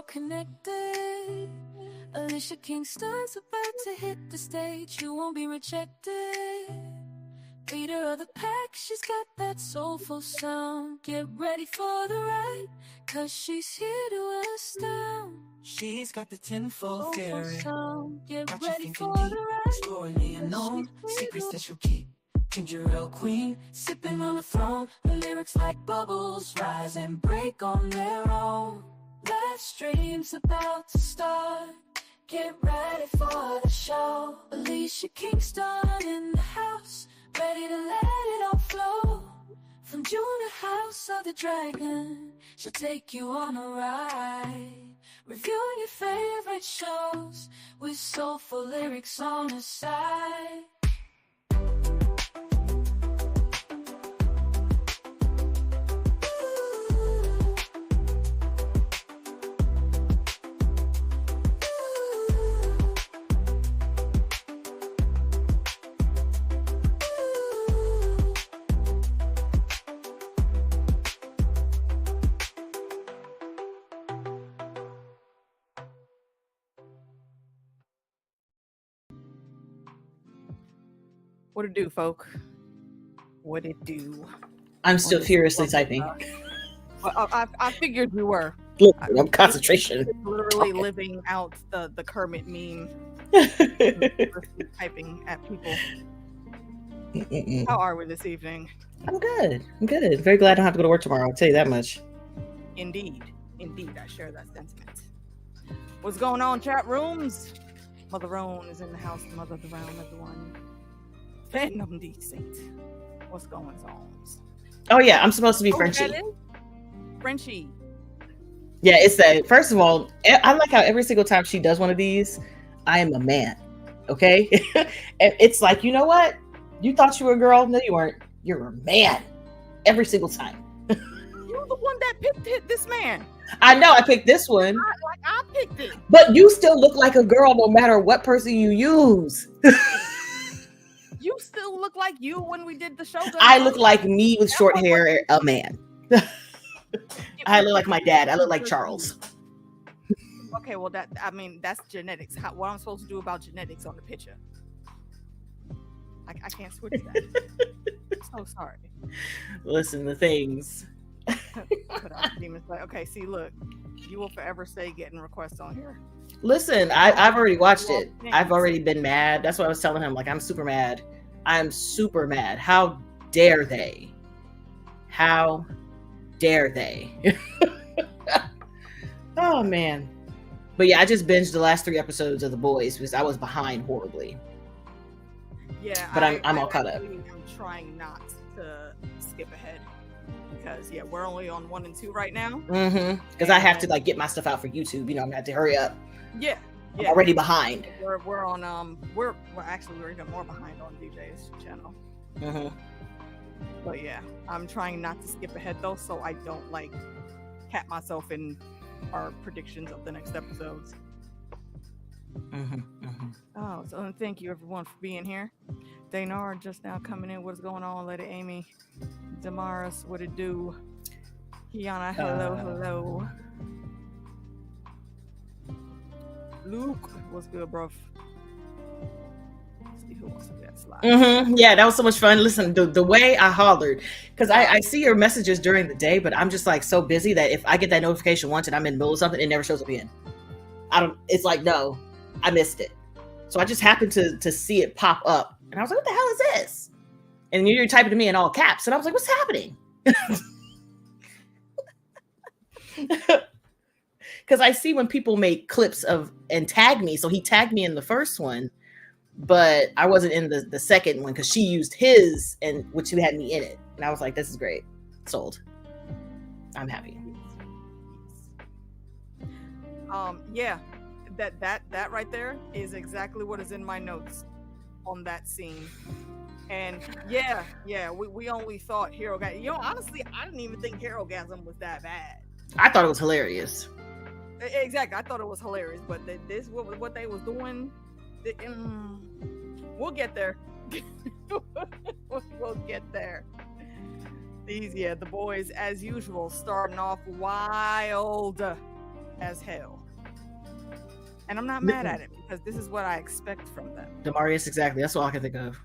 all connected. Alicia Kingston's about to hit the stage. You won't be rejected. Leader of the pack, she's got that soulful sound. Get ready for the ride, cause she's here to astound. She's got the tenfold theory. Get ready for the ride, exploring the unknown. Secrets that she'll keep. Ginger ale queen, sipping on the throne. The lyrics like bubbles rise and break on their own. Live stream's about to start. Get ready for the show. Alicia Kingston in the house, ready to let it all flow. From June to House of the Dragon, she'll take you on a ride. Reviewing your favorite shows with soulful lyrics on the side. What it do, folk? What it do? I'm still furiously typing. Well, I figured you were. Look, I'm concentration. Literally living out the Kermit meme. Typing at people. How are we this evening? I'm good. I'm good. Very glad I don't have to go to work tomorrow. I'll tell you that much. Indeed. I share that sentiment. What's going on, chat rooms? Mother Roan is in the house. Mother the round, everyone. Fandom decent. What's going on? Oh yeah, I'm supposed to be Frenchie. Frenchie. Yeah, it's that. First of all, I like how every single time she does one of these, I am a man. Okay, and it's like, you know what? You thought you were a girl? No, you weren't. You're a man. Every single time. You're the one that picked this man. I know. I picked this one. I picked it. But you still look like a girl, no matter what person you use. You still look like you when we did the show. I look like me with short hair, a man. I look like my dad. I look like Charles. Okay, well that's genetics. What I'm supposed to do about genetics on the picture? I can't switch that. I'm so sorry. Listen, the things. Okay, see, look, you will forever stay getting requests on here. Listen, I've already watched it. I've already been mad. That's what I was telling him. Like, I'm super mad. I'm super mad. How dare they? How dare they? Oh man. But yeah, I just binged the last 3 episodes of The Boys because I was behind horribly. Yeah, but I'm all caught up. I'm trying not to skip ahead because we're only on 1 and 2 right now. Because I have to like get my stuff out for YouTube. You know, I'm gonna have to hurry up. Yeah. I'm already behind. We're on we're even more behind on DJ's channel. But yeah, I'm trying not to skip ahead though, so I don't like cap myself in our predictions of the next episodes. Oh, so thank you everyone for being here. Danar just now coming in. What's going on, Lady Amy? Damaris, what it do? Kiana, hello. Luke, what's good, bro? Let's see who wants to get slide. Yeah, that was so much fun. Listen, the way I hollered, because I see your messages during the day, but I'm just like so busy that if I get that notification once and I'm in the middle of something, it never shows up again. It's like, no, I missed it. So I just happened to see it pop up. And I was like, what the hell is this? And you're typing to me in all caps. And I was like, what's happening? Because I see when people make clips of and tag me. So he tagged me in the first one, but I wasn't in the second one because she used his, and which had me in it. And I was like, this is great. Sold. I'm happy. Yeah, that right there is exactly what is in my notes on that scene. And yeah, we only thought Hero Gasm. You know, honestly, I didn't even think Hero Gasm was that bad. I thought it was hilarious. Exactly, I thought it was hilarious, but this what they was doing. We'll get there. We'll get there. The boys, as usual, starting off wild as hell. And I'm not mad at it because this is what I expect from them. Demarius, exactly. That's all I can think of.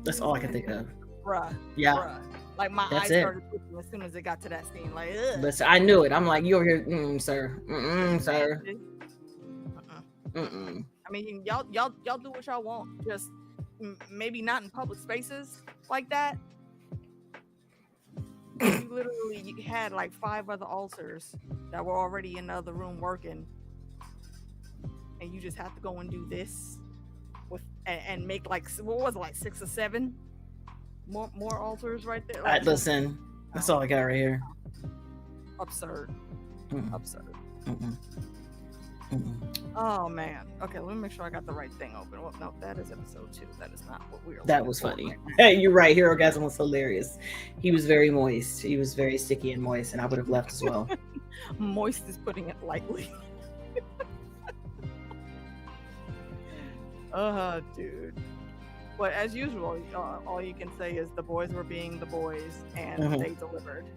That's all I can think of. Bruh. Yeah. Bruh. Like my eyes started twitching as soon as it got to that scene. Like, ugh. Listen, I knew it. I'm like, you over here, sir. Sir. I mean, y'all do what y'all want. Just maybe not in public spaces like that. You literally had like 5 other alters that were already in the other room working, and you just have to go and do this with and make like, what was it, like 6 or 7 more alters right there. Like, listen, that's all I got right here. Absurd. Absurd. Oh man. Okay, let me make sure I got the right thing open. Well, no, that is episode 2. That is not what we were. That was funny. Hey, you're right. Herogasm was hilarious. He was very moist. He was very sticky and moist, and I would have left as well. Moist is putting it lightly. Dude. But as usual, all you can say is the boys were being the boys, and they delivered.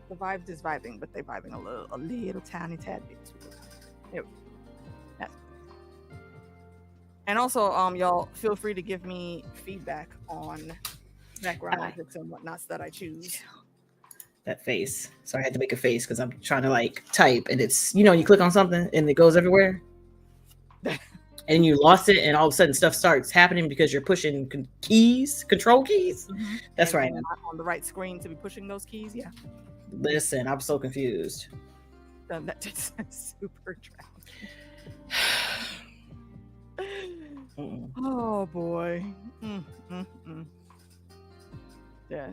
The vibes is vibing, but they vibing a little tiny tad bit too. And also, y'all feel free to give me feedback on background objects and whatnots that I choose. That face. So I had to make a face because I'm trying to like type, and it's, you click on something and it goes everywhere, and you lost it, and all of a sudden stuff starts happening because you're pushing control keys. That's right. Not on the right screen to be pushing those keys. Yeah. Listen, I'm so confused. That just super drowned. Oh boy. Yeah,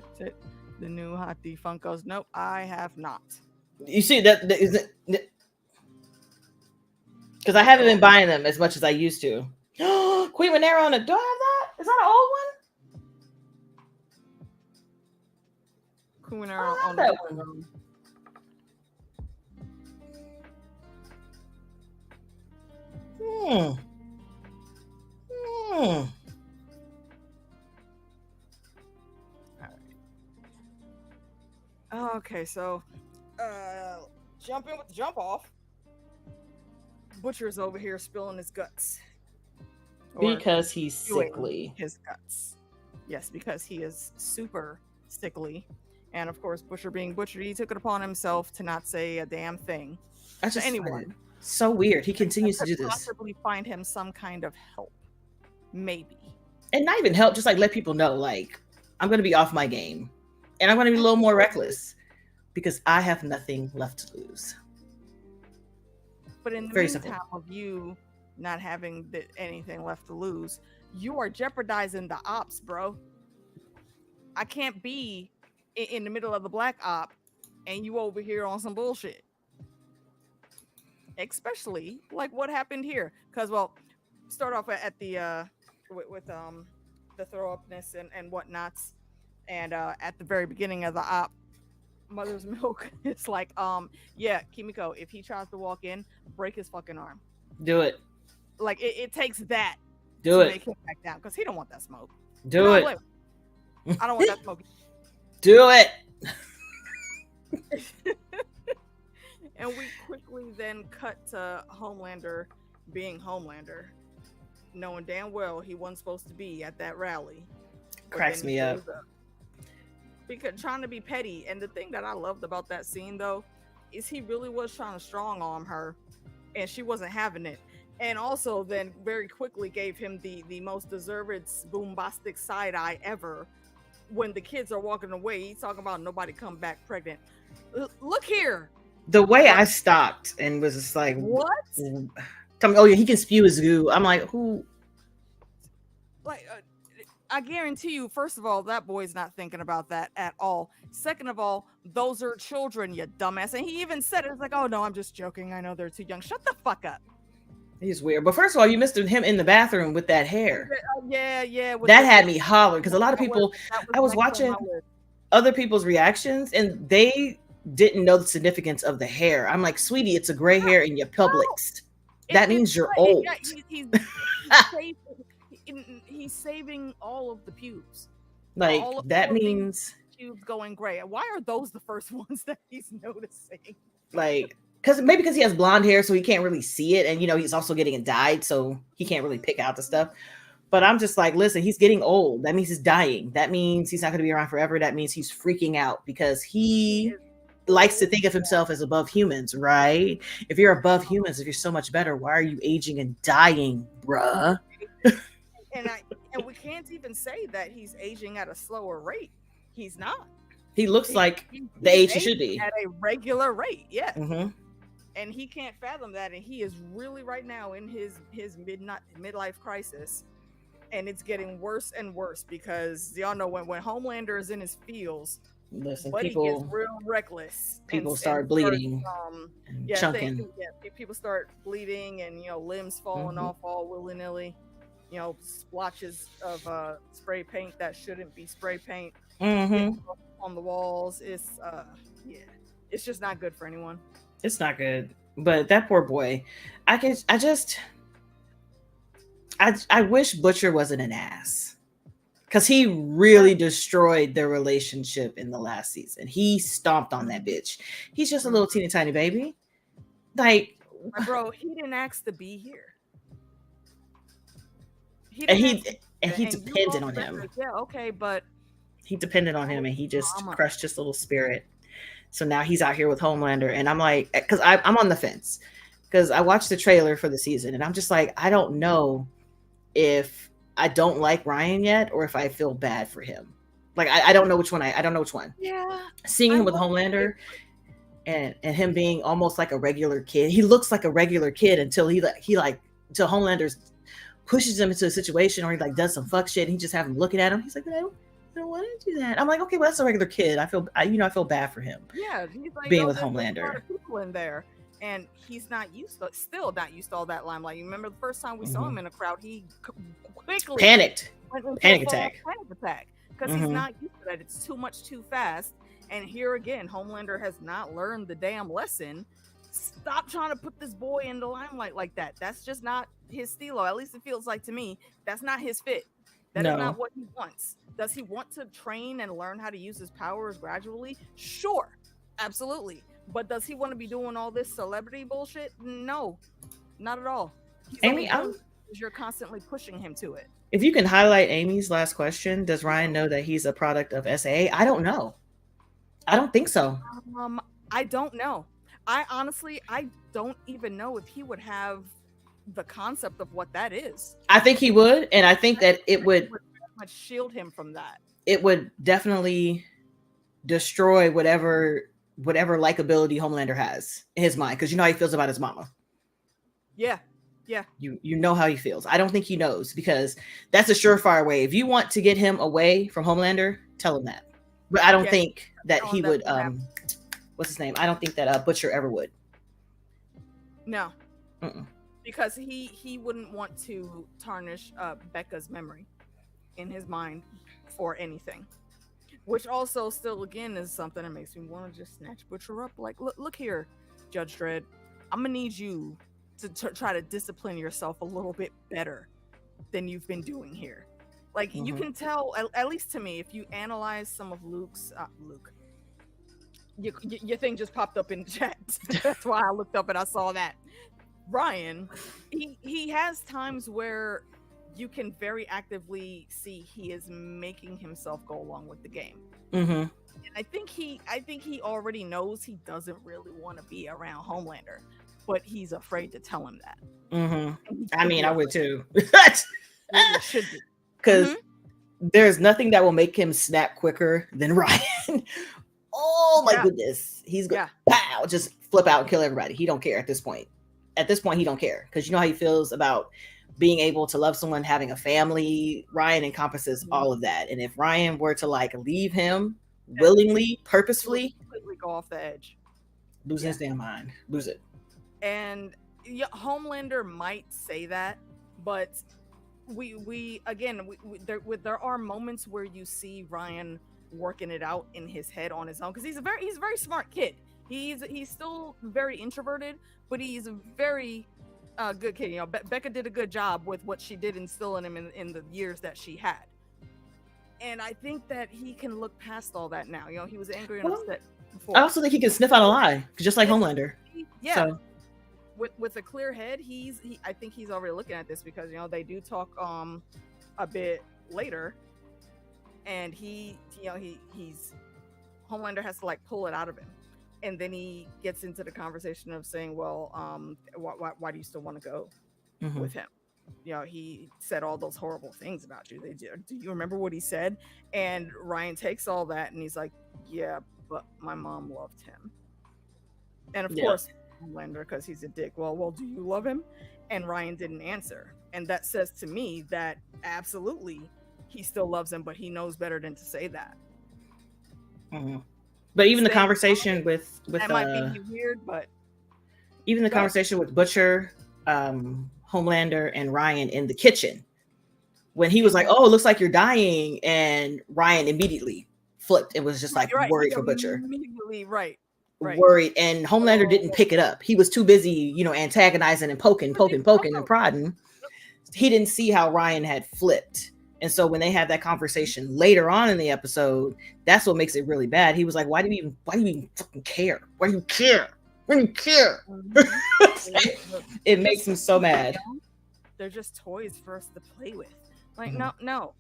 the new Hot D Funkos. Nope, I have not. You see that is it, because I haven't been buying them as much as I used to. Queen Monero on a, do I have that? Is that an old one? Queen Monero on that one. Okay, so jump in with the jump off. Butcher's over here spilling his guts. Because he's sickly. His guts. Yes, because he is super sickly. And of course, Butcher being Butcher, he took it upon himself to not say a damn thing. That's just anyone. So weird. He continues to do this. Possibly find him some kind of help. Maybe. And not even help, just like let people know, like, I'm going to be off my game. And I'm going to be a little more reckless because I have nothing left to lose. But in the meantime of you not having anything left to lose, you are jeopardizing the ops, bro. I can't be in the middle of the black op and you over here on some bullshit. Especially like what happened here. Because, well, start off at the with the throw upness and whatnots. And at the very beginning of the op, Mother's Milk, it's like, yeah, Kimiko, if he tries to walk in, break his fucking arm. Do it. Like, it takes that to make him back down, because he don't want that smoke. Do it. I don't want that smoke. Do it. And we quickly then cut to Homelander being Homelander, knowing damn well he wasn't supposed to be at that rally. Cracks me up. Because trying to be petty, and the thing that I loved about that scene though is he really was trying to strong arm her, and she wasn't having it. And also then very quickly gave him the most deserved boombastic side eye ever. When the kids are walking away, he's talking about nobody come back pregnant. Look here. The way I stopped and was just like, what? Tell me, oh yeah, he can spew his goo. I'm like, who? Like, I guarantee you, first of all, that boy's not thinking about that at all. Second of all, those are children, you dumbass. And he even said it. It's like, oh no, I'm just joking. I know they're too young. Shut the fuck up. He's weird. But first of all, you missed him in the bathroom with that hair. Yeah. That had me hollering because a lot of people, I was watching other people's reactions and they didn't know the significance of the hair. I'm like, sweetie, it's a gray hair in your Publix. That means you're old. He's saving all of the pubes. Like All of that these means cubes going gray. Why are those the first ones that he's noticing? like because he has blonde hair, so he can't really see it, and he's also getting it dyed, so he can't really pick out the stuff. But I'm just like, listen, he's getting old. That means he's dying. That means he's not going to be around forever. That means he's freaking out because he likes to think of himself as above humans, right? If you're above humans, if you're so much better, why are you aging and dying, bruh? And we can't even say that he's aging at a slower rate. He's not. He looks like the age he should be at a regular rate. Yeah. Mm-hmm. And he can't fathom that, and he is really right now in his midlife crisis, and it's getting worse and worse because y'all know when Homelander is in his feels, listen, Buddy people gets real reckless. People start bleeding, chunking. People start bleeding, and limbs falling off all willy nilly. Splotches of spray paint that shouldn't be spray paint on the walls. It's it's just not good for anyone. It's not good. But that poor boy, I wish Butcher wasn't an ass, because he really destroyed their relationship in the last season. He stomped on that bitch. He's just a little teeny tiny baby. Like, bro, he didn't ask to be here. He depended on him. Yeah, okay, but he depended on him, and he just crushed his little spirit. So now he's out here with Homelander, and I'm like, because I'm on the fence, because I watched the trailer for the season, and I'm just like, I don't know if I don't like Ryan yet, or if I feel bad for him. Like, I don't know which one. I don't know which one. Yeah. Seeing him with Homelander, and him being almost like a regular kid. He looks like a regular kid until until Homelander pushes him into a situation, or he does some fuck shit, and he just have him looking at him. He's like, I don't want to do that. I'm like, okay, well, that's a regular kid. I feel bad for him. Yeah, he's like, being with Homelander. People in there, and he's still not used to all that limelight. You remember the first time we saw him in a crowd, he quickly panic attack, because he's not used to that. It's too much too fast. And here again, Homelander has not learned the damn lesson. Stop trying to put this boy in the limelight like that. That's just not his stilo. At least it feels like to me. That's not his fit. That is not what he wants. Does he want to train and learn how to use his powers gradually? Sure, absolutely. But does he want to be doing all this celebrity bullshit? No, not at all. Amy, you're constantly pushing him to it. If you can highlight Amy's last question, does Ryan know that he's a product of SAA? I don't know. I don't think so. I don't know. I don't even know if he would have the concept of what that is. I think he would, and I think that it would much shield him from that. It would definitely destroy whatever likability Homelander has in his mind, because you know how he feels about his mama. Yeah. You know how he feels. I don't think he knows, because that's a surefire way. If you want to get him away from Homelander, tell him that. But I don't think that he would. What's his name? I don't think that Butcher ever would. No. Because he wouldn't want to tarnish Becca's memory in his mind for anything, which also still again is something that makes me want to just snatch Butcher up. Like, look here, Judge Dredd, I'm gonna need you to try to discipline yourself a little bit better than you've been doing here. Like, you can tell, at least to me, if you analyze some of Luke's your thing just popped up in the chat. That's why I looked up and I saw that. Ryan, he has times where you can very actively see he is making himself go along with the game. And I think he already knows he doesn't really want to be around Homelander, but he's afraid to tell him that. I mean, I would too. Should be. Because there's nothing that will make him snap quicker than Ryan. Oh my goodness. He's going to just flip out and kill everybody. He don't care at this point. At this point, he don't care, because you know how he feels about being able to love someone, having a family. Ryan encompasses all of that. And if Ryan were to leave him willingly, purposefully, completely go off the edge, lose his damn mind, lose it. And Homelander might say that, but there are moments where you see Ryan working it out in his head on his own, because he's a very smart kid. He's still very introverted, but he's a very good kid. You know, Becca did a good job with what she did instill in him in the years that she had. And I think that he can look past all that now. You know, he was angry and upset before. I also think he can sniff out a lie, just like Homelander. Yeah. So. With a clear head, I think he's already looking at this because, you know, they do talk a bit later, and he's Homelander has to like pull it out of him, and then he gets into the conversation of saying, well, why do you still want to go with him? You know, he said all those horrible things about you. Do you remember what he said? And Ryan takes all that and he's like, yeah, but my mom loved him. And of course, Homelander, because he's a dick, well, do you love him? And Ryan didn't answer. And that says to me that absolutely he still loves him, but he knows better than to say that. But even the conversation with that might be weird, but even the conversation with Butcher, Homelander, and Ryan in the kitchen, when he was like, oh, it looks like you're dying, and Ryan immediately flipped. It was just like worried for Butcher. Immediately, worried, and Homelander didn't pick it up. He was too busy, you know, antagonizing and poking and prodding. He didn't see how Ryan had flipped. And so when they had that conversation later on in the episode, that's what makes it really bad. He was like, why do you even fucking care? Why do you care? Why do you care? It makes him so mad. They're just toys for us to play with. Like, no.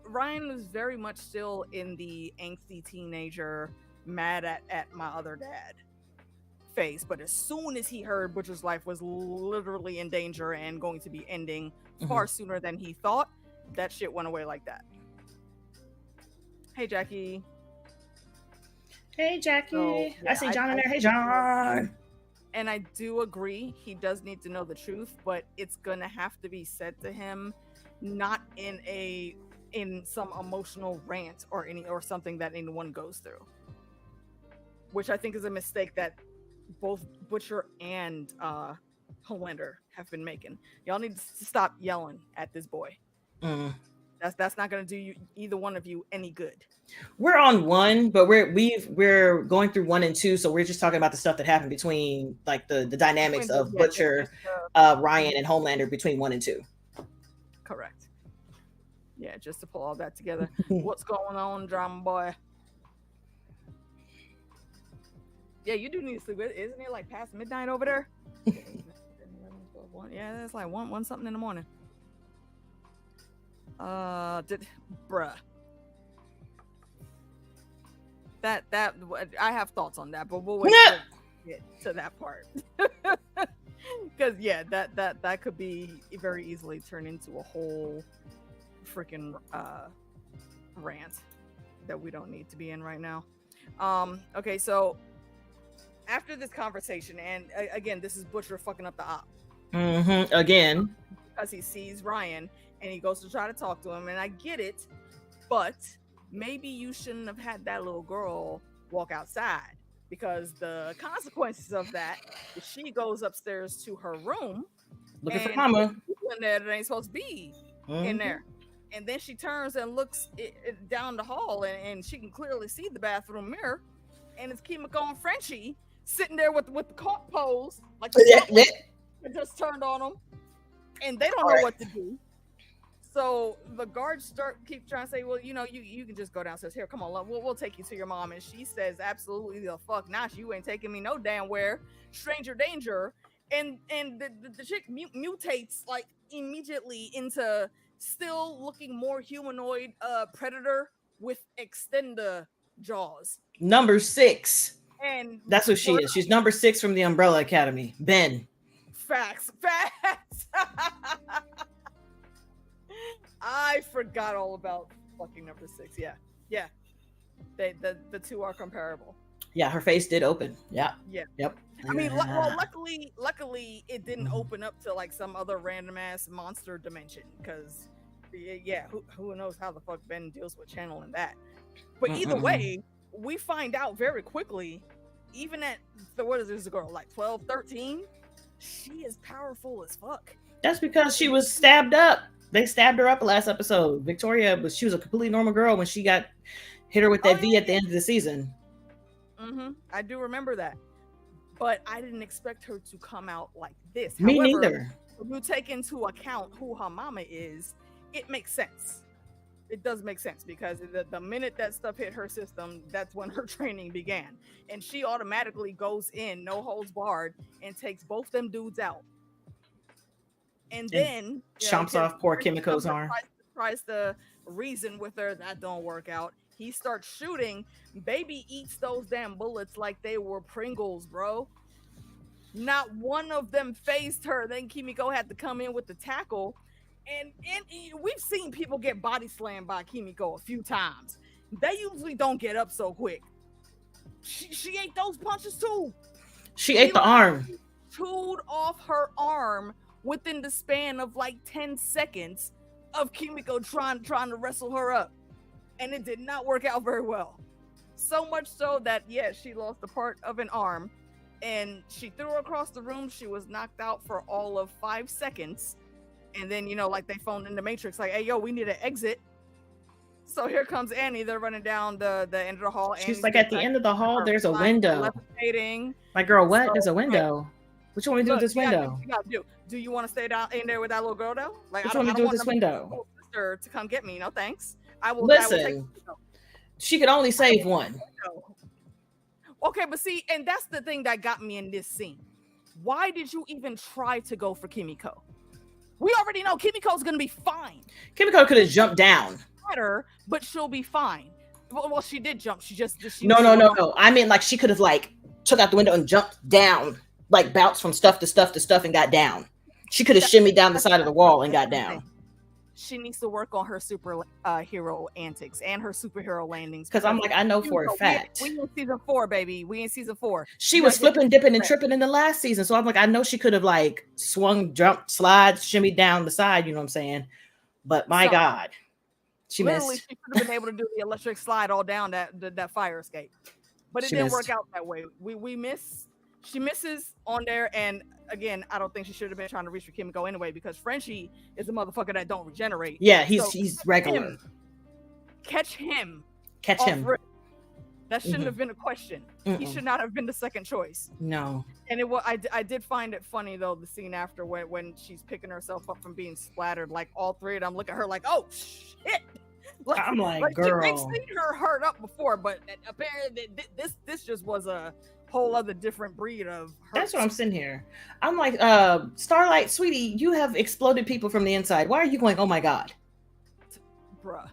Ryan was very much still in the angsty teenager, mad at my other dad phase. But as soon as he heard Butcher's life was literally in danger and going to be ending far sooner than he thought, that shit went away like that. Hey, Jackie. Hey, Jackie. So, yeah, I see John in there. Hey, John. And I do agree, he does need to know the truth, but it's gonna have to be said to him, not in some emotional rant or something that anyone goes through. Which I think is a mistake that both Butcher and Homelander have been making. Y'all need to stop yelling at this boy. That's not going to do you, either one of you, any good. We're on 1, but we're going through 1 and 2, so we're just talking about the stuff that happened between like the dynamics of Butcher, Ryan, and Homelander between 1 and 2. Correct. Yeah, just to pull all that together. What's going on, drama boy? Yeah, you do need to sleep. Isn't it like past midnight over there? Yeah, it's like one something in the morning. Bruh. That I have thoughts on that, but we'll wait to get to that part. Because yeah, that could be very easily turn into a whole freaking rant that we don't need to be in right now. Okay, so after this conversation, and again, this is Butcher fucking up the op. Again, because he sees Ryan and he goes to try to talk to him, and I get it, but maybe you shouldn't have had that little girl walk outside, because the consequences of that is she goes upstairs to her room looking for mama in there that ain't supposed to be in there, and then she turns and looks down the hall, and she can clearly see the bathroom mirror, and it's Kimiko and Frenchie sitting there with the cock pose, like it just turned on them, and they don't know what to do. So the guards keep trying to say, well, you know, you can just go downstairs. Here, come on, we'll take you to your mom. And she says, absolutely the fuck not. You ain't taking me no damn where. Stranger danger. And the chick mutates like immediately into still looking more humanoid predator with extender jaws. Number 6. And that's what she is. She's number 6 from the Umbrella Academy. Ben. Facts. I forgot all about fucking number 6. Yeah. The two are comparable. Yeah, her face did open. Yeah. Yep. I mean, luckily it didn't open up to like some other random ass monster dimension, because who knows how the fuck Ben deals with channeling that. But either way, we find out very quickly, even at what is this girl, like 12, 13, she is powerful as fuck. That's because she was stabbed up. They stabbed her up last episode. Victoria she was a completely normal girl when she got hit her with that V at the end of the season. I do remember that, but I didn't expect her to come out like this. Me neither. If you take into account who her mama is, it makes sense. it does make sense because the minute that stuff hit her system, that's when her training began. And she automatically goes in, no holds barred, and takes both them dudes out. And then chomps off poor Kimiko's arm. Tries to reason with her. That don't work out. He starts shooting. Baby eats those damn bullets like they were Pringles, bro. Not one of them phased her. Then Kimiko had to come in with the tackle. And we've seen people get body slammed by Kimiko a few times. They usually don't get up so quick. She ate those punches too. She ate the arm. Chewed off her arm within the span of like 10 seconds of Kimiko trying to wrestle her up. And it did not work out very well. So much so that, she lost a part of an arm. And she threw her across the room. She was knocked out for all of 5 seconds. And then, like they phoned in the Matrix, like, hey, yo, we need an exit. So here comes Annie. They're running down the end of the hall. She's like, at the end of the hall, there's a window. Like, girl, what? There's a window. What you want me to do with this window? Do you want to stay down in there with that little girl, though? Like, what you want me to do with this window? Sister to come get me. No, thanks. I will. Listen, she could only save one. Okay, but see, and that's the thing that got me in this scene. Why did you even try to go for Kimiko? We already know Kimiko's gonna be fine. Kimiko could have jumped down. Better, but she'll be fine. Well, she did jump. She no. I mean, like, she could have like took out the window and jumped down, like bounced from stuff to stuff to stuff and got down. She could have shimmied down the side of the wall and got down. She needs to work on her superhero antics and her superhero landings. Because I'm like, I know for a fact. We in season 4, baby. We in season 4. She was flipping, dipping, and tripping in the last season. So I'm like, I know she could have like swung, jumped, slides, shimmied down the side. You know what I'm saying? But my God, she missed. She should have been able to do the electric slide all down that fire escape. But it didn't work out that way. We miss. She misses on there, and again, I don't think she should have been trying to reach for Kimiko anyway, because Frenchie is a motherfucker that don't regenerate. Yeah, he's regular. Catch him. That shouldn't have been a question. He should not have been the second choice. No. And I did find it funny though, the scene after when she's picking herself up from being splattered, like all three of them look at her like, oh shit. I'm like, girl. They've seen her hurt up before, but apparently this just was a whole other different breed of hurt. That's what I'm sitting here. I'm like, Starlight, sweetie, you have exploded people from the inside. Why are you going, oh my God? Bruh.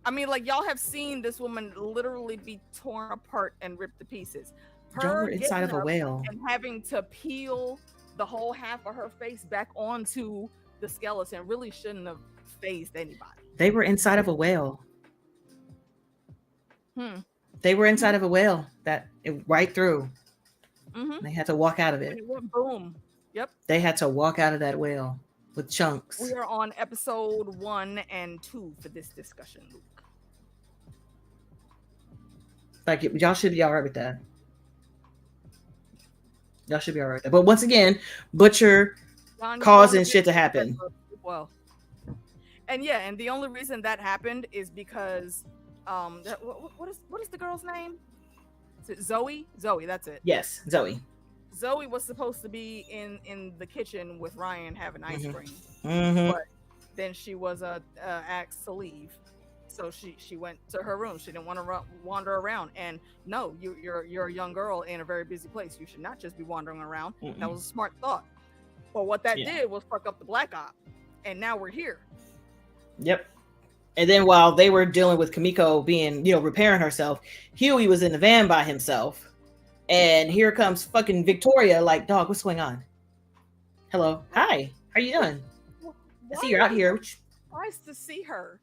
I mean, like, y'all have seen this woman literally be torn apart and ripped to pieces. Her inside of a whale. And having to peel the whole half of her face back onto the skeleton really shouldn't have fazed anybody. They were inside of a whale. They were inside of a whale right through. They had to walk out of it. It went boom. Yep. They had to walk out of that whale with chunks. We are on episode 1 and 2 for this discussion, Luke. Like, y'all should be all right with that. Y'all should be all right with that. But once again, Butcher causing shit to happen. Well, and the only reason that happened is because what is the girl's name? Is it Zoe? Zoe, that's it. Yes, Zoe. Zoe was supposed to be in the kitchen with Ryan having ice cream, but then she was asked to leave, so she went to her room. She didn't want to wander around. And no, you're a young girl in a very busy place. You should not just be wandering around. That was a smart thought. But what that did was fuck up the Black Op, and now we're here. Yep. And then while they were dealing with Kimiko being, repairing herself, Huey was in the van by himself. And here comes fucking Victoria, like, dog, what's going on? Hello. Hi. How you doing? I see you're out here. Nice to see her.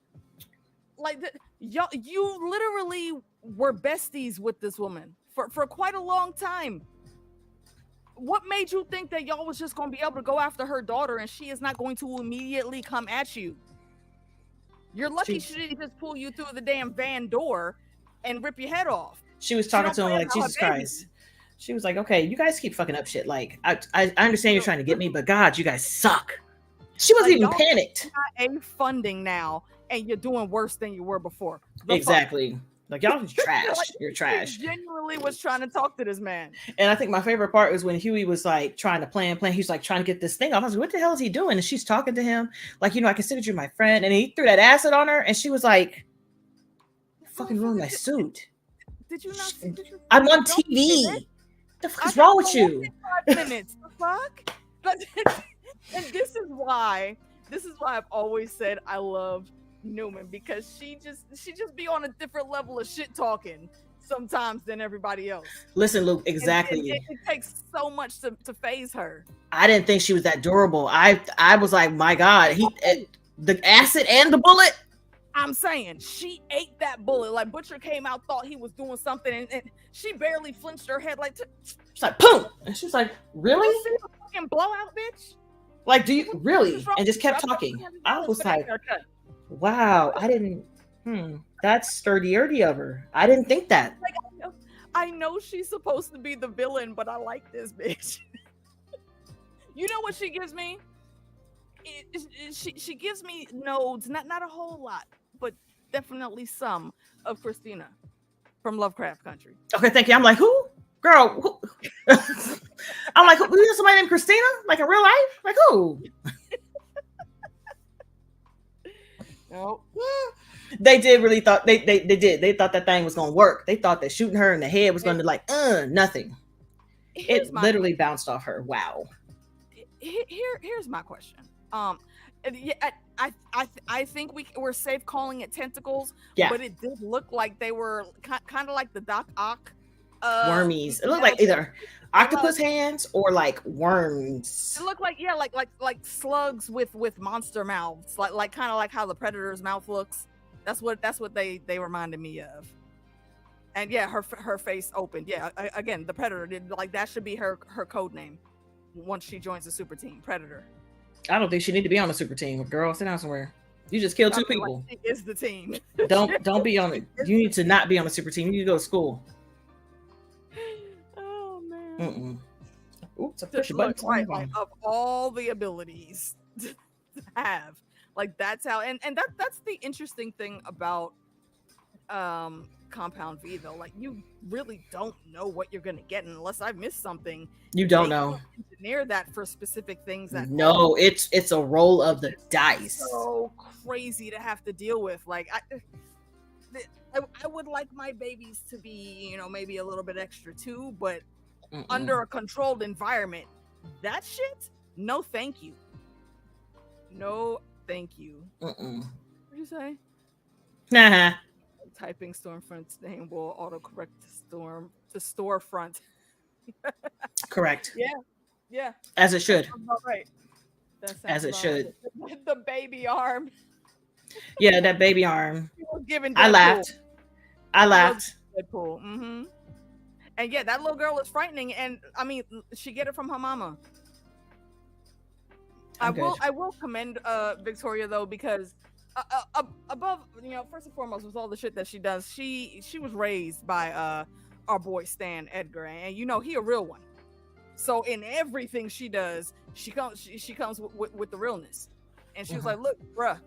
Like, you literally were besties with this woman for quite a long time. What made you think that y'all was just going to be able to go after her daughter and she is not going to immediately come at you? You're lucky she didn't just pull you through the damn van door and rip your head off. She was talking to him like, Jesus Christ. She was like, okay, you guys keep fucking up shit. Like, I understand you're trying to get me, but God, you guys suck. She wasn't even panicked. You're not funding now, and you're doing worse than you were before. Exactly. Like, y'all is trash. Like, You're trash. She genuinely was trying to talk to this man. And I think my favorite part was when Huey was like trying to plan. He's like trying to get this thing off. I was like, what the hell is he doing? And she's talking to him like, I considered you my friend. And he threw that acid on her, and she was like, fucking ruined my suit. Did you not see? I'm on TV. What the fuck is wrong with you? 5 minutes. The fuck? And this is why I've always said I love Newman, because she just be on a different level of shit talking sometimes than everybody else. Listen, Luke, exactly. It takes so much to phase her. I didn't think she was that durable. I was like, my God, the acid and the bullet. I'm saying she ate that bullet. Like, Butcher came out, thought he was doing something, and she barely flinched her head. Like, she's like, boom, and she's like, really? You see the fucking blowout, bitch? Like, do you really? And just kept talking. I was like, wow, I didn't. That's sturdy of her. I didn't think that. Like, I know she's supposed to be the villain, but I like this bitch. You know what she gives me? She gives me nodes, not a whole lot, but definitely some of Christina from Lovecraft Country. Okay, thank you. I'm like, who? Girl, who? I'm like, you know somebody named Christina? Like in real life? Like who? No. They did really thought they did. They thought that thing was gonna work. They thought that shooting her in the head was gonna like nothing. It literally bounced off her. Wow. Here's my question. I think we're safe calling it tentacles. Yeah. But it did look like they were kind of like the Doc Ock. Wormies. It looked like either octopus hands or like worms. It looked like like slugs with monster mouths, like kind of like how the Predator's mouth looks. That's what they reminded me of. And yeah, her face opened. Yeah, again, the Predator did, like, that should be her code name once she joins the super team, Predator. I don't think she need to be on the super team. Girl, sit down somewhere. You just killed two people. Like, she is the team. Don't be on it. You need to not be on the super team. You need to go to school. Oh man. Oops, I pushed your button. Right, like, of all the abilities to have, like, that's how, and that's the interesting thing about Compound V, though. Like, you really don't know what you're gonna get unless I missed something. You don't know. Engineer that for specific things. That no, it's a roll of the dice. So crazy to have to deal with. Like, I would like my babies to be, maybe a little bit extra too, but under a controlled environment, that shit, no thank you. No thank you. What did you say? Nah. Typing Stormfront's name will autocorrect to storefront. Correct. Yeah. As it should. Right. As it should. Right. The baby arm. Yeah, that baby arm. I laughed. Deadpool. Mm-hmm. And yeah, that little girl is frightening, and I mean, she get it from her mama. I will commend Victoria, though, because above, first and foremost, with all the shit that she does, she was raised by our boy Stan Edgar, and he a real one. So in everything she does, she comes with the realness, and she was like, "Look, bruh,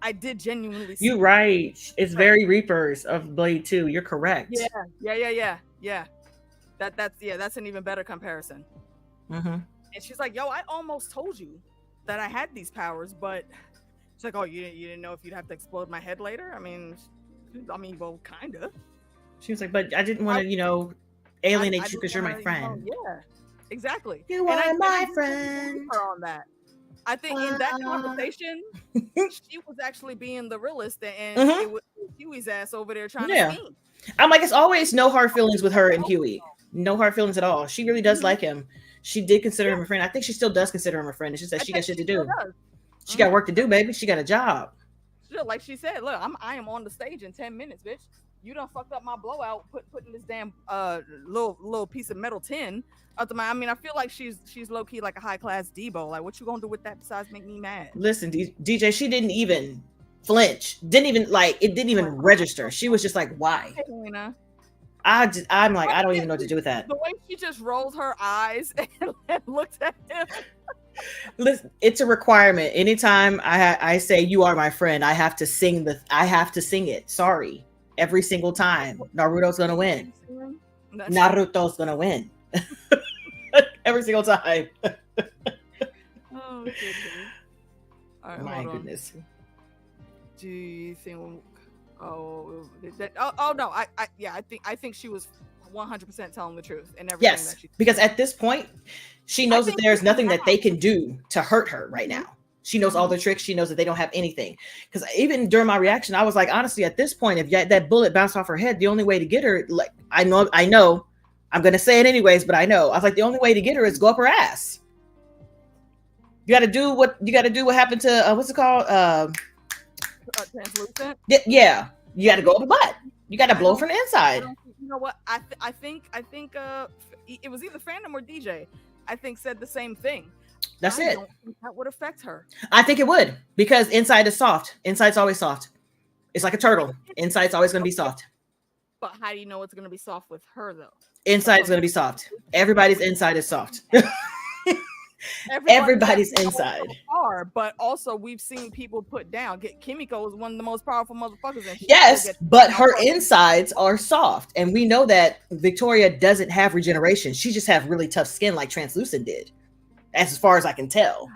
I did genuinely see you right. It's very Reapers of Blade 2. You're correct. Yeah. That's an even better comparison." And she's like, "Yo, I almost told you that I had these powers, but." She's like, "Oh, you didn't know if you'd have to explode my head later?" I mean, well, kinda. She was like, "But I didn't want to, alienate you because you're my friend." Yeah, exactly. You are my friend. Her on that. I think in that conversation, she was actually being the realist, and it was Huey's ass over there trying to scheme. I'm like, it's always no hard feelings with her and Huey. No hard feelings at all. She really does like him. She did consider him a friend. I think she still does consider him a friend. It's just that she got shit to do. She got work to do, baby. She got a job. Like she said, look, I am on the stage in 10 minutes, bitch. You done fucked up my blowout, putting this damn little piece of metal tin up to my. I mean, I feel like she's low key like a high class Debo. Like, what you gonna do with that besides make me mad? Listen, DJ, she didn't even flinch. It didn't even register. She was just like, why? I'm like, I don't even know what to do with that. The way she just rolled her eyes and looked at him. Listen, it's a requirement. Anytime I say you are my friend, I have to sing it. Sorry, every single time. Naruto's gonna win. That's- Naruto's gonna win. Every single time. Oh, goodness. All right, My hold on. goodness. Do you think? Oh no! I think she was 100% telling the truth and everything. Yes, that she because at this point, she knows that think there's she nothing has. that they can do to hurt her right now. She knows all the tricks. She knows that they don't have anything. Because even during my reaction, I was like, honestly, at this point, if that bullet bounced off her head, the only way to get her, like, I know, I'm gonna say it anyways, but I know. I was like, the only way to get her is go up her ass. You got to do what happened to what's it called? translucent. Yeah, you got to go up the butt. You got to blow from the inside. You know what? I think it was either Fandom or DJ. I think said the same thing. That's I it. don't think that would affect her. I think it would, because inside is soft. Inside's always soft. It's like a turtle. Inside's always going to be soft. But how do you know it's going to be soft with her though? Inside's going to be soft. Everybody's inside is soft. Everybody's inside. But also we've seen people put down. Kimiko is one of the most powerful motherfuckers. Yes, but her insides are soft, and we know that Victoria doesn't have regeneration. She just have really tough skin, like Translucent did, as far as I can tell.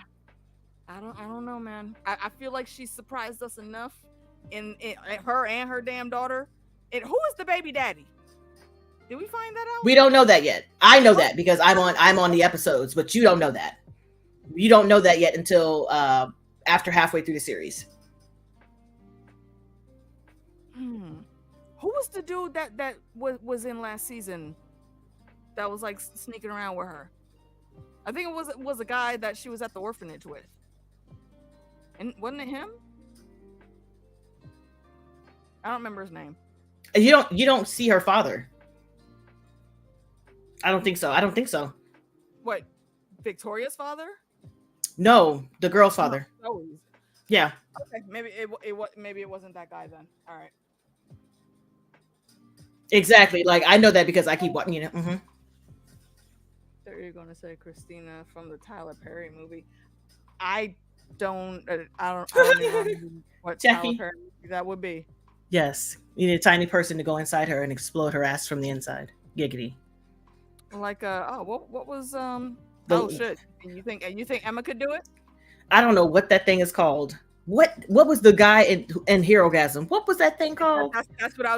I don't know, man. I feel like she surprised us enough in her and her damn daughter. And who is the baby daddy? Did we find that out? We don't know that yet. I know that because I'm on the episodes, but you don't know that. You don't know that yet until after halfway through the series. Who was the dude that was in last season that was like sneaking around with her? I think it was a guy that she was at the orphanage with. And wasn't it him? I don't remember his name. You don't see her father. I don't think so. What? Victoria's father? No, the girl's father. Oh, yeah. Okay, maybe it wasn't that guy then. All right. Exactly. Like I know that because I keep watching. Mm-hmm. You're gonna say Christina from the Tyler Perry movie. I don't even know what Tyler Perry movie that would be. Yes, you need a tiny person to go inside her and explode her ass from the inside. Giggity. Like what was shit. You think Emma could do it? I don't know what that thing is called. What was the guy in Herogasm? What was that thing called? That's what I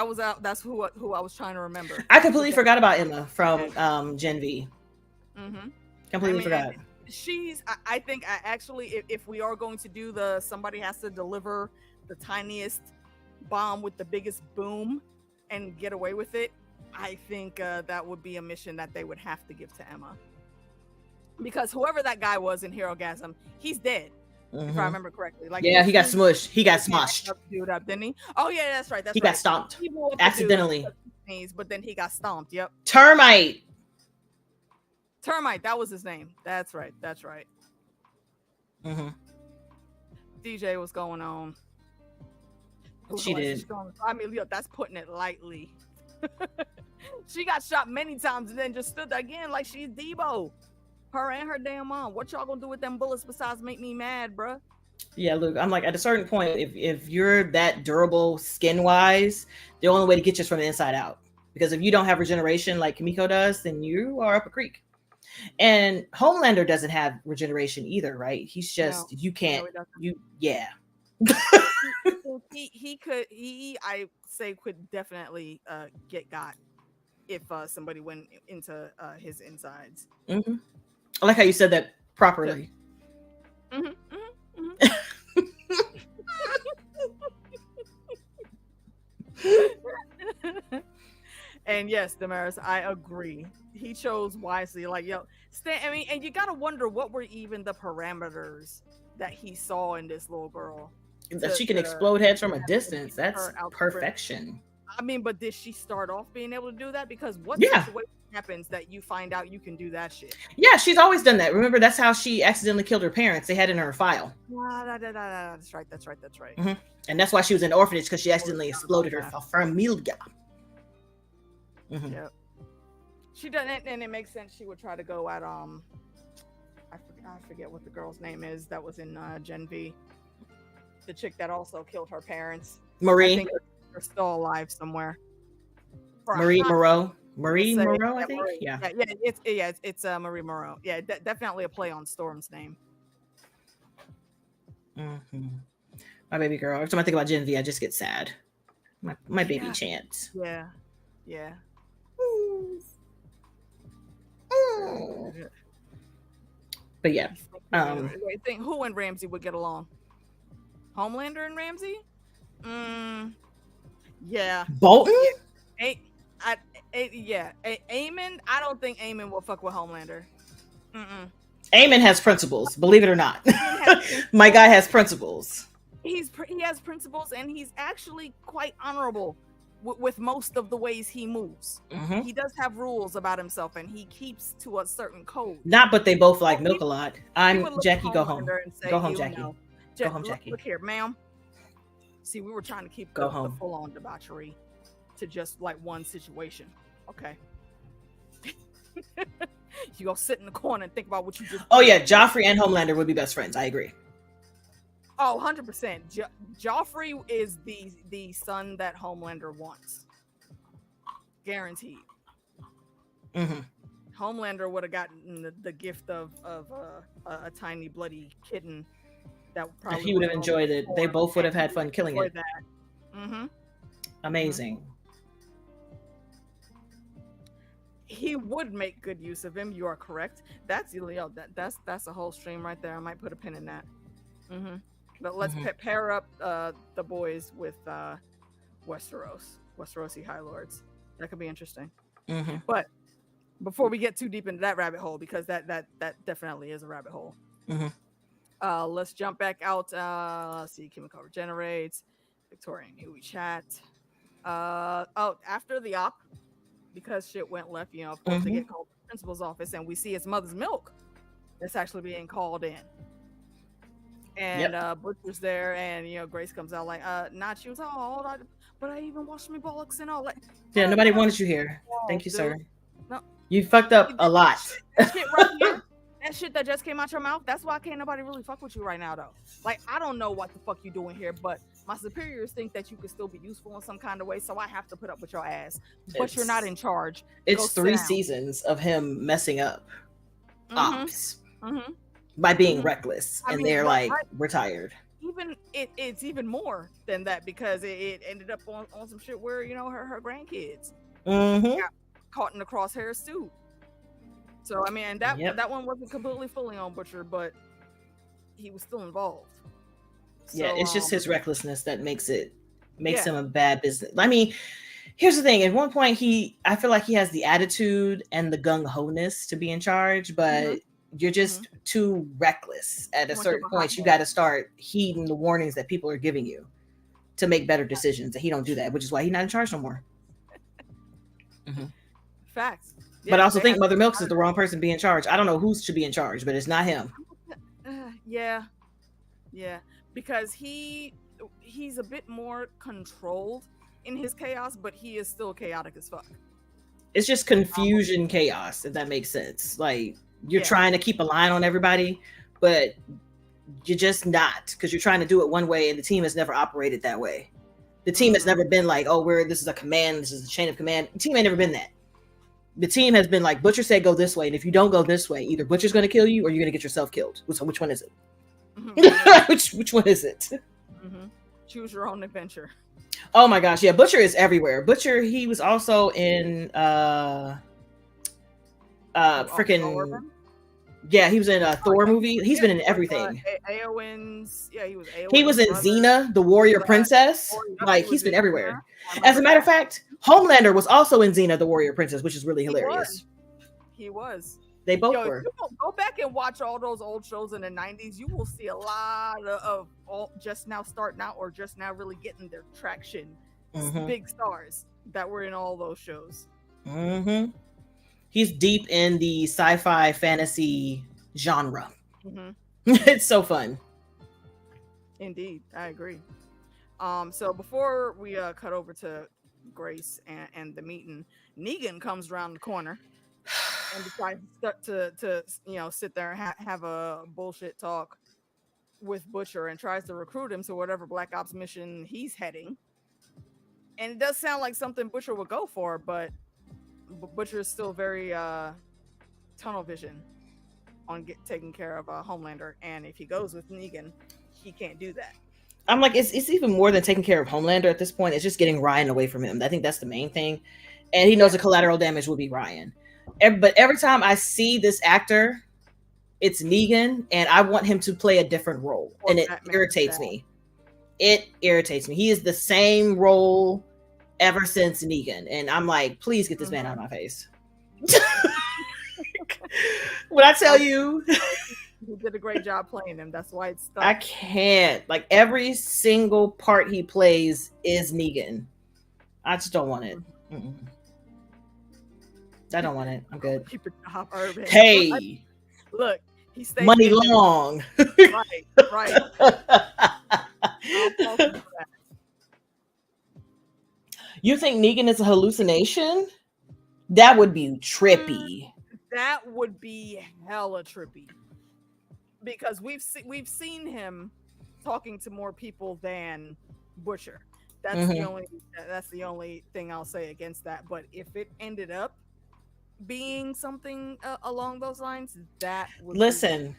was. That's who I was trying to remember. I completely forgot about Emma from Gen V. Mm-hmm. Completely forgot. I think actually, if we are going to do somebody has to deliver the tiniest bomb with the biggest boom and get away with it, I think that would be a mission that they would have to give to Emma, because whoever that guy was in Herogasm, he's dead. If I remember correctly. Like, yeah, he got smushed. He got smoshed. Dude up, didn't he? Oh yeah, that's right. He got stomped accidentally. But then he got stomped. Yep. Termite. That was his name. That's right. Mm-hmm. DJ was going on. She did. I mean, look, that's putting it lightly. She got shot many times and then just stood there again like she's Debo. Her and her damn mom. What y'all gonna do with them bullets besides make me mad, bruh? Yeah, look, I'm like, at a certain point, if you're that durable skin wise, the only way to get you is from the inside out. Because if you don't have regeneration like Kimiko does, then you are up a creek. And Homelander doesn't have regeneration either, right? He's just you can't yeah. I say could definitely get got if somebody went into his insides. Mm-hmm. I like how you said that properly. Mm-hmm. And yes, Damaris, I agree. He chose wisely. Like, yo, I mean, and you gotta wonder what were even the parameters that he saw in this little girl. That she can explode heads from a distance. That's perfection. I mean, but did she start off being able to do that? Because what situation happens that you find out you can do that shit? Yeah, she's always done that. Remember, that's how she accidentally killed her parents. They had it in her file. That's right. Mm-hmm. And that's why she was in the orphanage, because she accidentally exploded her familia. Mm-hmm. Yep. She doesn't, and it makes sense. She would try to go at I forget what the girl's name is that was in Gen V. The chick that also killed her parents. Marie. are still alive somewhere. Marie Moreau. Marie Say, Moreau, I yeah, think. Marie. Yeah. It's Marie Moreau. Yeah, definitely a play on Storm's name. Mm-hmm. My baby girl. Every time I think about Gen V, I just get sad. My baby Chance. Yeah. But yeah. I think who and Ramsey would get along? Homelander and Ramsey? Yeah. Bolton? Eamon. I don't think Eamon will fuck with Homelander. Eamon has principles, believe it or not. My guy has principles. He has principles, and he's actually quite honorable with most of the ways he moves. Mm-hmm. He does have rules about himself, and he keeps to a certain code. Not, but they both like milk a lot. Jackie, go home. Say, go home, Jackie. Go home, Jackie. Look here, ma'am. See, we were trying to keep the full-on debauchery to just like one situation. Okay. You go sit in the corner and think about what you just. Oh yeah, Joffrey and Homelander would be best friends. I agree. Oh, 100%. Joffrey is the son that Homelander wants. Guaranteed. Mm-hmm. Homelander would have gotten the gift of a tiny bloody kitten. That probably he would have enjoyed it. They both would have had fun killing it. Mm-hmm. Amazing. Mm-hmm. He would make good use of him. You are correct. That's that's a whole stream right there. I might put a pin in that. Mm-hmm. But let's pair up the boys with Westerosi High Lords. That could be interesting. Mm-hmm. But before we get too deep into that rabbit hole, because that definitely is a rabbit hole. Mm-hmm. Let's jump back out. Let's see. CostumeCo regenerates. Victorian Yui chat. After the op, because shit went left, of course they get called to the principal's office, and we see it's Mother's Milk that's actually being called in. And Butcher's there, and Grace comes out like, not you. But I even washed my bollocks and all that. Yeah, nobody wanted you here. Thank you, sir. No, you fucked up a lot. That shit right here, that shit that just came out your mouth. That's why can't nobody really fuck with you right now, though. Like, I don't know what the fuck you doing here, but my superiors think that you could still be useful in some kind of way, so I have to put up with your ass. But you're not in charge. It's 3 seasons of him messing up ops by being reckless, and they're like, we're tired. It's even more than that, because it ended up on some shit where her grandkids got caught in the crosshairs too. So I mean, that one wasn't completely fully on Butcher, but he was still involved. So, it's just his recklessness that makes him a bad business. I mean, here's the thing. At one point, I feel like he has the attitude and the gung-ho-ness to be in charge, but you're just too reckless. At a certain point, you got to start heeding the warnings that people are giving you to make better decisions. And he don't do that, which is why he's not in charge no more. Facts. Yeah, but I also think Mother Milks is the wrong person to be in charge. I don't know who should be in charge, but it's not him. Yeah, because he's a bit more controlled in his chaos, but he is still chaotic as fuck. It's just confusion chaos, if that makes sense. Like, you're trying to keep a line on everybody, but you're just not, because you're trying to do it one way, and the team has never operated that way. The team has never been like, this is a command, this is a chain of command. The team ain't never been that. The team has been like, Butcher said go this way, and if you don't go this way, either Butcher's going to kill you or you're going to get yourself killed. So which one is it? Which one is it? Choose your own adventure. Oh my gosh, yeah, Butcher is everywhere. Butcher, he was also in freaking he was in a Thor movie. He's been in everything. He was in Xena, the Warrior Princess. Like, he's been everywhere. As a matter of fact, Homelander was also in Xena, the Warrior Princess, which is really hilarious. He was. They both were. If you go back and watch all those old shows in the 90s, you will see a lot of all just now starting out or just now really getting their traction. Big stars that were in all those shows. He's deep in the sci-fi fantasy genre. It's so fun. Indeed, I agree. So before we cut over to Grace and the meeting, Negan comes around the corner and decides to sit there and have a bullshit talk with Butcher and tries to recruit him to whatever Black Ops mission he's heading. And it does sound like something Butcher would go for, but Butcher is still very tunnel vision on taking care of Homelander. And if he goes with Negan, he can't do that. I'm like, it's even more than taking care of Homelander at this point. It's just getting Ryan away from him. I think that's the main thing. And he knows the collateral damage will be Ryan. But every time I see this actor, it's Negan, and I want him to play a different role. And it irritates me. It irritates me. He is the same role ever since Negan. And I'm like, please get this man out of my face. When I tell you... He did a great job playing him. That's why it's stuck. I can't. Like, every single part he plays is Negan. I just don't want it. Mm-mm. I don't want it. I'm good. Keep it top urban. Hey, look, he stayed money long. Right. You think Negan is a hallucination? That would be trippy. That would be hella trippy. Because we've seen him talking to more people than Butcher. That's the only thing I'll say against that. But if it ended up being something along those lines, that would listen.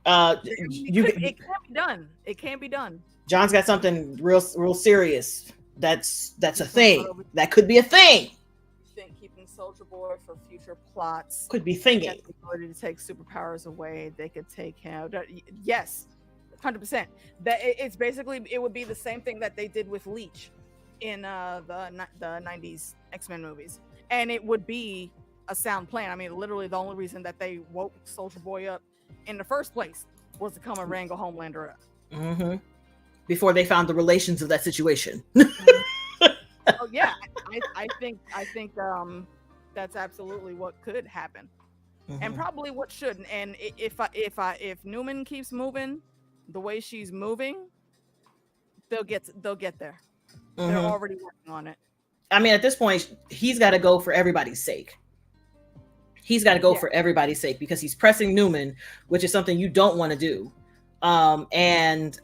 It can't be done. It can't be done. John's got something real serious. That's a thing. That could be a thing. Keeping Soldier Boy for future plots could be thinking. The ability to take superpowers away. They could take him. Yes, 100%. That it's basically, it would be the same thing that they did with Leech in the 90s X-Men movies, and it would be a sound plan. I mean, literally the only reason that they woke Soldier Boy up in the first place was to come and wrangle Homelander up. Mm-hmm. Before they found the relations of that situation. Oh yeah, I think that's absolutely what could happen, and probably what shouldn't. And if Newman keeps moving the way she's moving, they'll get there. They're already working on it. I mean, at this point, he's got to go for everybody's sake. He's got to go for everybody's sake because he's pressing Newman, which is something you don't want to do, and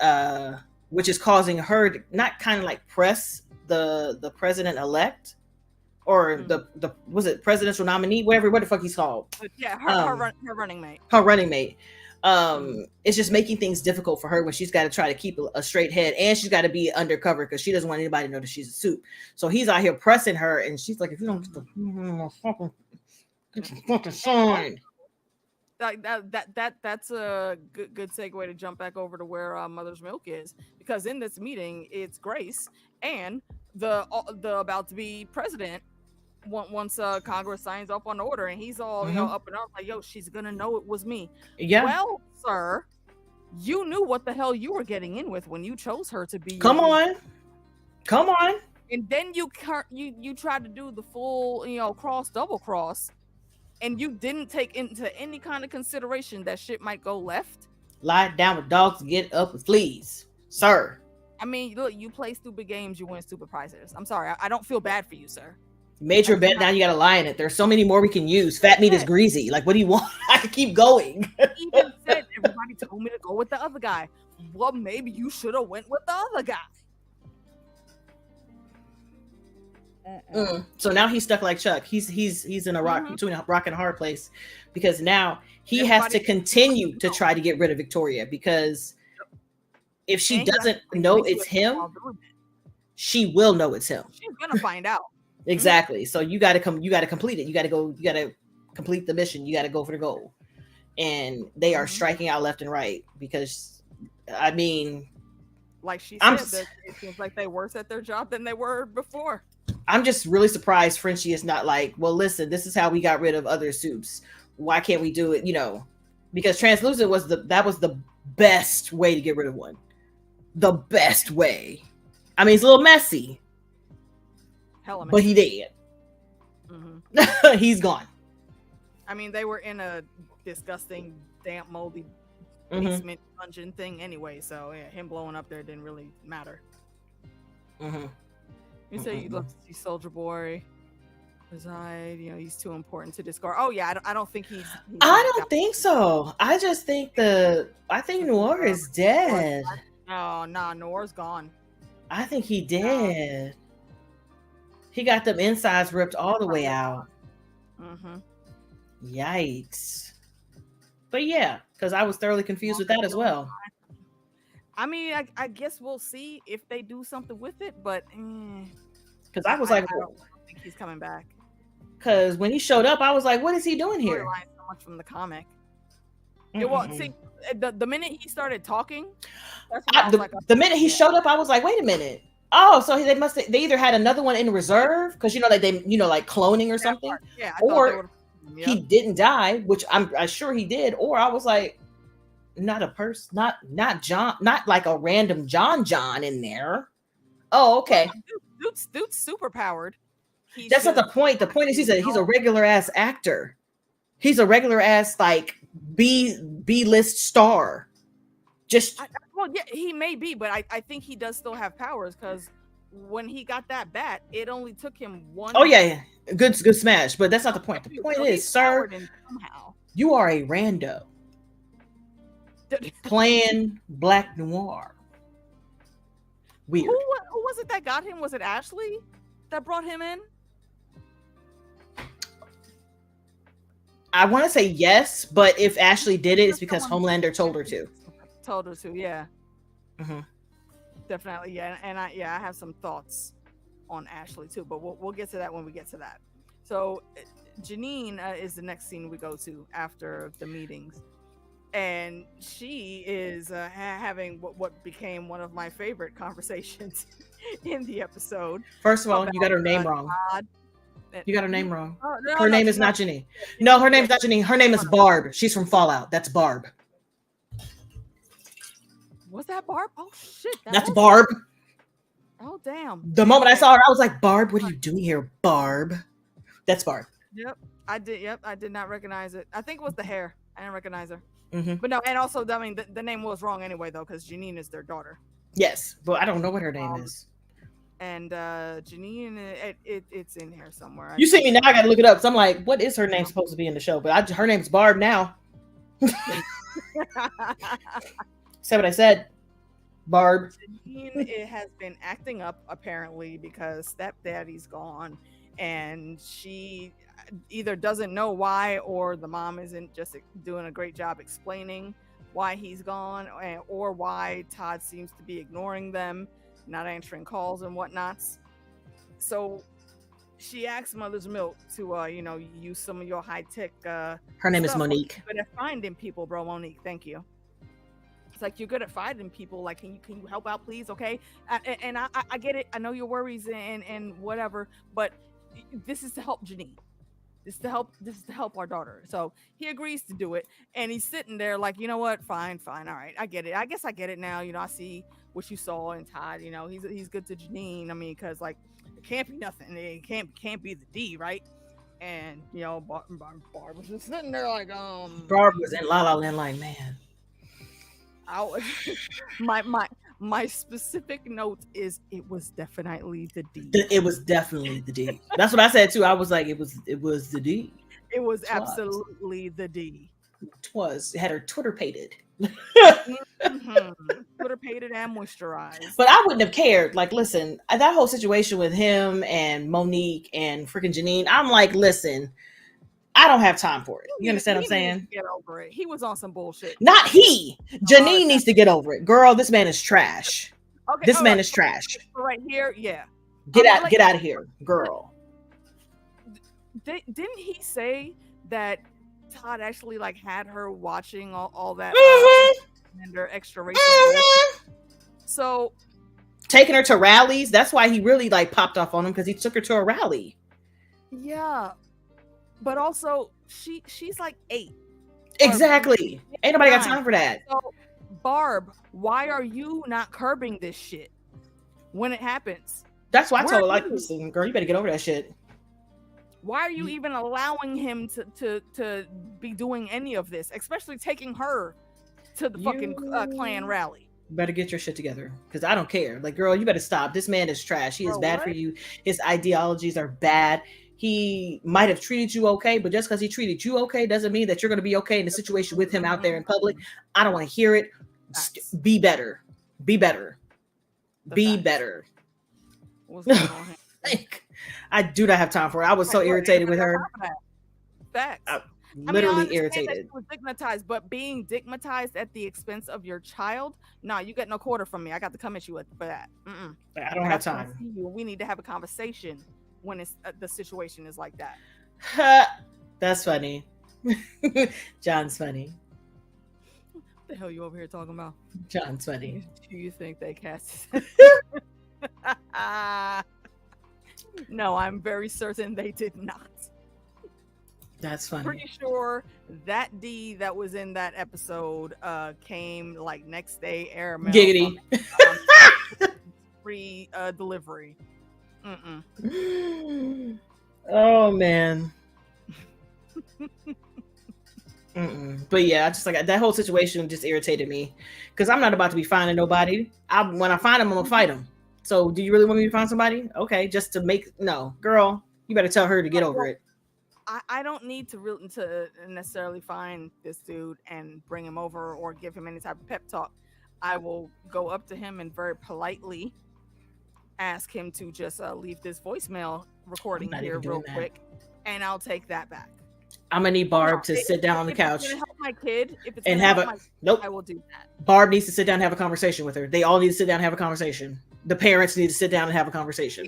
which is causing her to not kind of like press the president-elect or the was it presidential nominee, what the fuck he's called. Yeah, her running mate. Her running mate. It's just making things difficult for her when she's got to try to keep a straight head, and she's got to be undercover because she doesn't want anybody to know that she's a suit. So he's out here pressing her, and she's like, if you don't get the fucking sign. That's a good segue to jump back over to where Mother's Milk is, because in this meeting it's Grace and the about to be president once Congress signs off on the order, and he's all up and up like, yo, she's gonna know it was me. Yeah. Well, sir, you knew what the hell you were getting in with when you chose her to be. Come on. And then you tried to do the full double cross. And you didn't take into any kind of consideration that shit might go left. Lie down with dogs and get up with fleas, sir. I mean, look, you play stupid games, you win stupid prizes. I'm sorry, I don't feel bad for you, sir. You made your bet, now you got to lie in it. There's so many more we can use. Fat meat is greasy. Like, what do you want? I can keep going. He even said everybody told me to go with the other guy. Well, maybe you should have went with the other guy. So now he's stuck like Chuck. He's in a rock between a rock and a hard place, because now he has to continue to try to get rid of Victoria, because if she doesn't know it's him, she will know it's him. She's gonna find out. Exactly. So you got to complete it. You got to complete the mission. You got to go for the goal. And they are striking out left and right, because I mean, like she said, it seems like they're worse at their job than they were before. I'm just really surprised Frenchie is not like, well, listen, this is how we got rid of other soups. Why can't we do it? Because translucent was the best way to get rid of one. The best way. I mean, it's a little messy, but he did. He's gone. I mean, they were in a disgusting, damp, moldy basement dungeon thing anyway, so yeah, him blowing up there didn't really matter. You say you look to see Soldier Boy reside, he's too important to discard. Oh yeah, I don't think he's I don't think so. I just think Noir is dead. Oh, nah, Noir's gone. I think he did. He got them insides ripped all the way out. Mm-hmm. Yikes. But yeah, because I was thoroughly confused with that as well. I mean, I guess we'll see if they do something with it, but because I was like, I don't think he's coming back. Because when he showed up, I was like, what is he doing here? So much from the comic. Well, see, the minute he started talking, the minute he showed up, I was like, wait a minute. Oh, so they either had another one in reserve because like like cloning or something, or he didn't die, which I'm sure he did, or I was like, not a person, not John, not like a random John in there. Oh, okay. Dude's super powered. That's not the point. The point is he's a regular ass actor. He's a regular ass like B-list star. Well, yeah, he may be, but I think he does still have powers because when he got that bat, it only took him one. Oh yeah. Good smash. But that's not the point. The point is, sir, you are a rando playing Black Noir. Weird. Who was it that got him? Was it Ashley that brought him in? I want to say yes, but if Ashley did it, it's because Homelander told her to. Yeah. Mm-hmm. Definitely, yeah. And I have some thoughts on Ashley too, but we'll get to that when we get to that. So Janine is the next scene we go to after the meetings, and she is having what became one of my favorite conversations in the episode. First of all, you got her name wrong. You got her name wrong. Her name is not Janine. No, her name's not Janine. Her name is Barb. She's from Fallout. That's Barb. Was that Barb? Oh shit. That's Barb. Oh damn. The moment I saw her, I was like, Barb, what are you doing here, Barb? That's Barb. Yep, I did not recognize it. I think it was the hair. I didn't recognize her. Mm-hmm. But no, and also, I mean, the name was wrong anyway, though, because Janine is their daughter. Yes, but I don't know what her name is. And Janine, it's in here somewhere. You see me now, I gotta look it up. So I'm like, what is her name supposed to be in the show? But her name's Barb now. Say what I said. Barb. Janine has been acting up apparently because stepdaddy's gone, and she either doesn't know why, or the mom isn't just doing a great job explaining why he's gone, or why Todd seems to be ignoring them, not answering calls and whatnots. So she asks Mother's Milk to use some of your high-tech her name is Monique. Good at finding people, bro. Monique, thank you. It's like, you're good at finding people, like, can you help out, please? Okay. And I get it, I know your worries and whatever, but this is to help Janine. This is to help our daughter. So he agrees to do it, and he's sitting there like, you know what, fine, all right, I get it. I guess I get it now. I see what you saw in Todd. He's good to Janine. I mean, because like, it can't be nothing. It can't be the D, right? And Barb was just sitting there like, Barb was in La La Land like, man. My specific note is it was definitely the D. It was definitely the D. That's what I said too. I was like, it was the D. It was absolutely the D. It had her Twitter pated. Mm-hmm. Twitter pated and moisturized. But I wouldn't have cared. Like, listen, that whole situation with him and Monique and freaking Janine, I'm like, listen, I don't have time for it. You understand what I'm saying? Get over it. He was on some bullshit. Not he. Janine needs to get over it. Girl, this man is trash. Okay, this man is trash. Right here, yeah. Get out of here, girl. Didn't he say that Todd actually like had her watching all that and their extra racial So taking her to rallies, that's why he really like popped off on him, because he took her to a rally. Yeah. But also, she's like 8. Exactly. Ain't nobody got time for that. So, Barb, why are you not curbing this shit when it happens? That's why I told her, like, listen, girl, you better get over that shit. Why are you even allowing him to be doing any of this, especially taking her to the fucking Klan rally? Better get your shit together, because I don't care. Like, girl, you better stop. This man is trash. He is bad for you. His ideologies are bad. He might have treated you okay, but just because he treated you okay doesn't mean that you're going to be okay in the situation with him out there in public. I don't want to hear it. Be better. Be better. Be better. What's going on here? I do not have time for it. I was so irritated with her. Facts. Literally I irritated. that she was digmatized, but being digmatized at the expense of your child, no, you get no quarter from me. I got to come at you for that. I don't have time. We need to have a conversation when it's the situation is like that. That's funny. John's funny. What the hell you over here talking about? John's funny. Do you think they cast? No, I'm very certain they did not. That's funny. Pretty sure that D that was in that episode came like next day airmail. Giggity. Free delivery. Oh man. But yeah, I just like that whole situation just irritated me because I'm not about to be finding nobody. When I find them, I'm gonna fight them. So, do you really want me to find somebody? Okay, just to make no, girl. You better tell her to get over it. I don't need to necessarily find this dude and bring him over or give him any type of pep talk. I will go up to him and very politely ask him to just leave this voicemail recording here real quick, and I'll take that back. I'm gonna need Barb to sit down on the couch. If it's gonna help my kid, and have a nope. I will do that. Barb needs to sit down and have a conversation with her. They all need to sit down and have a conversation. The parents need to sit down and have a conversation.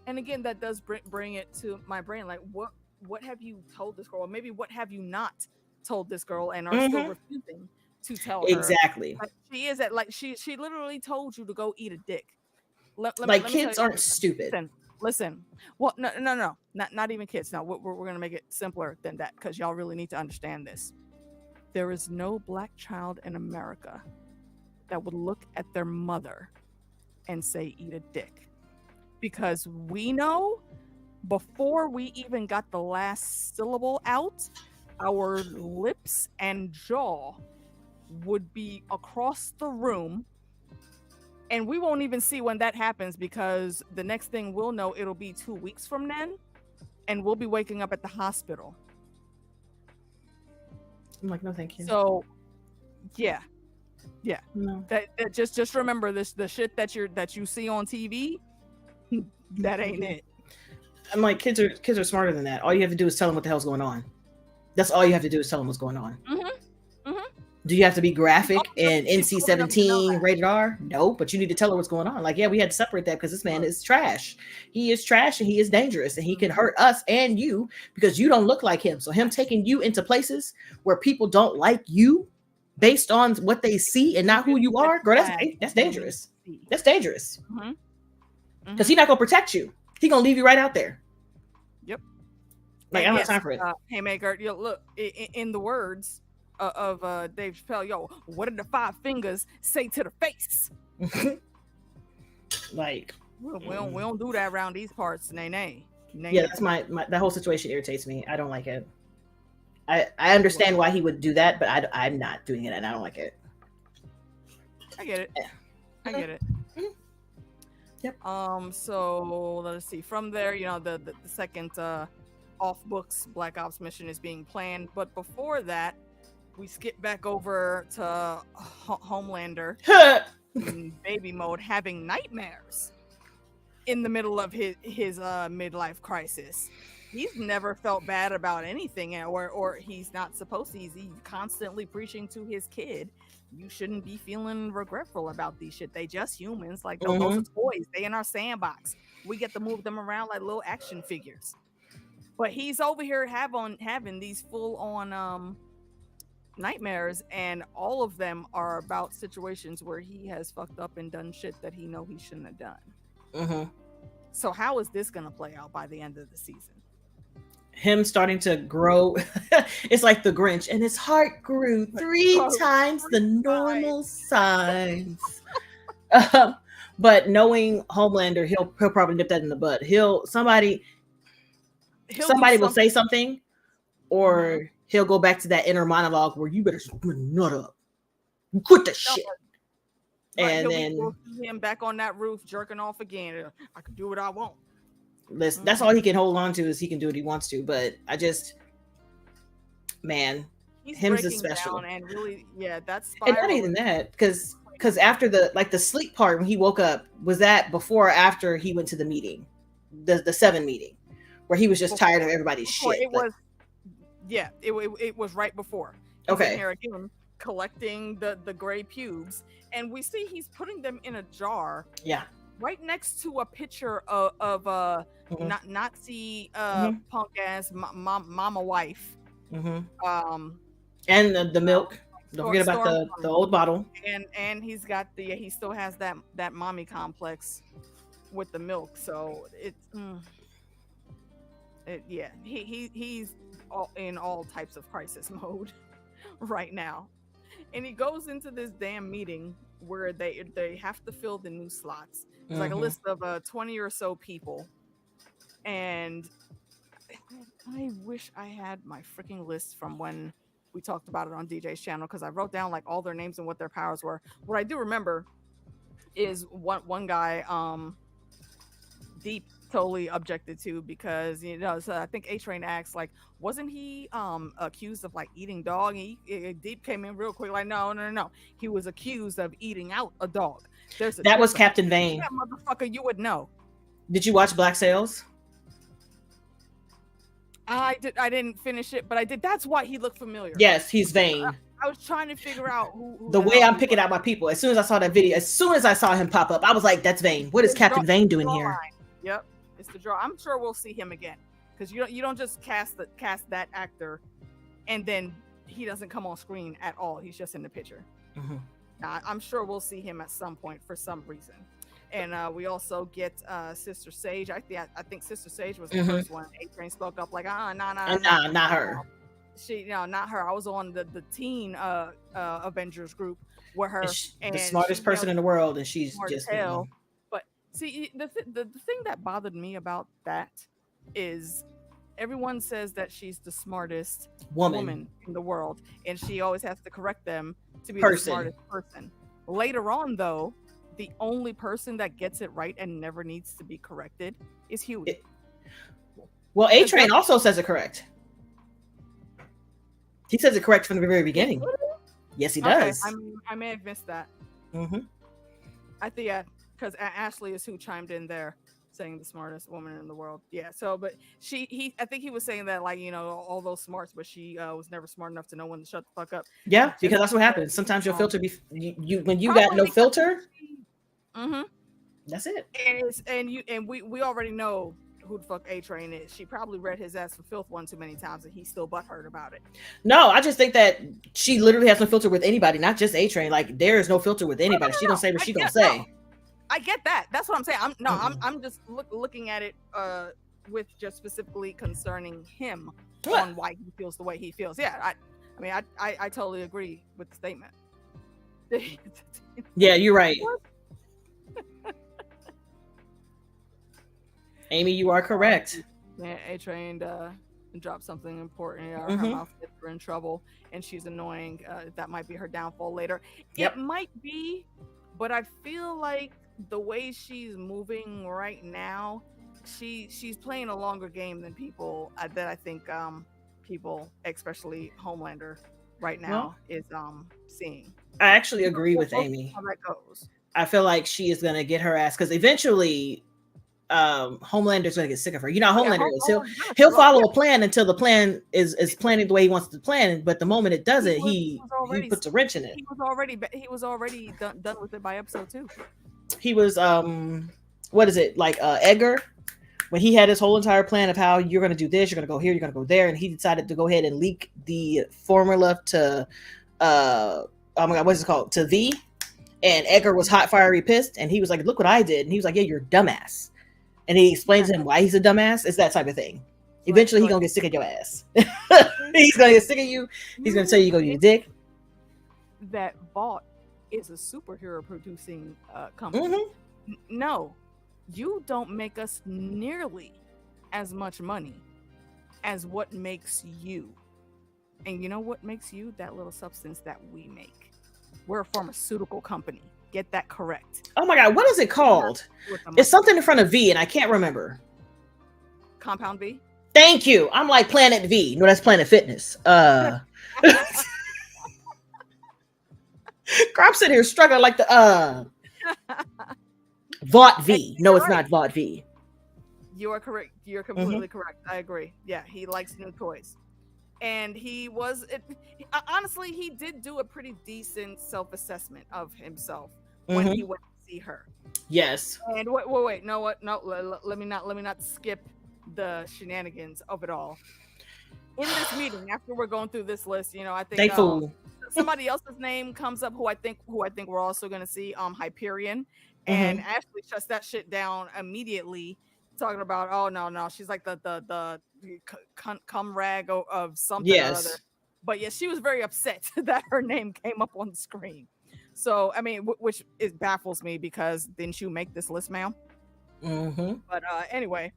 And again, that does bring it to my brain. Like, what have you told this girl? Or maybe what have you not told this girl and are still refusing to tell her? Exactly. Like, she is at like she literally told you to go eat a dick. Let kids aren't stupid. Listen. Well, no, not even kids. No, we're gonna make it simpler than that because y'all really need to understand this. There is no black child in America that would look at their mother and say eat a dick, because we know before we even got the last syllable out, our lips and jaw would be across the room. And we won't even see when that happens because the next thing we'll know, it'll be 2 weeks from then, and we'll be waking up at the hospital. I'm like, no, thank you. So, yeah. No. That just remember this: the shit that you see on TV, that ain't it. I'm like, kids are smarter than that. All you have to do is tell them what the hell's going on. That's all you have to do is tell them what's going on. Do you have to be graphic and NC-17 rated R? No, but you need to tell her what's going on. Like, yeah, we had to separate that because this man is trash. He is trash and he is dangerous and he can hurt us and you because you don't look like him. So him taking you into places where people don't like you based on what they see and not who you are, girl, that's dangerous. That's dangerous. Because he's not going to protect you. He's going to leave you right out there. Yep. Like, I don't have time for it. Haymaker, look, in the words of Dave Chappelle, yo, what did the 5 fingers say to the face? Like, we don't do that around these parts. Nay. Yeah, that's my that whole situation irritates me. I don't like it. I understand why he would do that, but I'm not doing it and I don't like it. I get it. Yep. So let's see. From there, the second off books Black Ops mission is being planned, but before that, we skip back over to Homelander in baby mode, having nightmares in the middle of his midlife crisis. He's never felt bad about anything, or he's not supposed to. He's constantly preaching to his kid, you shouldn't be feeling regretful about these shit. They just humans. Like, those are toys. They in our sandbox. We get to move them around like little action figures. But he's over here having these full-on nightmares, and all of them are about situations where he has fucked up and done shit that he know he shouldn't have done. So how is this gonna play out by the end of the season? Him starting to grow. It's like the Grinch, and his heart grew 3 times the normal size. But knowing Homelander, he'll probably nip that in the bud. Somebody will say something, or he'll go back to that inner monologue where you better put a nut up, quit the shit. And then him back on that roof jerking off again. I can do what I want. That's all he can hold on to, is he can do what he wants to. But I just, man, him's is special. And really, yeah, that's and not even that, because after the sleep part when he woke up, was that before or after he went to the meeting the 7 meeting where he was just tired of everybody's shit. It was right before. He's in here again collecting the gray pubes, and we see he's putting them in a jar. Yeah. Right next to a picture of Nazi punk ass mama wife. Mm-hmm. And the milk. Don't forget about the old bottle. And he's got he still has that mommy complex with the milk. So he's in all types of crisis mode right now. And he goes into this damn meeting where they have to fill the new slots. It's like a list of 20 or so people. And I wish I had my freaking list from when we talked about it on DJ's channel, because I wrote down like all their names and what their powers were. What I do remember is one guy Deep totally objected to, because so I think A-Train asked, like, wasn't he accused of like eating dog? And Deep came in real quick like, no, he was accused of eating out a dog. That was Captain Vane. Yeah, motherfucker, you would know. Did you watch Black Sails? I didn't finish it, but I did. That's why he looked familiar. Yes, he's Vane. I was trying to figure out who the way I'm picking out my people. As soon as I saw that video, as soon as I saw him pop up, I was like, that's Vane. What is Captain Vane doing here? Yep, it's the draw. I'm sure we'll see him again, because you don't just cast that actor and then he doesn't come on screen at all. He's just in the picture. I'm sure we'll see him at some point for some reason. And we also get Sister Sage. I think Sister Sage was the first one. A-Train spoke up like, nah, not her. She, not her. I was on the teen Avengers group with her. The smartest person in the world, and she's just. But see, the thing that bothered me about that is everyone says that she's the smartest woman in the world, and she always has to correct them to be the smartest person. Later on, though, the only person that gets it right and never needs to be corrected is Huey. Well, A-Train also says it correct. He says it correct from the very beginning. Yes, he does. Okay, I may have missed that. I think, because Ashley is who chimed in there saying the smartest woman in the world. Yeah. So, but I think he was saying that, like, all those smarts, but she was never smart enough to know when to shut the fuck up. Yeah, because that's what happens. Sometimes your filter when you got no filter. That's it. And we already know who the fuck A-Train is. She probably read his ass for filth one too many times, and he's still butthurt about it. No, I just think that she literally has no filter with anybody, not just A-Train. Like, there is no filter with anybody. She gonna say what she gonna say. No. I get that. That's what I'm saying. I'm just looking at it with just specifically concerning him on why he feels the way he feels. Yeah, I totally agree with the statement. Yeah, you're right. Amy, you are correct. Yeah, A-Train dropped something important. Her mouth gets her in trouble, and she's annoying. That might be her downfall later. It might be, but I feel like the way she's moving right now, she's playing a longer game than people that I think people, especially Homelander, right now is seeing. I actually agree with Amy. How that goes. I feel like she is gonna get her ass, because eventually Homelander's gonna get sick of her. You know how Homelander is. He'll follow a plan until the plan is planning the way he wants to plan, but the moment it doesn't, he puts a wrench in it. He was already done with it by episode 2. He was what is it, like Edgar, when he had his whole entire plan of how you're gonna do this, you're gonna go here, you're gonna go there, and he decided to go ahead and leak the formula to oh my god, what's it called, to V. And Edgar was hot, fiery, pissed, and he was like, look what I did. And he was like, yeah, you're a dumbass. And he explains to him why he's a dumbass. It's that type of thing. Eventually, he's going to get sick of your ass. He's going to get sick of you. He's going to tell you go to your dick. That Vought is a superhero producing company. No, you don't make us nearly as much money as what makes you. And you know what makes you? That little substance that we make. We're a pharmaceutical company. Get that correct. Oh my god, what is it called? It's something in front of V, and I can't remember. Compound V? Thank you. I'm like Planet V. No, that's Planet Fitness. Crop sitting here struggling like the Vought V. No, it's not Vought V. You are correct. You're completely correct. I agree. Yeah, he likes new toys. And honestly, he did do a pretty decent self-assessment of himself when he went to see her. Yes. And wait, no, what? No, let me not skip the shenanigans of it all. In this meeting, after we're going through this list, you know, I think They fool. somebody else's name comes up who I think we're also gonna see, Hyperion, and Ashley shuts that shit down immediately, talking about, oh no, she's like the cum rag of something or other. But yeah, she was very upset that her name came up on the screen. So I mean, which baffles me, because didn't you make this list, ma'am? But anyway,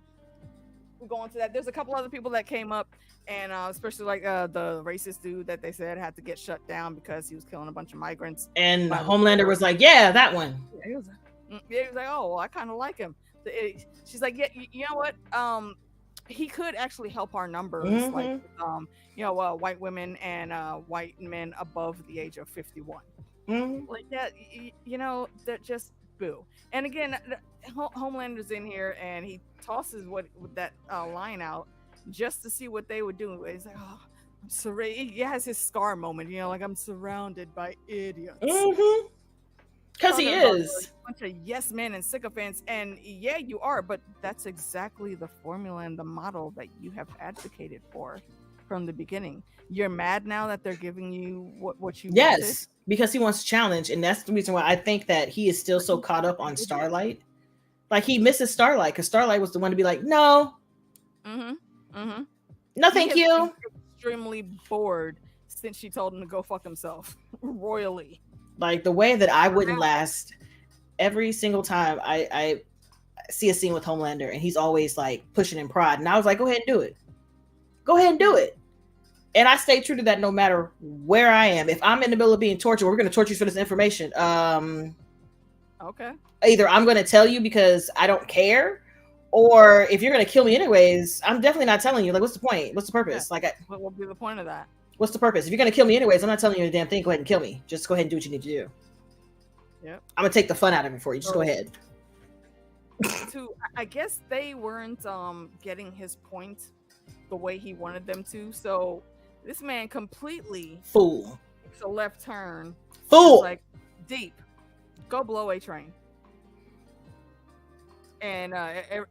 we'll go on to that. There's a couple other people that came up, and especially like the racist dude that they said had to get shut down because he was killing a bunch of migrants. And Homelander was like, yeah, that one. Yeah, he was like, oh, well, I kind of like him. She's like, yeah, you know what? He could actually help our numbers, like white women and white men above the age of 51. Like that, you know, that just boo. And again, Homelander's in here, and he tosses that line out just to see what they would do. He's like, oh, I'm surrounded. He has his Scar moment, you know, like, I'm surrounded by idiots. Because he is a bunch of yes men and sycophants, and yeah, you are, but that's exactly the formula and the model that you have advocated for from the beginning. You're mad now that they're giving you what you wanted? Because he wants to challenge, and that's the reason why I think that he is still so caught up on Starlight. Like, he misses Starlight, because Starlight was the one to be like, no, no, thank you. Extremely bored since she told him to go fuck himself royally. Like, the way that I wouldn't last every single time I see a scene with Homelander, and he's always like pushing in pride, and I was like, go ahead and do it. Go ahead and do it. And I stay true to that no matter where I am. If I'm in the middle of being tortured, we're going to torture you for this information. Okay. Either I'm going to tell you because I don't care, or if you're going to kill me anyways, I'm definitely not telling you. Like, what's the point? What's the purpose? Yeah. What will be the point of that? What's the purpose? If you're going to kill me anyways, I'm not telling you a damn thing. Go ahead and kill me. Just go ahead and do what you need to do. Yep. I'm going to take the fun out of it for you. Just go ahead. I guess they weren't getting his point the way he wanted them to. So this man completely makes a left turn. Fool. Like, Deep, go blow a train. And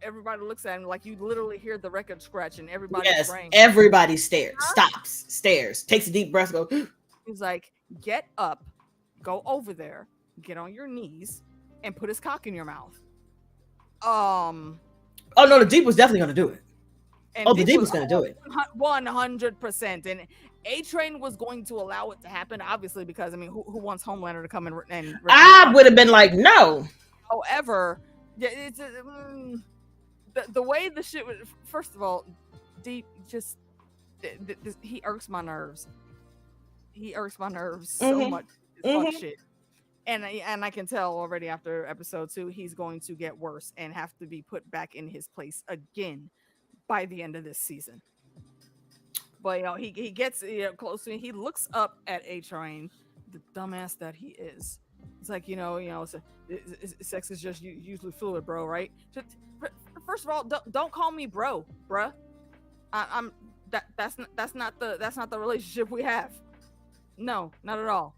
everybody looks at him like you literally hear the record scratch, and everybody's brain. Everybody stops, stares, takes a deep breath, go. He's like, get up, go over there, get on your knees, and put his cock in your mouth. Oh no, the Deep was definitely gonna do it. And the Deep was gonna do it 100%. And A-Train was going to allow it to happen, obviously, because I mean, who wants Homelander to come and I would have been like, no. However, it's the way the shit was. First of all, Deep just he irks my nerves. He irks my nerves so much. Fuck shit. And I can tell already after episode 2, he's going to get worse and have to be put back in his place again by the end of this season. But he gets close to me. He looks up at A-Train, the dumbass that he is. It's like, sex is just usually fluid, bro, right? First of all, don't call me bruh. That's not the relationship we have. No, not at all.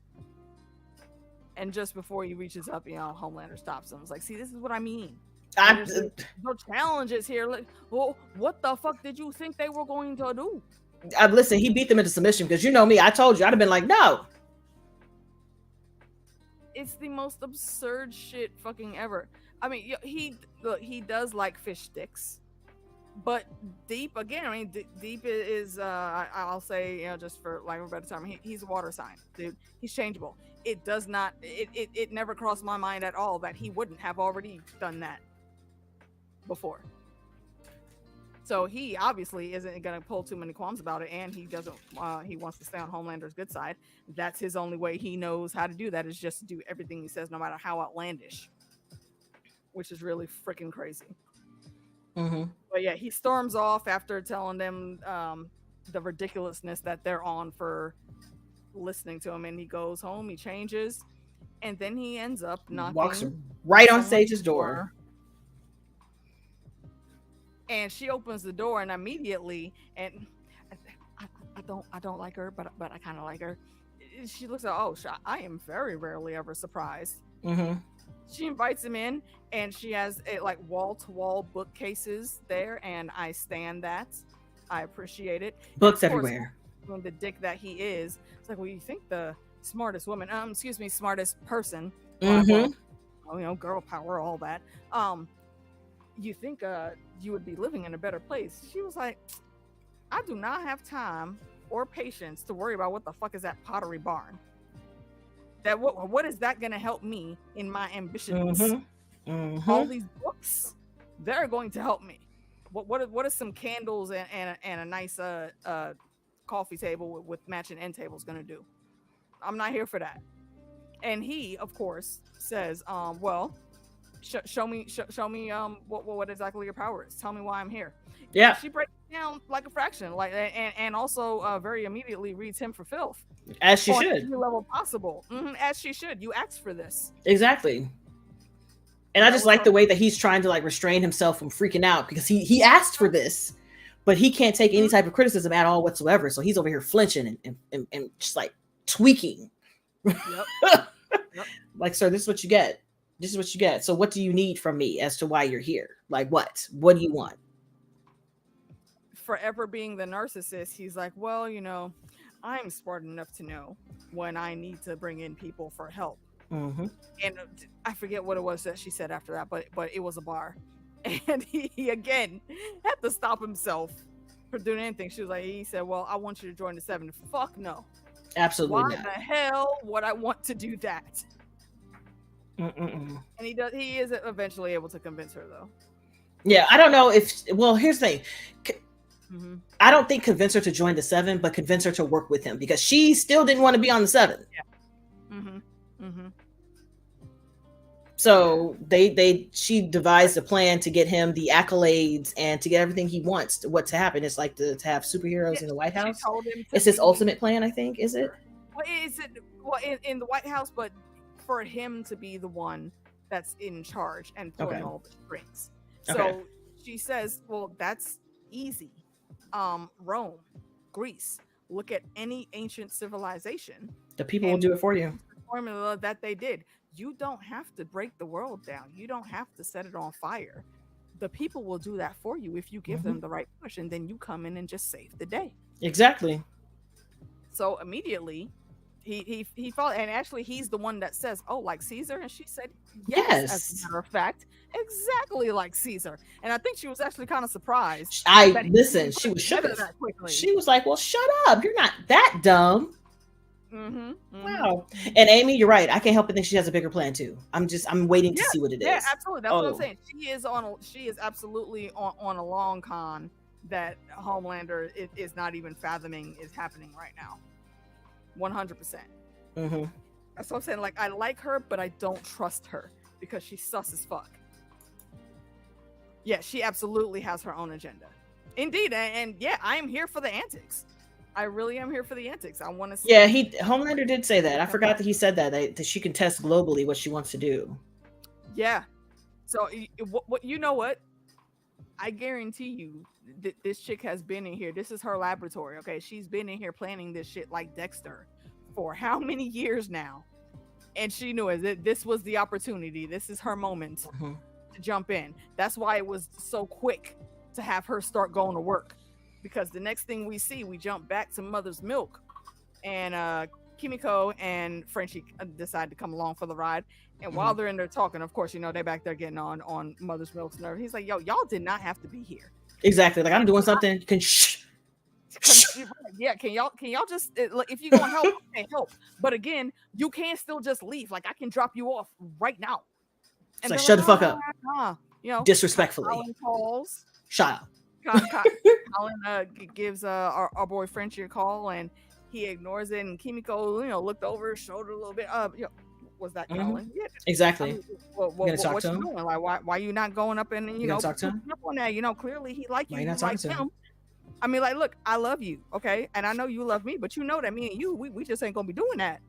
And just before he reaches up, Homelander stops him. It's like, see, this is what I mean. No challenges here. Like, well, what the fuck did you think they were going to do? Listen, he beat them into submission because you know me. I told you, I'd have been like, no. It's the most absurd shit fucking ever. I mean, he does like fish sticks, but Deep again. I mean, Deep is I'll say, just for lack of a better term, he's a water sign, dude. He's changeable. It does not. It never crossed my mind at all that he wouldn't have already done that before. So he obviously isn't going to pull too many qualms about it, and he doesn't. He wants to stay on Homelander's good side. That's his only way he knows how to do that, is just to do everything he says, no matter how outlandish, which is really freaking crazy. But yeah, he storms off after telling them the ridiculousness that they're on for listening to him, and he goes home. He changes, and then he ends up knocking. Walks right on Sage's door. And she opens the door, and immediately, and I don't like her, but I kind of like her. She looks at, I am very rarely ever surprised. She invites him in, and she has like wall-to-wall bookcases there, and I stand that. I appreciate it. Books everywhere. When the dick that he is, it's like, well, you think the smartest woman, smartest person, girl power, all that. You think you would be living in a better place? She was like, I do not have time or patience to worry about what the fuck is that Pottery Barn. That what is that going to help me in my ambitions? All these books, they're going to help me. What are some candles and a nice coffee table with matching end tables going to do? I'm not here for that. And he, of course, says, show me what exactly your power is. Tell me why I'm here. Yeah. She breaks it down like a fraction, and also very immediately reads him for filth. As she should. Every level possible. As she should. You asked for this. Exactly. And I just like the way that he's trying to like restrain himself from freaking out, because he asked for this, but he can't take any type of criticism at all whatsoever. So he's over here flinching and just like tweaking. Yep. Like, sir, this is what you get. This is what you get. So what do you need from me as to why you're here? Like, what do you want? Forever being the narcissist, he's like, well, I'm smart enough to know when I need to bring in people for help. And I forget what it was that she said after that, but it was a bar. And he again had to stop himself from doing anything. He said, well, I want you to join the 7. Fuck no. Absolutely Why not. the hell would I want to do that? And he is eventually able to convince her, though. Yeah, I don't know if, here's the thing. I don't think convince her to join the 7, but convince her to work with him, because she still didn't want to be on the 7. So she devised a plan to get him the accolades and to get everything he wants. What to happen? It's like to have superheroes in the White House. It's his ultimate plan, I think. Is it? In the White House, but for him to be the one that's in charge and pulling all the strings. So she says, well, that's easy. Rome, Greece, look at any ancient civilization. The people will do it for you. The formula that they did. You don't have to break the world down. You don't have to set it on fire. The people will do that for you if you give them the right push, and then you come in and just save the day. Exactly. So immediately he followed, and actually he's the one that says, oh, like Caesar? And she said, yes. As a matter of fact, exactly like Caesar. And I think she was actually kind of surprised. She was shook. She was like, well, shut up. You're not that dumb. Wow. And Amy, you're right. I can't help but think she has a bigger plan too. I'm waiting to see what it is. Yeah, absolutely. That's what I'm saying. She is absolutely on a long con that Homelander is not even fathoming is happening right now. 100%. That's what I'm saying. Like, I like her, but I don't trust her because she's sus as fuck. Yeah, she absolutely has her own agenda. Indeed. And yeah, I am here for the antics. I really am here for the antics. I want to see. Yeah, Homelander did say that. I forgot that he said that she can test globally what she wants to do. Yeah. So what you know what? I guarantee you this chick has been in here. This is her laboratory. Okay, she's been in here planning this shit like Dexter for how many years now, and she knew it. This was the opportunity. This is her moment to jump in. That's why it was so quick to have her start going to work. Because the next thing we see, we jump back to Mother's Milk, and Kimiko and Frenchie decide to come along for the ride. And while they're in there talking, of course, they're back there getting on Mother's Milk's nerve. He's like, "Yo, y'all did not have to be here." Exactly. Like, I'm doing something. Yeah, can y'all just if you gonna help, okay, help. But again, you can't still just leave. Like, I can drop you off right now. And it's like, shut the fuck up. Disrespectfully. Colin calls. Shut up. Colin gives our boy Frenchie a call, and he ignores it. And Kimiko, looked over his shoulder a little bit. Was that Colin? Yeah, exactly. What you doing? Like, why you not going up and talk to him? Up on that? Clearly he like you. Why you not talking to him? I mean, like, look, I love you, okay, and I know you love me, but you know that me and you, we just ain't gonna be doing that,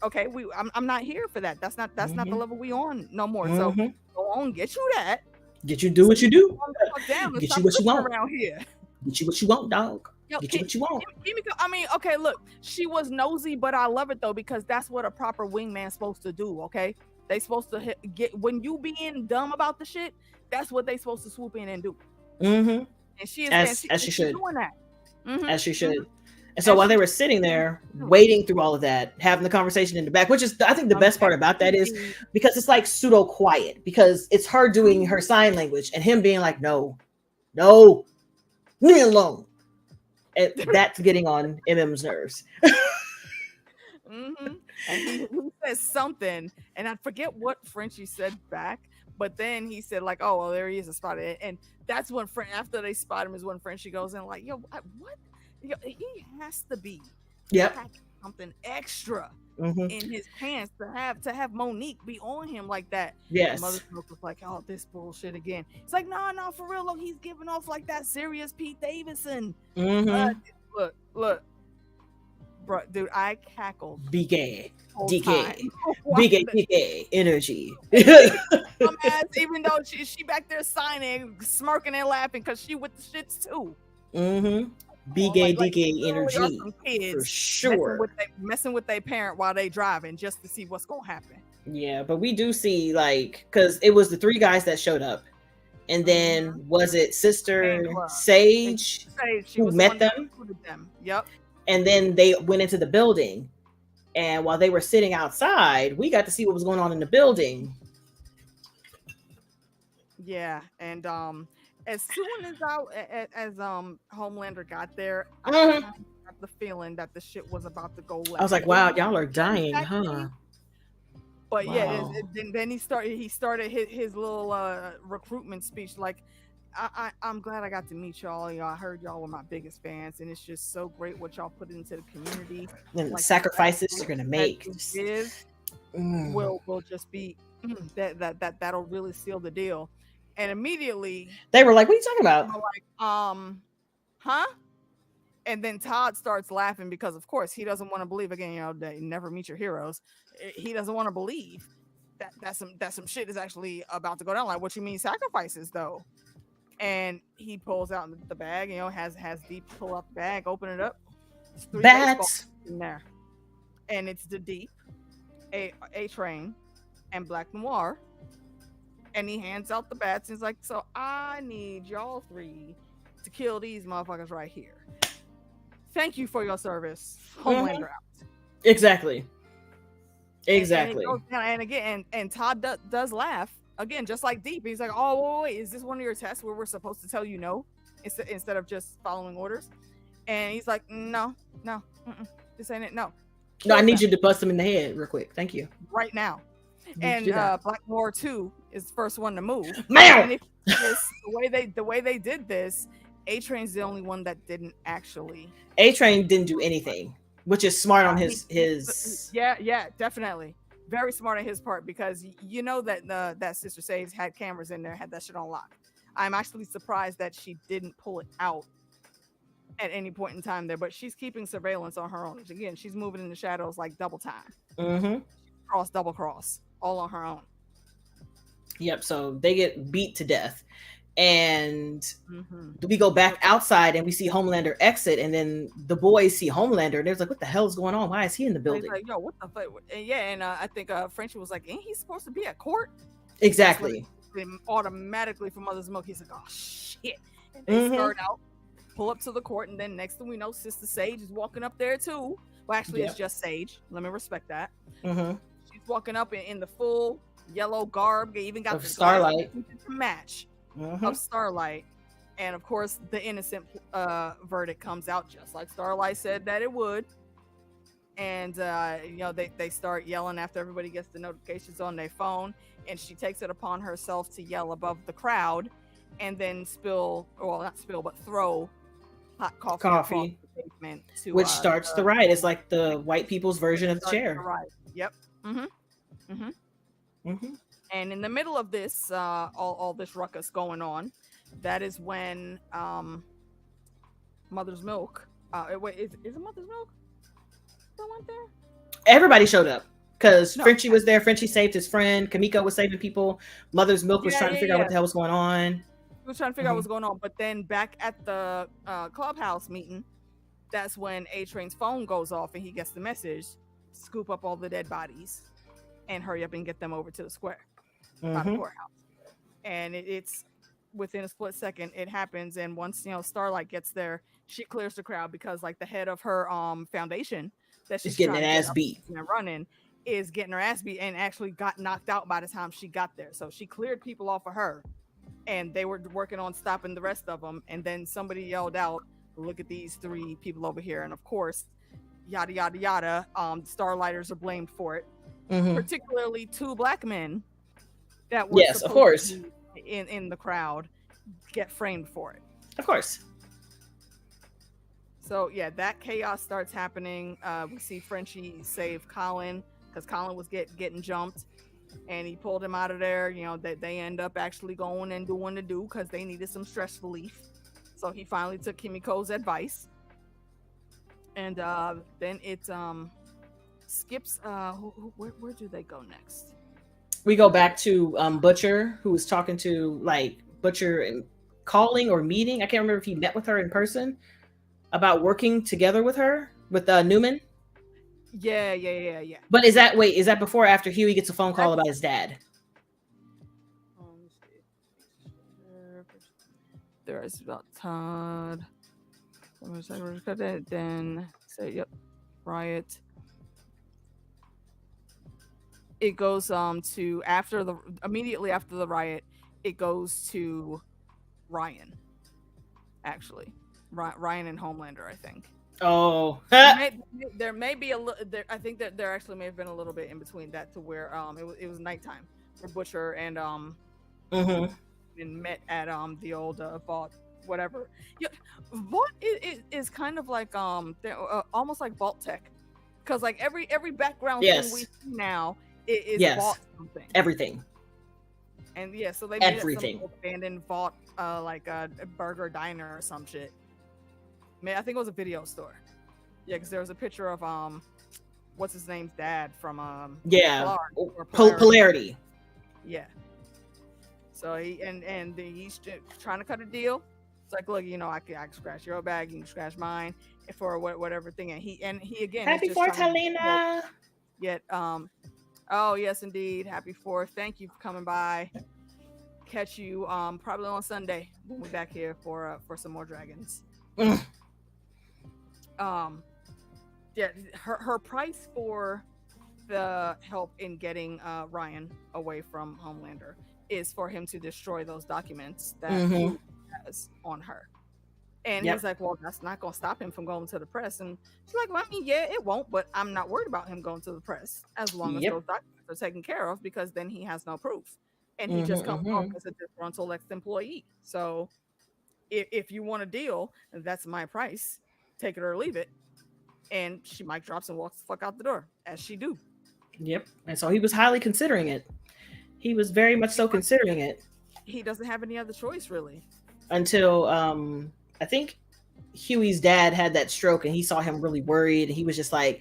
okay? I'm not here for that. That's not the level we on no more. So go on, get you that. Get you do what you do. down and Get stop you what you living want. around here. Get you what you want, dog. Yo, Get you what you want. Kimiko, I mean, okay, look, she was nosy, but I love it though because that's what a proper wingman's supposed to do. Okay, they supposed to get when you being dumb about the shit. That's what they supposed to swoop in and do. Mm-hmm. And she is As she should. doing that. As she should. And so while they were sitting there waiting through all of that, having the conversation in the back, which is I think the best part about that is because it's like pseudo quiet because it's her doing her sign language and him being like, no, leave me alone. And that's getting on MM's nerves. And he says something, and I forget what Frenchie said back, but then he said like, "Oh, well, there he is, a spot." And that's when after they spot him is when Frenchie goes in like, "Yo, what? Yo, he has to be something extra in his pants to have Monique be on him like that." Yes. Mother Smoke was like, "Oh, this bullshit again." It's like, no, for real. Look, he's giving off like that serious Pete Davidson. Look, bro, dude, I cackled. DK energy. Even though she back there signing, smirking and laughing because she with the shits too. DK energy for sure. Messing with their parent while they driving just to see what's gonna happen. Yeah, but we do see like because it was the three guys that showed up, and then was it Sister Sage who met them? Yep. And then they went into the building, and while they were sitting outside, we got to see what was going on in the building. Yeah, and as soon as Homelander got there, I got the feeling that the shit was about to go left. I was like, "Wow, y'all are dying, huh?" But wow. Then he started his little recruitment speech like, I'm glad I got to meet y'all. I heard y'all were my biggest fans, and it's just so great what y'all put into the community. And like, sacrifices you're gonna make will just be that'll really seal the deal. And immediately they were like, "What are you talking about?" Like, huh? And then Todd starts laughing because, of course, he doesn't want to believe again. That you never meet your heroes. He doesn't want to believe that some shit is actually about to go down. Like, what you mean sacrifices, though? And he pulls out the bag. Has Deep pull up the bag, open it up. It's 3 baseballs in there, and it's the Deep, A Train, and Black Noir. And he hands out the bats. And he's like, "So I need y'all 3 to kill these motherfuckers right here. Thank you for your service. Homelander out." Exactly. And again, and Todd does laugh again, just like Deep. He's like, "Oh, wait, is this one of your tests where we're supposed to tell you no instead of just following orders?" And he's like, "No, this ain't it. No, I need you to bust him in the head real quick. Thank you. Right now." And Black Noir 2 is the first one to move. Man, the way they did this, A-Train's the only one that didn't actually. A-Train didn't do anything, which is smart on his. Yeah, definitely. Very smart on his part because that Sister Sage had cameras in there, had that shit on lock. I'm actually surprised that she didn't pull it out at any point in time there, but she's keeping surveillance on her own. Again, she's moving in the shadows like double time. Double cross, all on her own. Yep. So they get beat to death, and we go back outside and we see Homelander exit, and then the boys see Homelander, and they're like, "What the hell is going on? Why is he in the building?" Like, "Yo, what the fuck?" And I think Frenchie was like, "Ain't he supposed to be at court?" Exactly. Like, automatically from Mother's Milk, he's like, "Oh shit!" And they start out, pull up to the court, and then next thing we know, Sister Sage is walking up there too. Well, actually, it's just Sage. Let me respect that. She's walking up in the full yellow garb. They even got of the Starlight to match of Starlight, and of course, the innocent verdict comes out just like Starlight said that it would. And they start yelling after everybody gets the notifications on their phone, and she takes it upon herself to yell above the crowd, and then throw hot coffee the pavement which starts the riot. It's like the white people's version of the chair. Yep. And in the middle of this, all this ruckus going on, that is when Mother's Milk. Wait, is it Mother's Milk? Someone there? Everybody showed up because Frenchie was there. Frenchie saved his friend. Kimiko was saving people. Mother's Milk was trying to figure out what the hell was going on. was trying to figure out what's going on. But then back at the clubhouse meeting, that's when A-Train's phone goes off and he gets the message, scoop up all the dead bodies and hurry up and get them over to the square by the courthouse. And it's within a split second it happens. And once, you know, Starlight gets there, she clears the crowd because like the head of her foundation that she's getting trying an to ass get beat and running is getting her ass beat and actually got knocked out by the time she got there. So she cleared people off of her and they were working on stopping the rest of them. And then somebody yelled out, look at these 3 people over here. And of course, yada, yada, yada. Starlighters are blamed for it, particularly 2 black men that were yes, of course, in the crowd get framed for it. Of course. So yeah, that chaos starts happening. We see Frenchie save Colin because Colin was getting jumped, and he pulled him out of there. You know, that they end up actually going and doing the do because they needed some stress relief. So he finally took Kimiko's advice, and then it skips. Where do they go next? We go back to Butcher, who was talking to like Butcher and calling or meeting. I can't remember if he met with her in person about working together with her with Newman. Yeah. But is that before or after Huey gets a phone call about his dad? There's about Todd. Then say yep, Riot. It goes to immediately after the riot, it goes to Ryan. Actually, Ryan and Homelander, I think. Oh, there may be a little. I think that there actually may have been a little bit in between that to where it was nighttime for Butcher and and met at the old vault, whatever. Yeah, Vault is kind of like almost like Vault Tech, because like every background thing we see now is Vault something. Everything. And yeah, so they made everything some abandoned vault, like a burger diner or some shit. Man, I think it was a video store. Yeah, because there was a picture of what's his name's dad from Polarity. Yeah. So he's trying to cut a deal. It's like, look, you know, I can scratch your bag, you can scratch mine, for whatever thing. And he again. Happy 4th, Helena. Yet oh yes, indeed. Happy 4th. Thank you for coming by. Catch you probably on Sunday. We'll be back here for some more dragons. Yeah, her price for the help in getting Ryan away from Homelander is for him to destroy those documents that he has on her. And he's like, well, that's not going to stop him from going to the press. And she's like, well, I mean, yeah, it won't, but I'm not worried about him going to the press as long as those documents are taken care of, because then he has no proof. And he just comes off as a disgruntled ex-employee. So if you want a deal, that's my price. Take it or leave it. And she mic drops and walks the fuck out the door, as she do. Yep. And so he was highly considering it. He was very much so considering it. He doesn't have any other choice, really. Until I think Huey's dad had that stroke and he saw him really worried. And he was just like,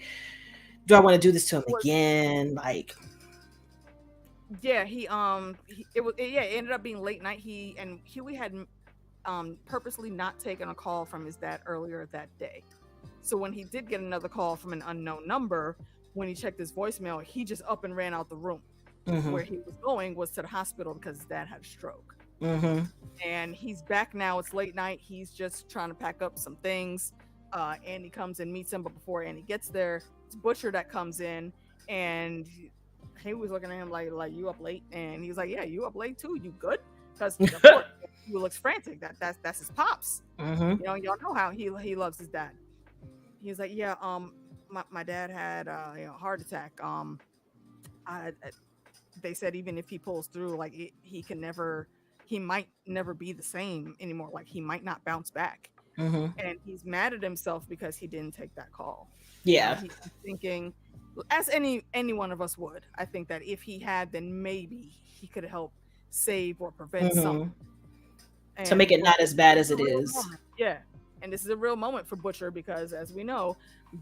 do I want to do this to him again? Like, yeah, it ended up being late night. Huey had purposely not taken a call from his dad earlier that day. So when he did get another call from an unknown number, when he checked his voicemail, he just up and ran out the room. Where he was going was to the hospital because his dad had a stroke. And he's back now. It's late night. He's just trying to pack up some things. Andy comes and meets him, but before Andy gets there, it's Butcher that comes in, and he was looking at him like you up late, and he was like, yeah, you up late too, you good? Because of course he looks frantic. That's his pops. You know, y'all know how he loves his dad. He's like, yeah, my dad had a heart attack. They said even if he pulls through, like he might never be the same anymore. Like he might not bounce back. And he's mad at himself because he didn't take that call. Yeah. He's thinking, as any one of us would, I think that if he had, then maybe he could help save or prevent something. To make it not as bad as it is. Yeah. And this is a real moment for Butcher because, as we know,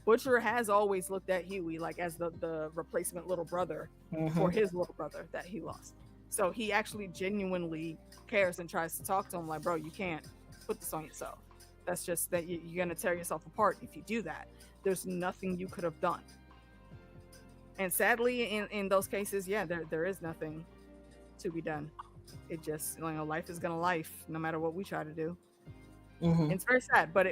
Butcher has always looked at Huey like as the replacement little brother for his little brother that he lost. So he actually genuinely cares and tries to talk to him like, bro, you can't put this on yourself. That's just that you're going to tear yourself apart if you do that. There's nothing you could have done. And sadly, in those cases, yeah, there is nothing to be done. It just, life is going to life no matter what we try to do. Mm-hmm. It's very sad, but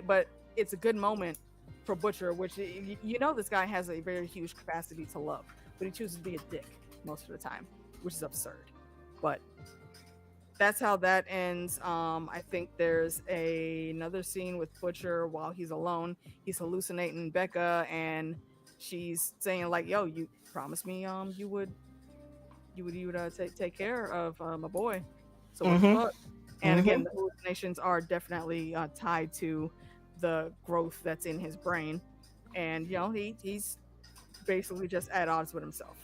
it's a good moment for Butcher, which, this guy has a very huge capacity to love, but he chooses to be a dick most of the time, which is absurd. But that's how that ends. I think there's another scene with Butcher while he's alone. He's hallucinating Becca, and she's saying like, "Yo, you promised me you would take care of my boy." So what the fuck? And again, the hallucinations are definitely tied to the growth that's in his brain, and he's basically just at odds with himself.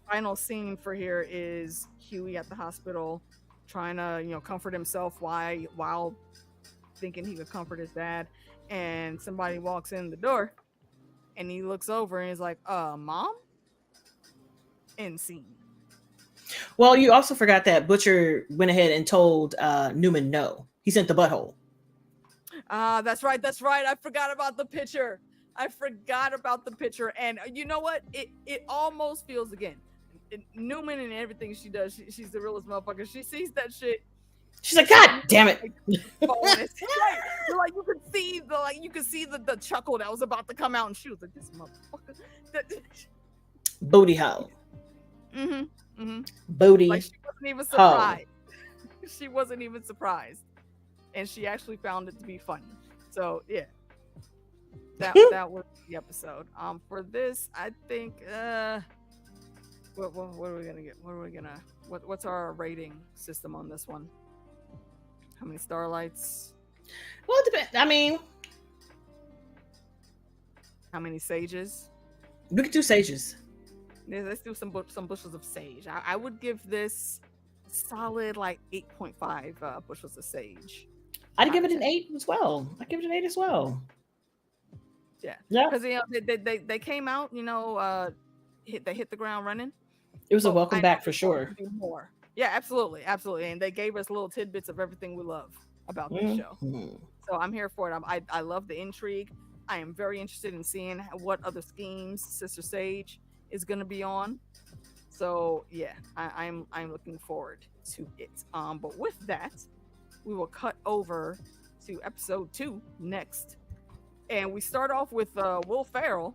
Final scene for here is Huey at the hospital trying to comfort himself while thinking he could comfort his dad, and somebody walks in the door and he looks over and he's like, Mom? End scene. Well, you also forgot that Butcher went ahead and told Newman no. He sent the butthole. That's right. I forgot about the picture. And you know what? It almost feels, again, Newman and everything she does, she's the realest motherfucker. She sees that shit. She's like, God damn it! Like you could see the chuckle that was about to come out, and she was like, "This motherfucker." Booty hole. Booty. Like she wasn't even surprised. She wasn't even surprised, and she actually found it to be funny. So yeah, that was the episode. For this, I think what are we gonna get? What's our rating system on this one? How many starlights? Well, it depends. I mean, how many sages? We could do sages. Yeah, let's do some bushels of sage. I would give this solid like 8.5 bushels of sage. I'd give it an 8 as well. Yeah, yeah. Because they came out, they hit the ground running. It was a welcome back for sure. More. Yeah, absolutely, and they gave us little tidbits of everything we love about this show. So I'm here for it. I love the intrigue. I am very interested in seeing what other schemes Sister Sage is going to be on. So yeah, I'm looking forward to it. But with that, we will cut over to episode 2 next, and we start off with Will Ferrell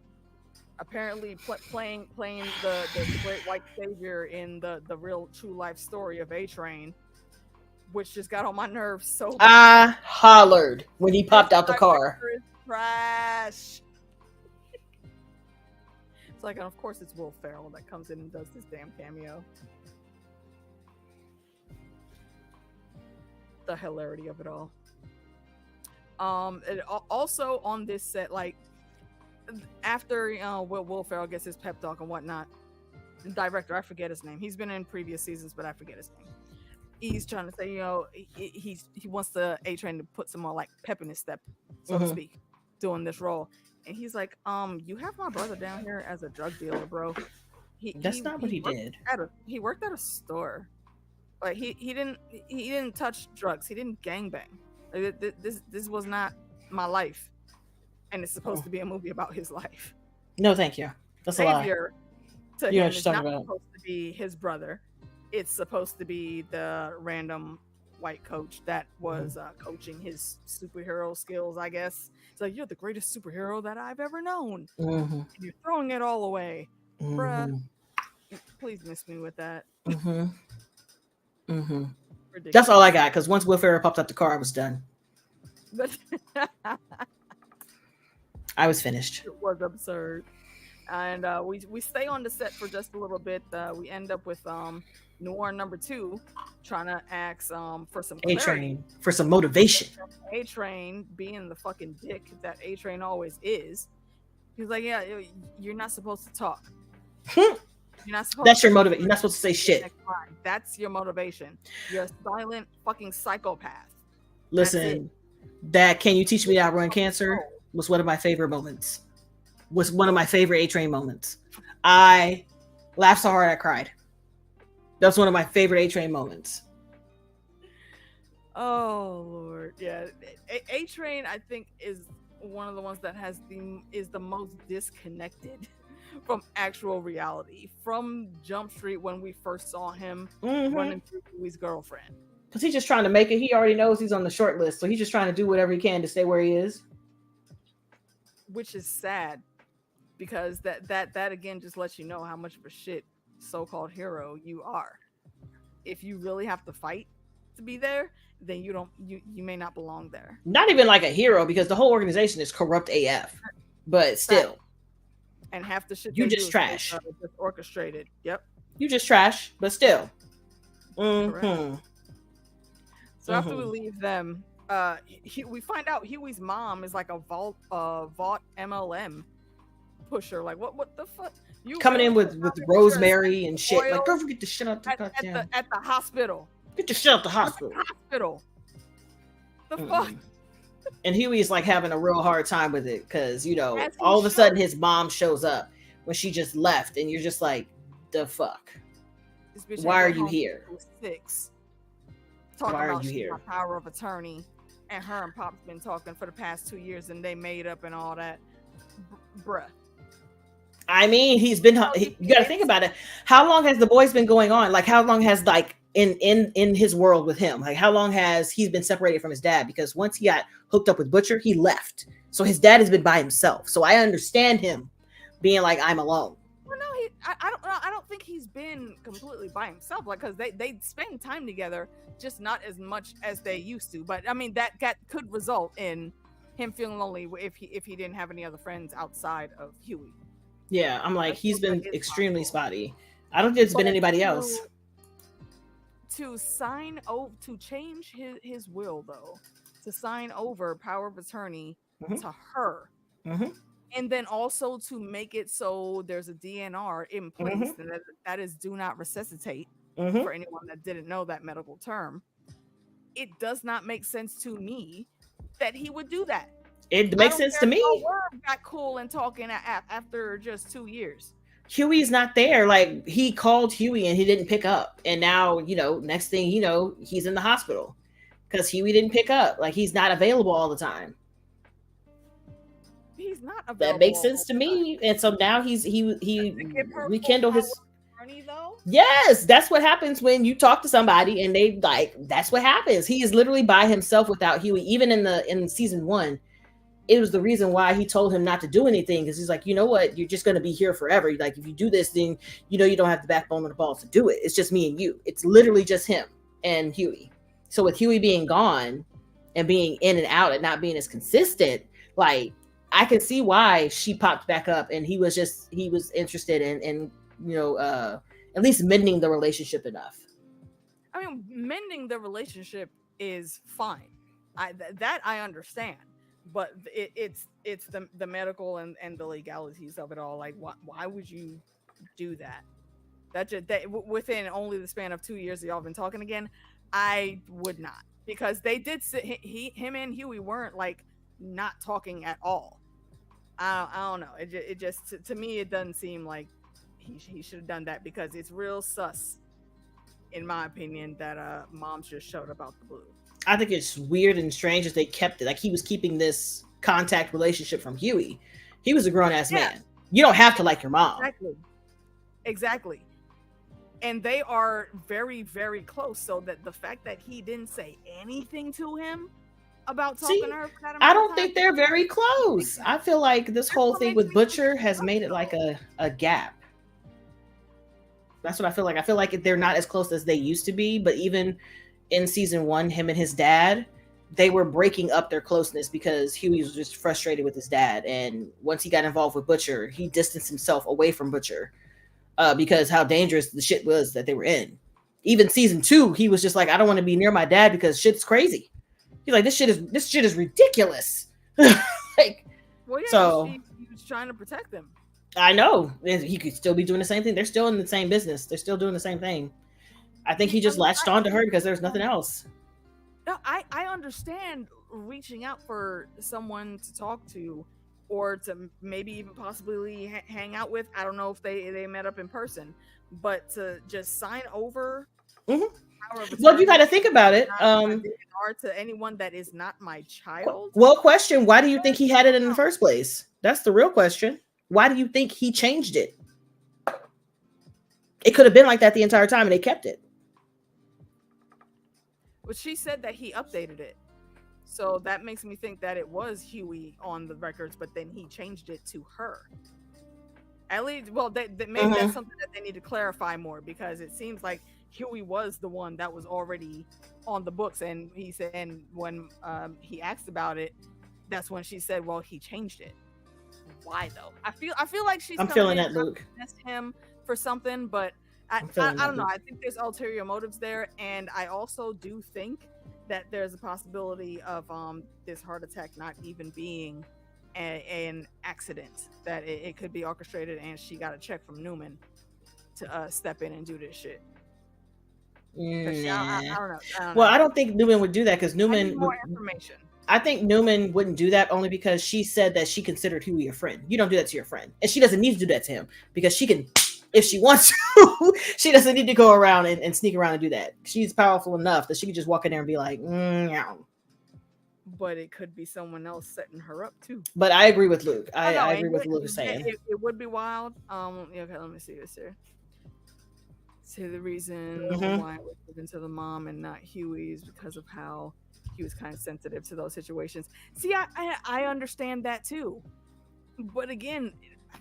apparently playing the great white savior in the real true life story of A-Train, which just got on my nerves so bad. I hollered when he popped out the car. Trash. It's like, and of course it's Will Ferrell that comes in and does this damn cameo. The hilarity of it all. And also on this set, like, after Will Ferrell gets his pep talk and whatnot, the director, I forget his name. He's been in previous seasons, but I forget his name. He's trying to say, he wants the A-Train to put some more like pep in his step, so to speak, doing this role. And he's like, you have my brother down here as a drug dealer, bro. That's not what he did. He worked at a store. Like he didn't touch drugs. He didn't gangbang. Like, this was not my life. And it's supposed to be a movie about his life. No, thank you. That's a lie. To him is not supposed to be his brother. It's supposed to be the random white coach that was coaching his superhero skills, I guess. It's like, you're the greatest superhero that I've ever known. And you're throwing it all away. Bruh, please miss me with that. That's all I got, because once Will Ferrell popped up the car, I was done. I was finished. It was absurd. And we stay on the set for just a little bit. We end up with Noir number 2 trying to ask for some A-Train, for some motivation. A-Train being the fucking dick that A-Train always is. He's like, yeah, you're not supposed to talk. You're not supposed That's your motivation. You're not supposed to say shit. That's your motivation. You're a silent fucking psychopath. Listen, that Can You Teach Me How to Run Cancer was one of my favorite moments. Was one of my favorite A-Train moments. I laughed so hard I cried. That's one of my favorite A-Train moments. Oh Lord, yeah. A Train, I think, is one of the ones that is the most disconnected from actual reality. From Jump Street, when we first saw him running through Huey's girlfriend, because he's just trying to make it. He already knows he's on the short list, so he's just trying to do whatever he can to stay where he is. Which is sad, because that again just lets you know how much of a shit so-called hero you are. If you really have to fight to be there, then you may not belong there. Not even like a hero, because the whole organization is corrupt AF. But still, and half the shit you just trash. Just orchestrated. Yep. You just trash, but still. So after we leave them, we find out Huey's mom is like a vault MLM pusher. Like what the fuck? You coming in with rosemary and shit. Like, go get the shit out the goddamn at the hospital. Get the shit out the hospital. The fuck? And Huey is like having a real hard time with it, because all of a sudden his mom shows up when she just left, and you're just like, the fuck? Why are you here? 6. Why are you here? Power of attorney, and her and Pop's been talking for the past 2 years, and they made up and all that. Bruh. I mean, he's been. You got to think about it. How long has the boys been going on? Like, how long has in his world with him? Like, how long has he been separated from his dad? Because once he got hooked up with Butcher, he left. So his dad has been by himself. So I understand him being like, I'm alone. Well, no, I don't think he's been completely by himself. Like, because they spend time together, just not as much as they used to. But I mean, that could result in him feeling lonely if he didn't have any other friends outside of Huey. Yeah, I'm like, he's been extremely spotty. I don't think it's been anybody else. To change his will, though, to sign over power of attorney to her, and then also to make it so there's a DNR in place, and that is do not resuscitate, for anyone that didn't know that medical term. It does not make sense to me that he would do that. It makes sense to me. Got cool and talking after just 2 years. Huey's not there. Like, he called Huey and he didn't pick up, and now next thing he's in the hospital because Huey didn't pick up. Like, he's not available all the time. He's not available. That makes sense to me. And so now he rekindle his. Though? Yes, that's what happens when you talk to somebody and they that's what happens. He is literally by himself without Huey. Even in season 1, it was the reason why he told him not to do anything, because he's like, you know what, you're just going to be here forever. Like, if you do this thing, you don't have the backbone or the balls to do it. It's just me and you. It's literally just him and Huey. So with Huey being gone and being in and out and not being as consistent, like, I can see why she popped back up, and he was interested in at least mending the relationship enough. I mean, mending the relationship is fine. I understand. But it's the medical and the legalities of it all. Like, why would you do that? That within only the span of 2 years that y'all been talking again, I would not, because they did him and Huey weren't like not talking at all. I don't know. It just to me it doesn't seem like he should have done that, because it's real sus, in my opinion, that moms just showed up out the blue. I think it's weird and strange that they kept it. Like, he was keeping this contact relationship from Huey. He was a grown-ass man. You don't have to like your mom. Exactly. And they are very, very close. So that the fact that he didn't say anything to him about talking to her for that amount I don't think they're very close. I feel like this whole thing with Butcher has made it like a gap. That's what I feel like. I feel like they're not as close as they used to be, but even in season 1, him and his dad, they were breaking up their closeness because Huey was just frustrated with his dad. And once he got involved with Butcher, he distanced himself away from Butcher because how dangerous the shit was that they were in. Even season 2, he was just like, I don't want to be near my dad because shit's crazy. He's like, this shit is ridiculous. Like, well, yeah, so he was trying to protect them. I know. He could still be doing the same thing. They're still in the same business. They're still doing the same thing. I think he just latched on to her because there's nothing else. No, I understand reaching out for someone to talk to or to maybe even possibly hang out with. I don't know if they met up in person, but to just sign over. Well, you got to think about it. To anyone that is not my child. Well, question: why do you think he had it in the first place? That's the real question. Why do you think he changed it? It could have been like that the entire time, and they kept it. But she said that he updated it, so that makes me think that it was Huey on the records, but then he changed it to her. At least, well, maybe that's something that they need to clarify more, because it seems like Huey was the one that was already on the books, and he said, and when he asked about it, that's when she said, well, he changed it. Why though? I feel like I'm feeling that, Luke. Him for something, but I don't know. I think there's ulterior motives there, and I also do think that there's a possibility of this heart attack not even being an accident, that it could be orchestrated, and she got a check from Newman to step in and do this shit. I don't know. Well, I don't think Newman would do that, because Newman more information. I think Newman wouldn't do that, only because she said that she considered Huey a friend. You don't do that to your friend, and she doesn't need to do that to him, because she can, if she wants to. She doesn't need to go around and sneak around and do that. She's powerful enough that she can just walk in there and be like, But it could be someone else setting her up too. But I agree with Luke. I agree with Luke saying it would be wild. Okay, let me see this here. Say the reason why it was given to the mom and not Huey is because of how he was kind of sensitive to those situations. See, I understand that too. But again,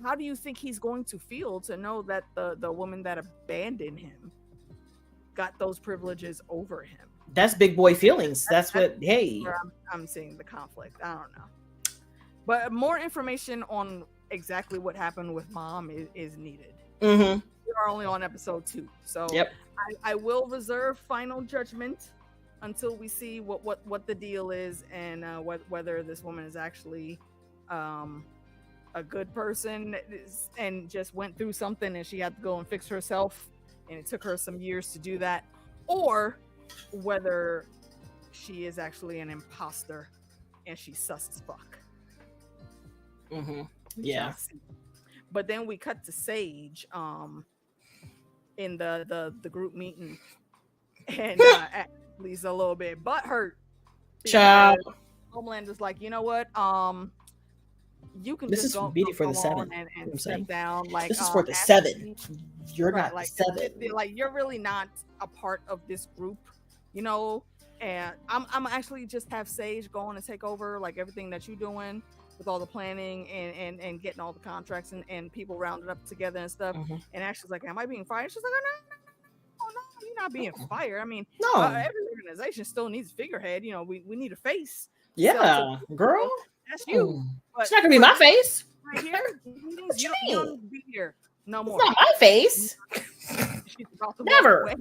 how do you think he's going to feel to know that the woman that abandoned him got those privileges over him? That's big boy feelings. That's what, hey. I'm seeing the conflict. I don't know. But more information on exactly what happened with mom is needed. Mm-hmm. We are only on episode 2. So yep. I will reserve final judgment until we see what the deal is, and whether this woman is actually a good person and just went through something and she had to go and fix herself, and it took her some years to do that, or whether she is actually an imposter and she's sus as fuck. Yeah. But then we cut to Sage in the group meeting, and Lee's a little bit butthurt. Child. Homelander's like, you know what? You can this just is go for the 7 and step down. Like, this is for the 7. You're right, not like, 7. Like, you're really not a part of this group, you know. And I'm actually just have Sage go on and take over like everything that you're doing with all the planning and getting all the contracts and people rounded up together and stuff. And Ashley's like, am I being fired? She's like, no, you're not being fired. I mean, no, every organization still needs a figurehead. You know, we need a face. Yeah, so, girl, that's you. But it's not gonna be my face right here. You don't be here no more. It's not my face. Never.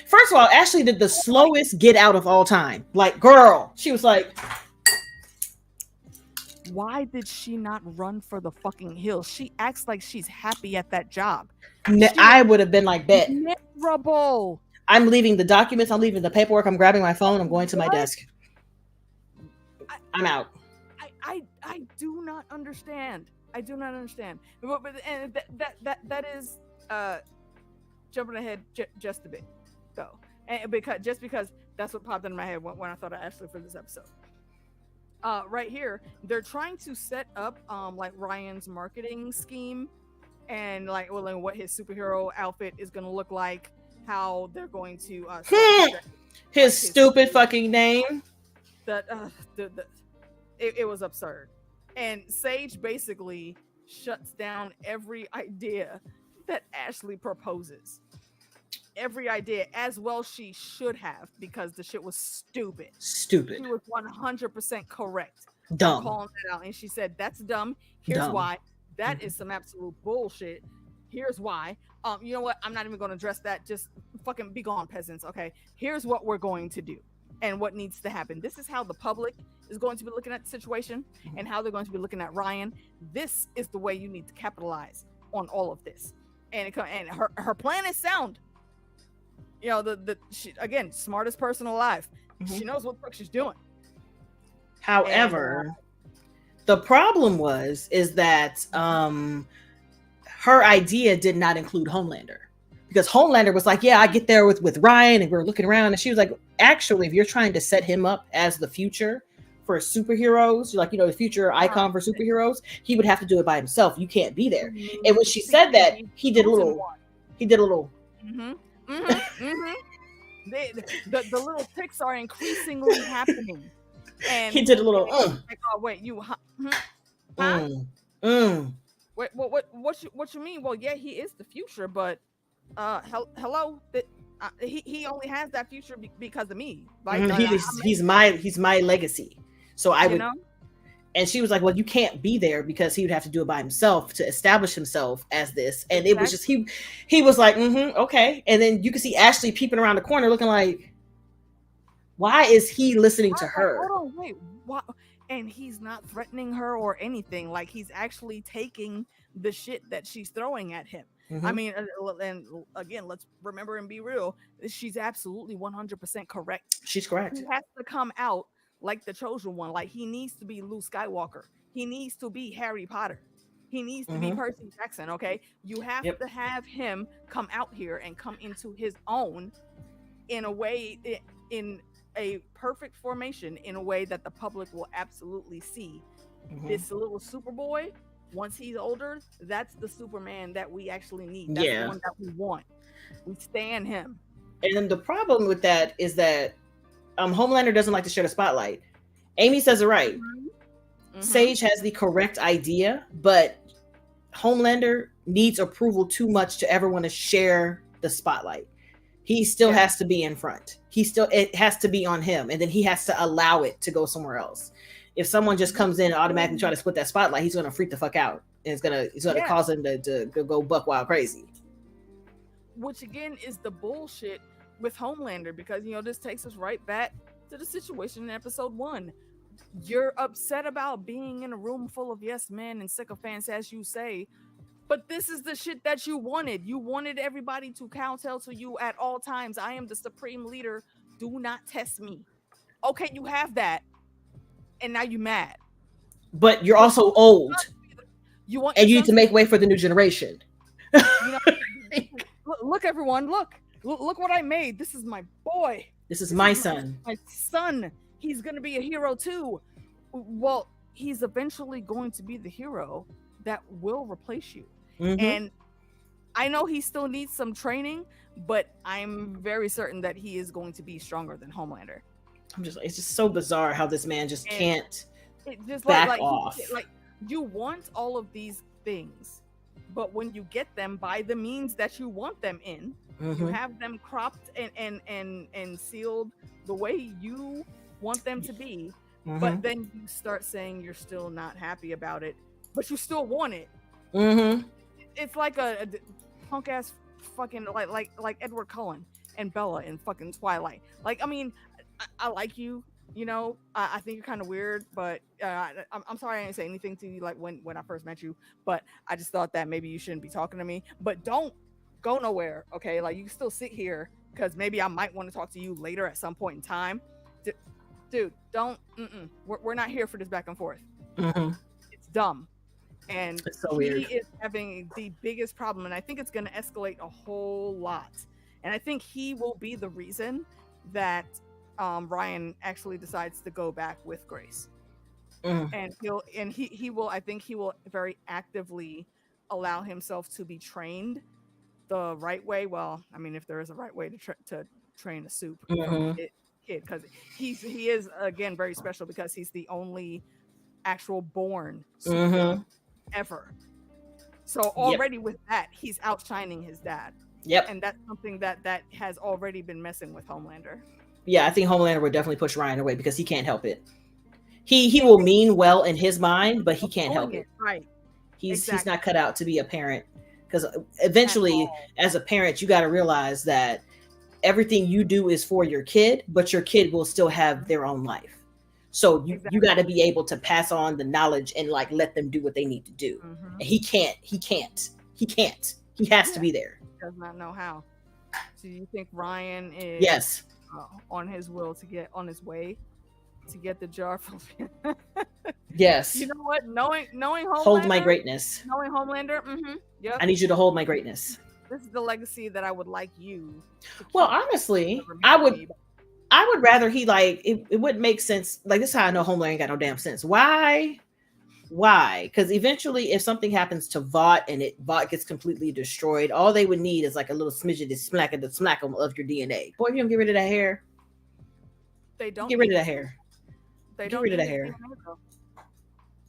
First of all, Ashley did the slowest get out of all time. Like, girl, she was like, why did she not run for the fucking hills? She acts like she's happy at that job. I would have been like, bet. Miserable. I'm leaving the documents. I'm leaving the paperwork. I'm grabbing my phone. I'm going to my desk. I'm out. I do not understand. I do not understand. But and that is jumping ahead just a bit, though, and because that's what popped into my head when I thought of Ashley for this episode. Right here, they're trying to set up like Ryan's marketing scheme, and like what his superhero outfit is going to look like, how they're going to his stupid fucking name. It was absurd, and Sage basically shuts down every idea that Ashley proposes. Every idea, as well she should have, because the shit was stupid. She was 100% correct. Dumb. Calling that out, and she said, "That's dumb. Here's why. That is some absolute bullshit. Here's why. You know what? I'm not even going to address that. Just fucking be gone, peasants. Okay. Here's what we're going to do, and what needs to happen. This is how the public is going to be looking at the situation, and how they're going to be looking at Ryan. This is the way you need to capitalize on all of this." And her plan is sound. You know, she, again, smartest person alive. She knows what the fuck she's doing. However, The problem is that her idea did not include Homelander, because Homelander was like, yeah, I get there with Ryan and we're looking around, and she was like, actually, if you're trying to set him up as the future for superheroes, like, the future icon for superheroes, he would have to do it by himself. You can't be there. And when she said that, he did a little. Mm-hmm. Mm-hmm. Mm-hmm. The little ticks are increasingly happening. And he did a little. Like, oh wait, you? Huh? Wait, what you mean? Well, yeah, he is the future, but hello, he only has that future because of me. Like, he's my legacy. So I would. Know? And she was like, well, you can't be there because he would have to do it by himself to establish himself as this. And it was just, he was like, okay. And then you can see Ashley peeping around the corner looking like, why is he listening to her? Hold on, wait, what? And he's not threatening her or anything. Like, he's actually taking the shit that she's throwing at him. I mean, and again, let's remember and be real. She's absolutely 100% correct. She's correct. He has to come out like the chosen one. Like, he needs to be Luke Skywalker. He needs to be Harry Potter. He needs to be Percy Jackson. Okay, you have to have him come out here and come into his own in a way, in a perfect formation, in a way that the public will absolutely see. This little Superboy, once he's older, that's the Superman that we actually need. That's the one that we want. We stand him. And the problem with that is that Homelander doesn't like to share the spotlight. Amy says it right. Sage has the correct idea, but Homelander needs approval too much to ever want to share the spotlight. He still has to be in front. It has to be on him, and then he has to allow it to go somewhere else. If someone just comes in and automatically try to split that spotlight, he's gonna freak the fuck out, and it's gonna cause him to go buck wild crazy. Which again is the bullshit with Homelander, because this takes us right back to the situation in episode 1. You're upset about being in a room full of yes men and sycophants, as you say, but this is the shit that you wanted. You wanted everybody to kowtow to you at all times. I am the supreme leader. Do not test me. Okay, you have that, and now you're mad. But you're also old. You need to make way for the new generation. Look, everyone, look what I made. This is my boy. This is my son. My son. He's gonna be a hero too. Well, he's eventually going to be the hero that will replace you. And I know he still needs some training, but I'm very certain that he is going to be stronger than Homelander. It's just so bizarre how this man just can't back off. Like, you want all of these things, but when you get them by the means that you want them in, you have them cropped and sealed the way you want them to be, but then you start saying you're still not happy about it, but you still want it. It's like a punk ass fucking like Edward Cullen and Bella in fucking Twilight. Like, I mean, I like you, I think you're kind of weird, but I'm sorry I didn't say anything to you like when I first met you, but I just thought that maybe you shouldn't be talking to me. But don't go nowhere, okay? Like, you can still sit here because maybe I might want to talk to you later at some point in time. Dude, don't. We're not here for this back and forth. It's dumb. And it's so weird. He is having the biggest problem, and I think it's going to escalate a whole lot. And I think he will be the reason that Ryan actually decides to go back with Grace. And he will. I think he will very actively allow himself to be trained the right way. Well, I mean, if there is a right way to train a soup kid, because he is again very special because he's the only actual born soup ever. So already with that, he's outshining his dad. And that's something that has already been messing with Homelander. I think Homelander would definitely push Ryan away because he can't help it. He will mean well in his mind, but he can't help it. Right. He's not cut out to be a parent, because eventually as a parent you got to realize that everything you do is for your kid, but your kid will still have their own life. So you got to be able to pass on the knowledge and like let them do what they need to do. And he can't. He has to be there. He does not know how. So you think Ryan is on his way to get the jar from Yes. You know what? Knowing Homelander, Hold my greatness. knowing Homelander, yep. I need you to hold my greatness. This is the legacy that I would like you to keep. Well, honestly, I would rather he like it wouldn't make sense. Like, this is how I know Homelander ain't got no damn sense. Why? Because eventually, if something happens to Vought and Vought gets completely destroyed, all they would need is like a little smidget to smack of your DNA. Boy, if you don't get rid of that hair, they don't get rid of that hair. They Get don't rid of need that hair. DNA,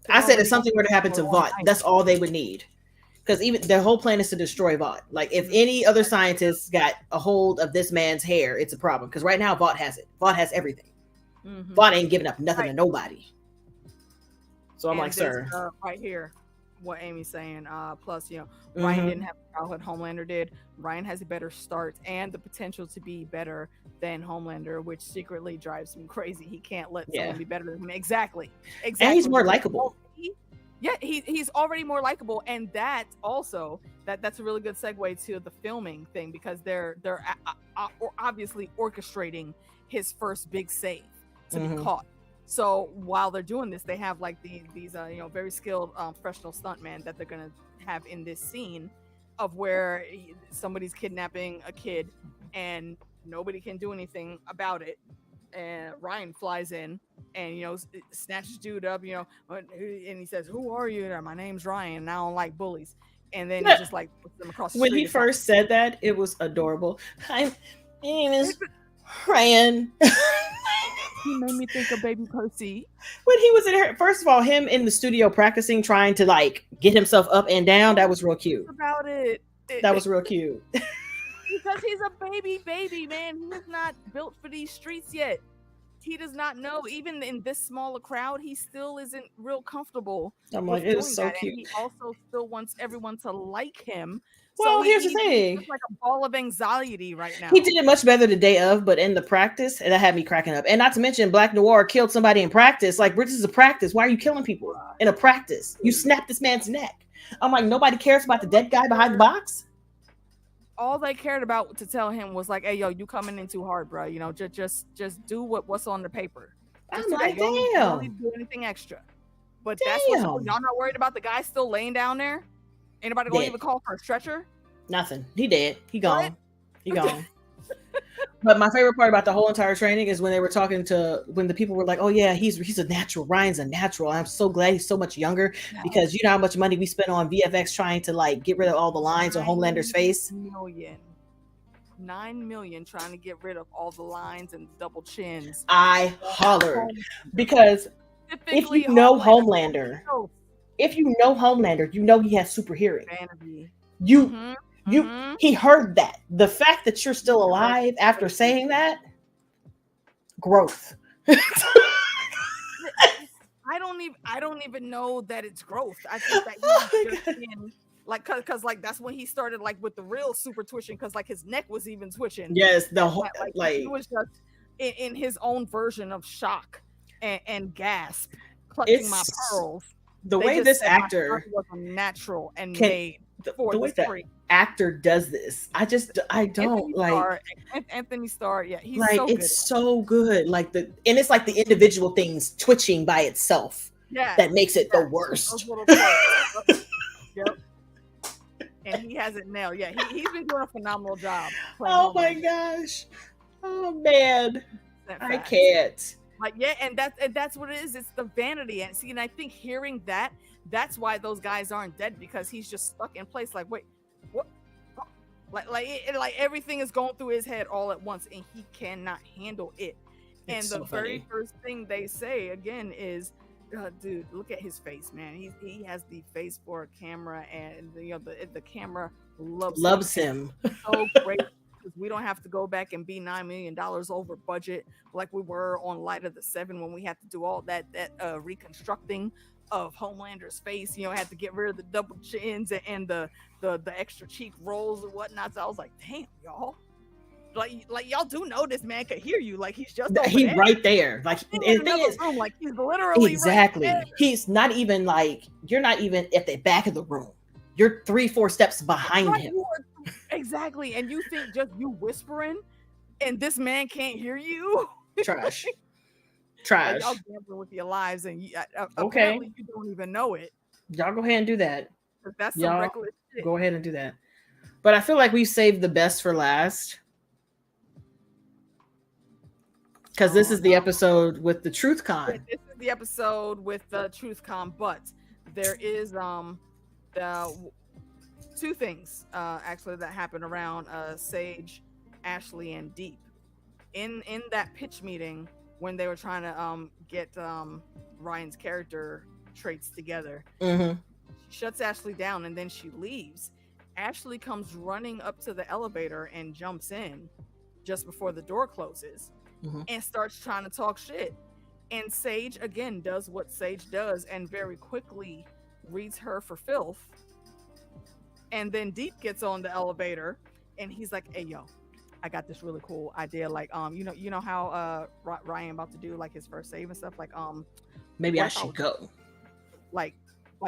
I said if something were to happen to Vought, that's all they would need. Because even their whole plan is to destroy Vought. Like, if any other scientists got a hold of this man's hair, it's a problem. Because right now, Vought has it. Vought has everything. Vought ain't giving up nothing to nobody. So I'm like, sir. Right here, what Amy's saying. Plus, Ryan didn't have the childhood Homelander did. Ryan has a better start and the potential to be better than Homelander, which secretly drives him crazy. He can't let someone be better than him. Exactly. And he's more likable. Yeah, he's already more likable, and that also that's a really good segue to the filming thing, because they're obviously orchestrating his first big save to be caught. So while they're doing this, they have like these very skilled professional stuntmen that they're gonna have in this scene of where somebody's kidnapping a kid and nobody can do anything about it. And Ryan flies in and snatches dude up, and he says, "Who are you?" My name's Ryan, and I don't like bullies. And then he just like puts them across the when street. He first said that, it was adorable. My name is Ryan. He made me think of Baby Percy. When he was in her, first of all, him in the studio practicing, trying to like get himself up and down, that was real cute. About it. That was real cute. Because he's a baby, man. He's not built for these streets yet. He does not know. Even in this smaller crowd, he still isn't real comfortable. I'm like, it was so cute. And he also still wants everyone to like him. Well, so here's the thing. He's like a ball of anxiety right now. He did it much better the day of, but in the practice, that had me cracking up. And not to mention, Black Noir killed somebody in practice. Like, this is a practice. Why are you killing people in a practice? You snapped this man's neck. I'm like, nobody cares about the dead guy behind the box? All they cared about to tell him was like, "Hey, yo, you coming in too hard, bro. Just do what's on the paper." I'm like, damn. You don't need to do anything extra. But that's what's y'all not worried about the guy still laying down there? Anybody gonna even call for a stretcher? Nothing. He dead. He gone. He gone. But my favorite part about the whole entire training is when they were talking when the people were like, "Oh yeah, he's a natural. Ryan's a natural. I'm so glad he's so much younger because you know how much money we spent on VFX trying to like get rid of all the lines on Homelander's face. 9 million trying to get rid of all the lines and double chins." I hollered because if you know Homelander, you know he has super hearing. Vanity. He heard that. The fact that you're still alive after saying that, growth. I don't even know that it's growth. I think that he's just in, like, cause like that's when he started like with the real super twitching, cause like his neck was even twitching. Yes, the whole like he was just in his own version of shock and gasp, clutching my pearls. The way this actor was natural and made for the way that actor does this, I don't like Anthony Starr. Yeah, he's like so it's good. So good. Like it's like the individual things twitching by itself. Yeah, that makes it the worst. Yep. And he has it nailed. Yeah, he's been doing a phenomenal job. Oh my gosh. Oh man, I can't. Like, yeah, and that's what it is. It's the vanity. And see, and I think hearing that's why those guys aren't dead, because he's just stuck in place. Like, wait, what? Like everything is going through his head all at once, and he cannot handle it. And the very first thing they say again is, dude, look at his face, man. He has the face for a camera, and the camera loves him. So great. We don't have to go back and be $9 million over budget like we were on Light of the Seven when we had to do all that reconstructing of Homelander's face. Had to get rid of the double chins and the extra cheek rolls and whatnot. So I was like, damn, y'all. Like y'all do know this man could hear you. Like he's just right there. Like in the room. Like he's literally exactly. Right there. He's not even like you're not even at the back of the room. You're 3-4 steps behind him. Exactly. And you think just you whispering and this man can't hear you? Trash. Trash. y'all gambling with your lives, and Okay. apparently you don't even know it. Y'all go ahead and do that. That's some Y'all reckless shit. go ahead and do that. But I feel like we saved the best for last. Because this is the episode with the Truth Con. Yeah, this is the episode with the Truth Con, but there is the two things actually that happened around Sage, Ashley, and Deep. In that pitch meeting when they were trying to get Ryan's character traits together, Mm-hmm. she shuts Ashley down and then she leaves. Ashley comes running up to the elevator and jumps in just before the door closes. Mm-hmm. And starts trying to talk shit. And Sage again does what Sage does and very quickly reads her for filth. And then Deep gets on the elevator and he's like, "Hey yo, I got this really cool idea. Like you know how Ryan about to do like his first save and stuff, like maybe I should go." Like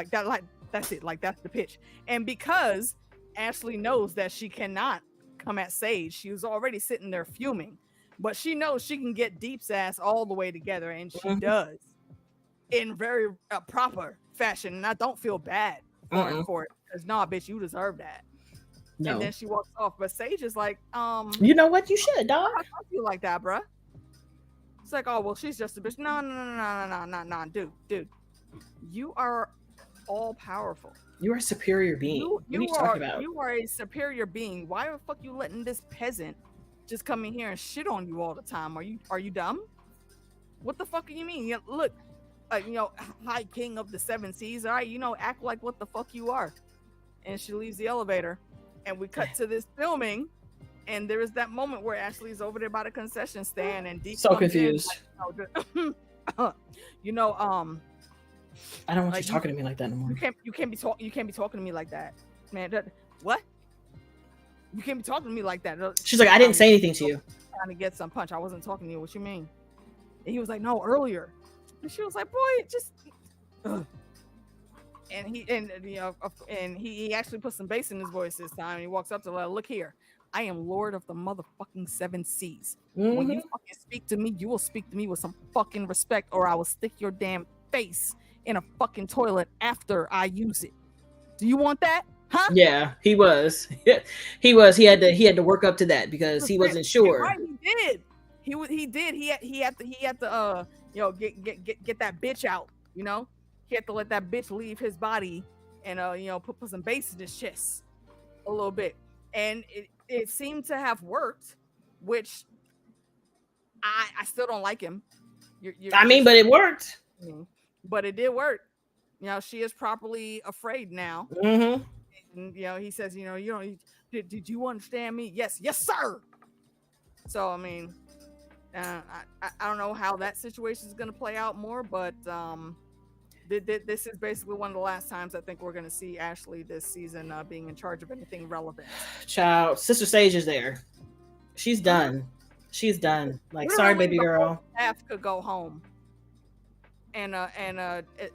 that, like that's it, like that's the pitch. And because Ashley knows that she cannot come at Sage, she was already sitting there fuming. But she knows she can get Deep's ass all the way together, and she does in very proper fashion. And I don't feel bad for it, because nah, bitch, you deserve that. No. And then she walks off. But Sage is like, you know what? You should, dog. I don't feel like that, bruh. It's like, oh well, she's just a bitch. No, dude, you are all powerful. You are a superior being. What are you talking about? You are a superior being. Why the fuck you letting this peasant just come in here and shit on you all the time? Are you dumb? What the fuck do you mean? Look, High King of the Seven Seas, all right, act like what the fuck you are. And she leaves the elevator, and we cut to this filming, and there is that moment where Ashley's over there by the concession stand, and Deep so confused. Like, I don't want you talking to me like that anymore. You can't be talking to me like that, man. What? You can't be talking to me like that. She's like, I didn't say anything to you. Trying to get some punch. I wasn't talking to you. What you mean? And he was like, no, earlier. And she was like, boy, just. Ugh. And he actually put some bass in his voice this time. And he walks up to her, look here. I am Lord of the motherfucking Seven Seas. Mm-hmm. When you fucking speak to me, you will speak to me with some fucking respect, or I will stick your damn face in a fucking toilet after I use it. Do you want that? Huh? Yeah, he was. He had to work up to that because he wasn't sure. Right, he did. He did. He had to get that bitch out. He had to let that bitch leave his body and put some bass in his chest a little bit. And it seemed to have worked, which I still don't like him. But it worked. But it did work. She is properly afraid now. Mm-hmm. And, he says, did you understand me? Yes, sir. So, I mean, I don't know how that situation is going to play out more, but this is basically one of the last times I think we're going to see Ashley this season being in charge of anything relevant. Child, Sister Sage is there. She's done. She's done. Like, sorry, baby girl. Staff could go home. And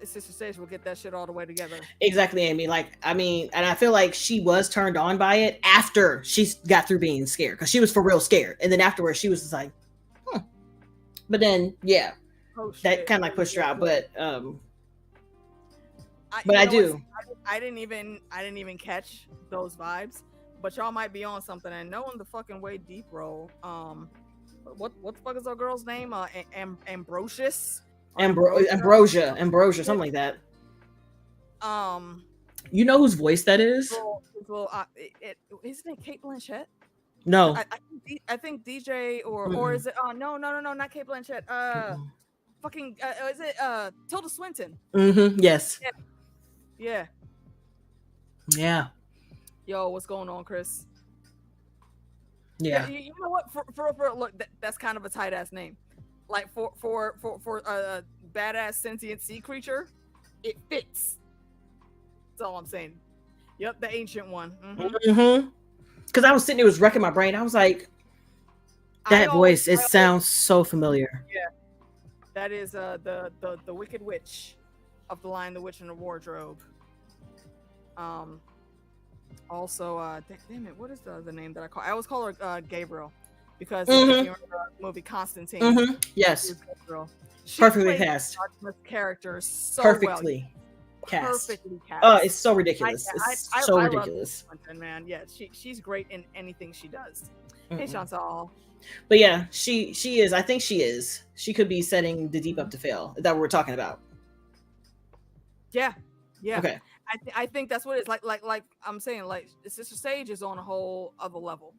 Sister Sage will get that shit all the way together. Exactly, Amy. And I feel like she was turned on by it after she got through being scared, because she was for real scared, and then afterwards she was just like, But then, yeah, that kind of like pushed her out. But I do. I didn't even catch those vibes, but y'all might be on something. And knowing the fucking way Deep roll, what the fuck is our girl's name? Ambrosius. Ambrosia, something like that. You know whose voice that is? Isn't it Cate Blanchett? No, I think DJ or is it? No, not Cate Blanchett. Is it Tilda Swinton? Mm-hmm. Yes. Yeah. Yo, what's going on, Chris? Yeah. You know what? For look, that's kind of a tight ass name. Like for a badass sentient sea creature, it fits. That's all I'm saying. Yep, the ancient one. Mm-hmm. Because I was sitting there, was wrecking my brain. I was like, that voice, it sounds so familiar. Yeah, that is the Wicked Witch of The Lion, the Witch, and the Wardrobe. Also, damn it, what is the name that I call? I always call her Gabriel. because if you remember the movie Constantine, yes, girl, she perfectly played cast, Dartmouth's character so perfectly well. cast. Perfectly cast. Oh, it's so ridiculous. I so love ridiculous. Clinton, man. Yeah, she's great in anything she does. Hey, Chantal. But yeah, she is. I think she is. She could be setting the deep up to fail that we're talking about. Yeah. Okay. I think that's what it is. Like I'm saying, like Sister Sage is on a whole other level.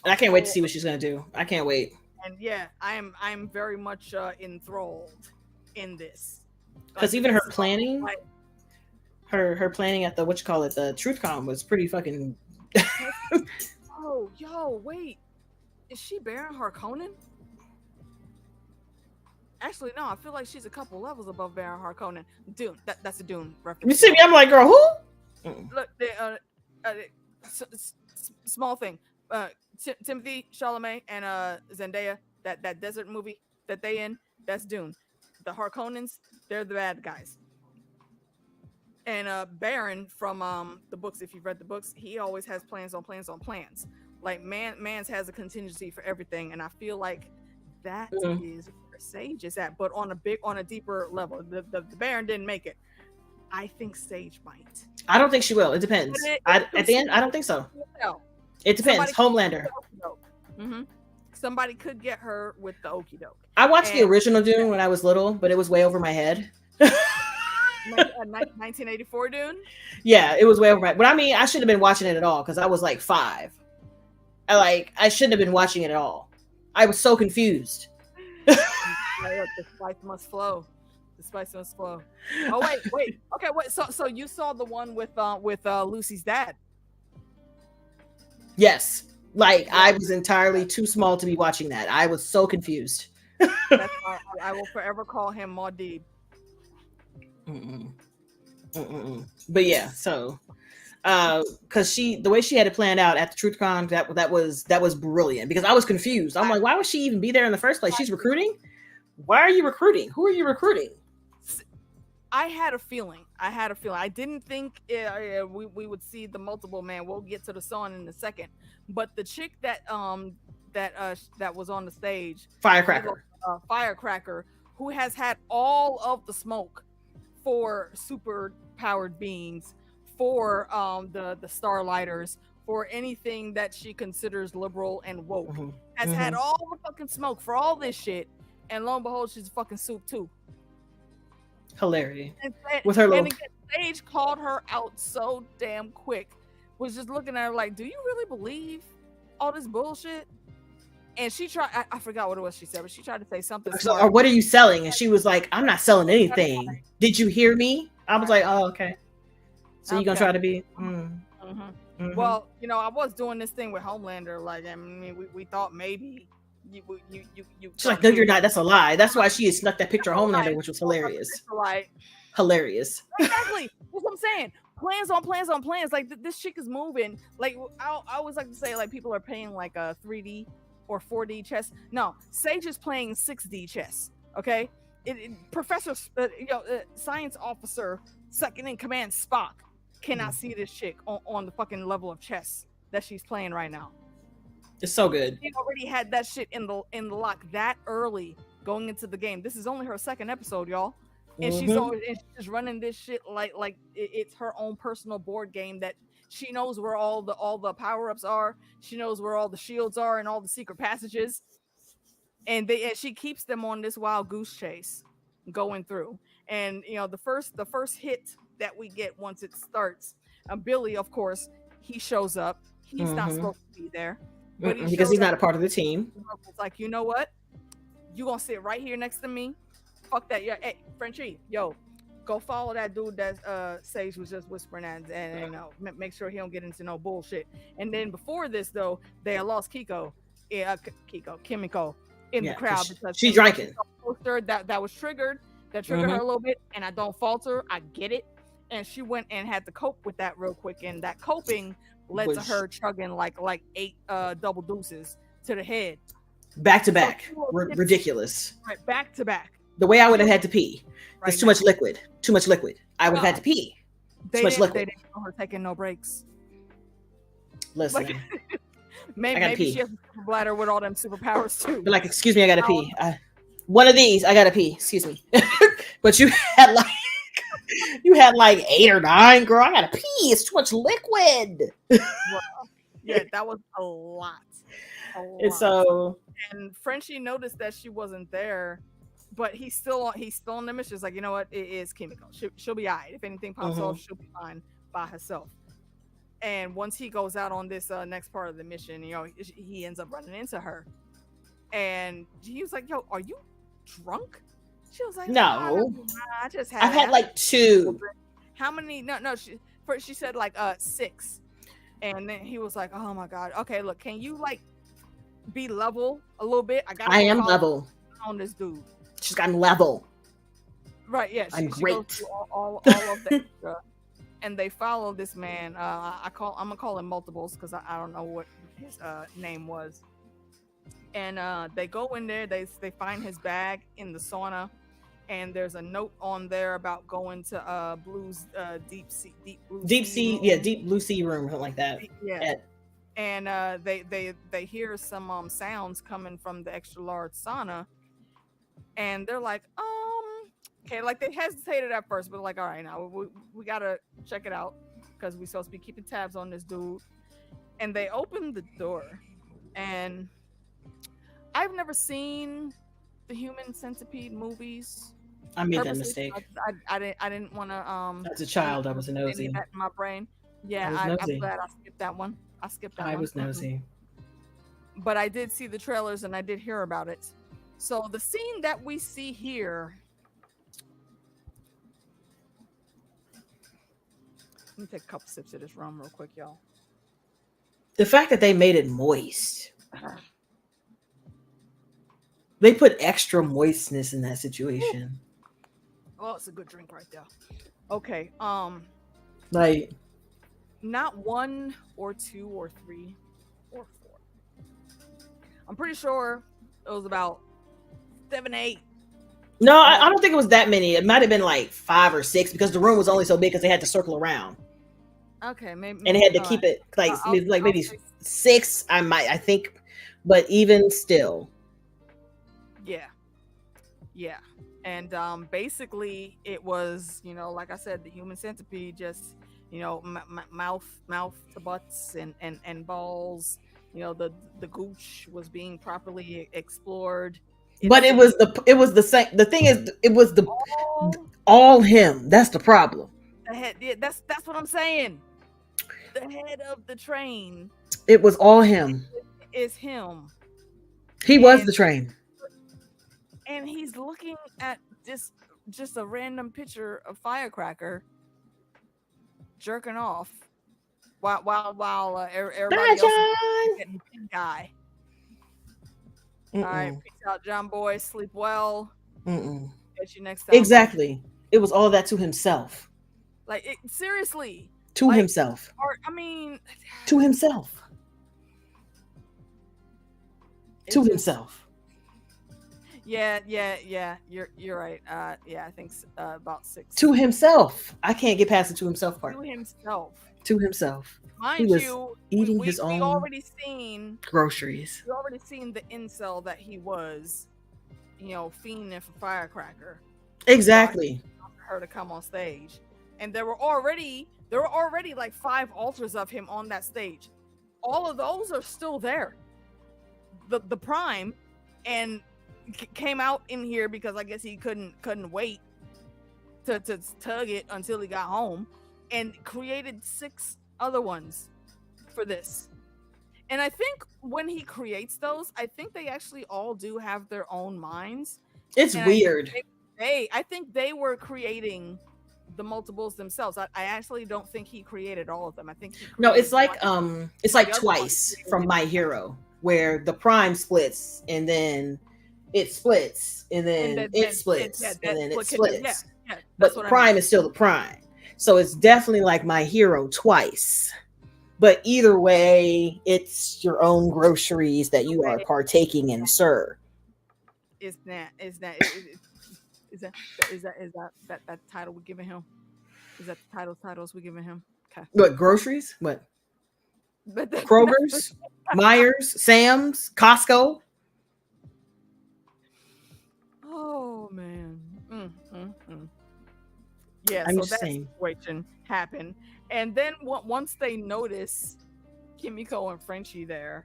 And I can't wait to see what she's gonna do. I can't wait. And yeah, I'm very much enthralled in this. Because even her planning, her planning at the the TruthCon was pretty fucking. Oh, yo, wait, is she Baron Harkonnen? Actually, no, I feel like she's a couple levels above Baron Harkonnen. Dune, that's a Dune reference. You see me? I'm like, girl, who? Look, small thing. Timothy Chalamet and Zendaya, that desert movie that they in, that's Dune. The Harkonnens, they're the bad guys. And Baron from the books, if you've read the books, he always has plans on plans on plans. Like man's has a contingency for everything, and I feel like that is where Sage is at, but on a deeper level. The Baron didn't make it. I think Sage might. I don't think she will. It depends. At the end, I don't think so. It depends. Homelander. Somebody could get her with the okie doke. I watched the original Dune when I was little, but it was way over my head. 1984 Dune? Yeah, it was way over my. But I mean, I shouldn't have been watching it at all because I was like 5. I shouldn't have been watching it at all. I was so confused. The spice must flow. The spice must flow. Oh wait. Okay, wait. So you saw the one with Lucy's dad? Yes. I was entirely too small to be watching that. I was so confused. That's why I will forever call him Maudib. But yeah, so because the way she had it planned out at the TruthCon, that was brilliant because I was confused. I'm like, why would she even be there in the first place? She's recruiting. Why are you recruiting? Who are you recruiting? I had a feeling. I didn't think we would see the multiple man. We'll get to the song in a second. But the chick that was on the stage, Firecracker, who has had all of the smoke for super powered beings, for the Starlighters, for anything that she considers liberal and woke, has had all the fucking smoke for all this shit, and lo and behold, she's a fucking soup too. Hilarious. With her little... And again, Sage called her out so damn quick. Was just looking at her like, do you really believe all this bullshit? And she tried, I forgot what it was she said, but she tried to say something. Or what are you selling? And she was like, I'm not selling anything. Did you hear me? I was like, oh, okay. So you're going to try to be... Well, I was doing this thing with Homelander. Like, I mean, we thought maybe you she's like, no, you're not. That's a lie. That's why she had snuck that picture of Homelander, which was hilarious. Hilarious. Exactly. That's what I'm saying. Plans on plans on plans. Like, this chick is moving. Like, I always like to say, like, people are playing like a 3D or 4D chess. No, Sage is playing 6D chess. Okay, Professor, science officer, second in command Spock cannot see this chick on the fucking level of chess that she's playing right now. It's so good. She already had that shit in the lock that early going into the game. This is only her second episode, y'all, and she's just running this shit like it's her own personal board game that she knows where all the power-ups are. She knows where all the shields are and all the secret passages, and she keeps them on this wild goose chase going through. And the first hit that we get once it starts, Billy, of course, he shows up. He's not supposed to be there. But because he's not a part of the team. It's like, you know what? You gonna sit right here next to me? Fuck that. Yeah, hey, Frenchie, yo, go follow that dude that Sage was just whispering at, and make sure he don't get into no bullshit. And then before this, though, they had lost Kimiko in the crowd because she's drinking. Poster that was triggered. That triggered her a little bit, and I don't falter. I get it. And she went and had to cope with that real quick, and that coping led to her chugging like 8 double deuces to the head, back to back. Ridiculous. Right, back to back. The way I would have had to pee. There's too much liquid. Too much liquid. I would have had to pee. Too much liquid. They didn't know her taking no breaks. Listen. Maybe she has a super bladder with all them superpowers too. But like, excuse me, I gotta pee. One of these, I gotta pee. Excuse me. But you had like 8 or 9, girl. I gotta pee. It's too much liquid. Yeah, that was a lot. And so, and Frenchie noticed that she wasn't there, but he's still on the mission. It's like, you know what? It is Kimiko. She'll be all right. If anything pops off, she'll be fine by herself. And once he goes out on this next part of the mission, you know, he ends up running into her. And he was like, yo, are you drunk? She was like, no. I just had. I've had like 2. How many? No. She said like 6. And then he was like, oh my God. Okay, look, can you like be level a little bit? I am level on this dude. She's gotten level. Right, yeah. I'm great. Goes through all of the extra. And they follow this man. I'm gonna call him Multiples because I don't know what his name was. And they go in there. They find his bag in the sauna, and there's a note on there about going to Blue's deep blue sea room, something like that. Yeah. And they hear some sounds coming from the extra large sauna, and they're like, okay, like they hesitated at first, but like, all right, now we gotta check it out because we're supposed to be keeping tabs on this dude. And they open the door, and I've never seen the Human Centipede movies. I made that mistake. I didn't want to. As a child, I was nosy. That in my brain. Yeah, I'm glad I skipped that one. I was nosy. But I did see the trailers and I did hear about it. So the scene that we see here. Let me take a couple sips of this rum real quick, y'all. The fact that they made it moist. They put extra moistness in that situation. Oh, it's a good drink right there. Okay. Like, not 1 or 2 or 3 or 4. I'm pretty sure it was about 7, 8. No, I don't think it was that many. It might have been like 5 or 6 because the room was only so big because they had to circle around. Okay, maybe. And they had to keep it like maybe 6. I think, but even still. Yeah. And basically it was, you know, like I said, the Human Centipede just, you know, mouth to butts and balls. You know, the gooch was being properly explored. But it was the same. The thing is, it was all him. That's the problem. The head. Yeah, that's what I'm saying. The head of the train. It was all him. Is him. He was the train. And he's looking at just a random picture of Firecracker jerking off while everybody else is getting pink eye. All right, peace out, John Boy. Sleep well. Catch you next time. Exactly. It was all that to himself. Like, seriously. To himself. To himself. To himself. Yeah. You're right. Yeah, I think about 6. To himself. I can't get past the to himself part. To himself. To himself. Mind he was you, eating his own already seen groceries. We already seen the incel that he was, you know, fiending for Firecracker. Exactly. Her to come on stage, and there were already like 5 altars of him on that stage. All of those are still there. The Prime and came out in here because I guess he couldn't wait to tug it until he got home, and created 6 other ones for this. And I think when he creates those, I think they actually all do have their own minds. It's weird. I think they were creating the multiples themselves. I actually don't think he created all of them. I think it's like Twice from My Hero, where the Prime splits and then it splits and then it splits and then it splits. But the Prime is still the Prime. So it's definitely like My Hero Twice. But either way, it's your own groceries that you are partaking in, sir. Is that title we're giving him? Is that the titles we're giving him? Okay. What, groceries? What? But Kroger's, Myers, Sam's, Costco. Oh man. Yeah, I'm so just that saying. situation happened. And then once they notice Kimiko and Frenchie there,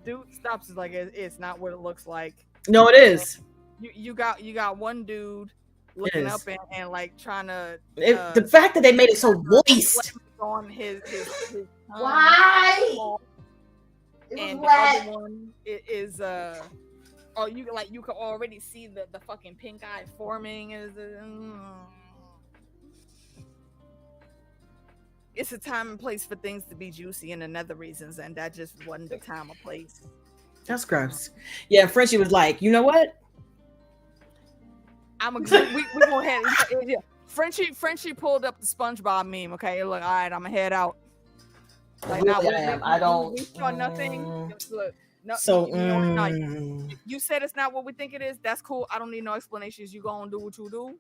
dude stops. Is like, it's not what it looks like. No, it is. You got one dude looking up and like trying to the fact that they made it so moist on his why and the other one is oh, you can already see the fucking pink eye forming. It's a time and place for things to be juicy and another reasons, and that just wasn't the time or place. That's gross. Yeah, Frenchie was like, you know what? we go ahead. Yeah. Frenchie pulled up the SpongeBob meme. Okay, look, all right, I'm gonna head out. Like, really, I don't. We saw nothing. Look, no, so you said it's not what we think it is. That's cool. I don't need no explanations. You gonna do what you do.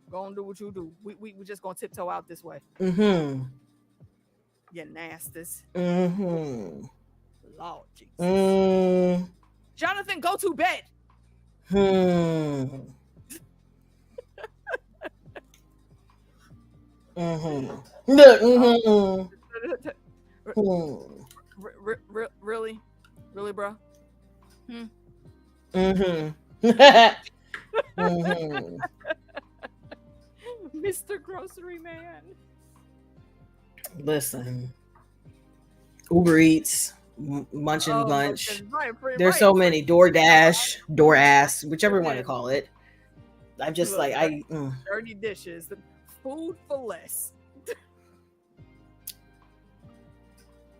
Go and do what you do. We just gonna tiptoe out this way. You nasties. Lord Jesus. Jonathan, go to bed. Really, bro? Mr. Grocery Man. Listen, Uber Eats, Munch and Bunch. There's right. So many. DoorDash, DoorAss, whichever one to call it. I'm just like, dirty dishes, food for less.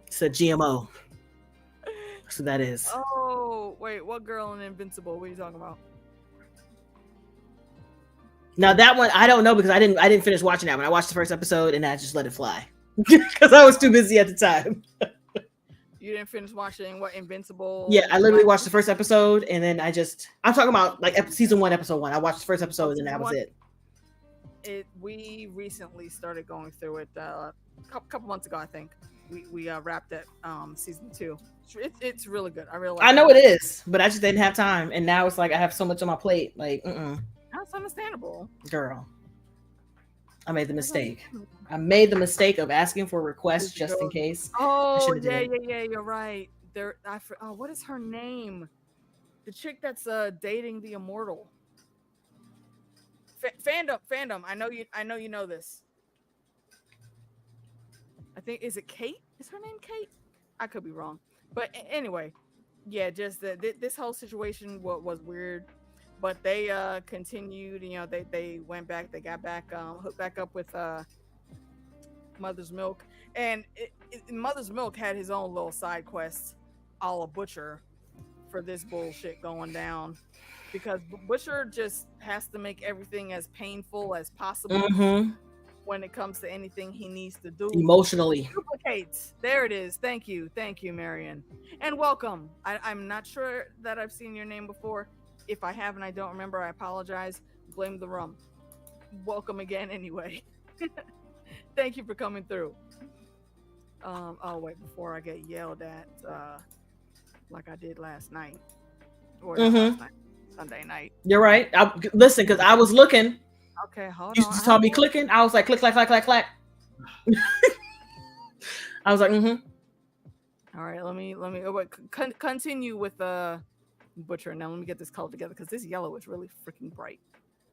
It's a GMO. So that is. Oh, wait, what girl in Invincible? What are you talking about? Now that one, I don't know because I didn't finish watching that one. I watched the first episode and I just let it fly because I was too busy at the time. You didn't finish watching what Invincible? Yeah, I literally watched the first episode and then I'm talking about like season 1, episode 1. I watched the first episode and that was it. We recently started going through it a couple months ago, I think. We wrapped it season 2. It's really good. I really like I know it is, but I just didn't have time, and now it's like I have so much on my plate. Like, that's understandable, girl. I made the mistake. I made the mistake of asking for a request just in case. Oh yeah, you're right. What is her name? The chick that's dating the immortal. Fandom. I know you know this. I think, is it Kate? Is her name Kate? I could be wrong. But anyway, yeah, just this whole situation was weird. But they continued, you know, they went back, they got back, hooked back up with Mother's Milk. And Mother's Milk had his own little side quest, a la Butcher, for this bullshit going down. Because Butcher just has to make everything as painful as possible. When it comes to anything he needs to do emotionally. Duplicates. There it is. Thank you, Marion, and welcome. I'm not sure that I've seen your name before. If I haven't, I don't remember. I apologize. Blame the rum. Welcome again, anyway. Thank you for coming through. Oh wait, before I get yelled at, like I did last night, or last night, Sunday night. You're right. Listen, because I was looking. Okay, hold you on. You saw me clicking. I was like, click, clack, clack, clack, clack. I was like, All right, let me continue with Butcher. Now let me get this color together because this yellow is really freaking bright.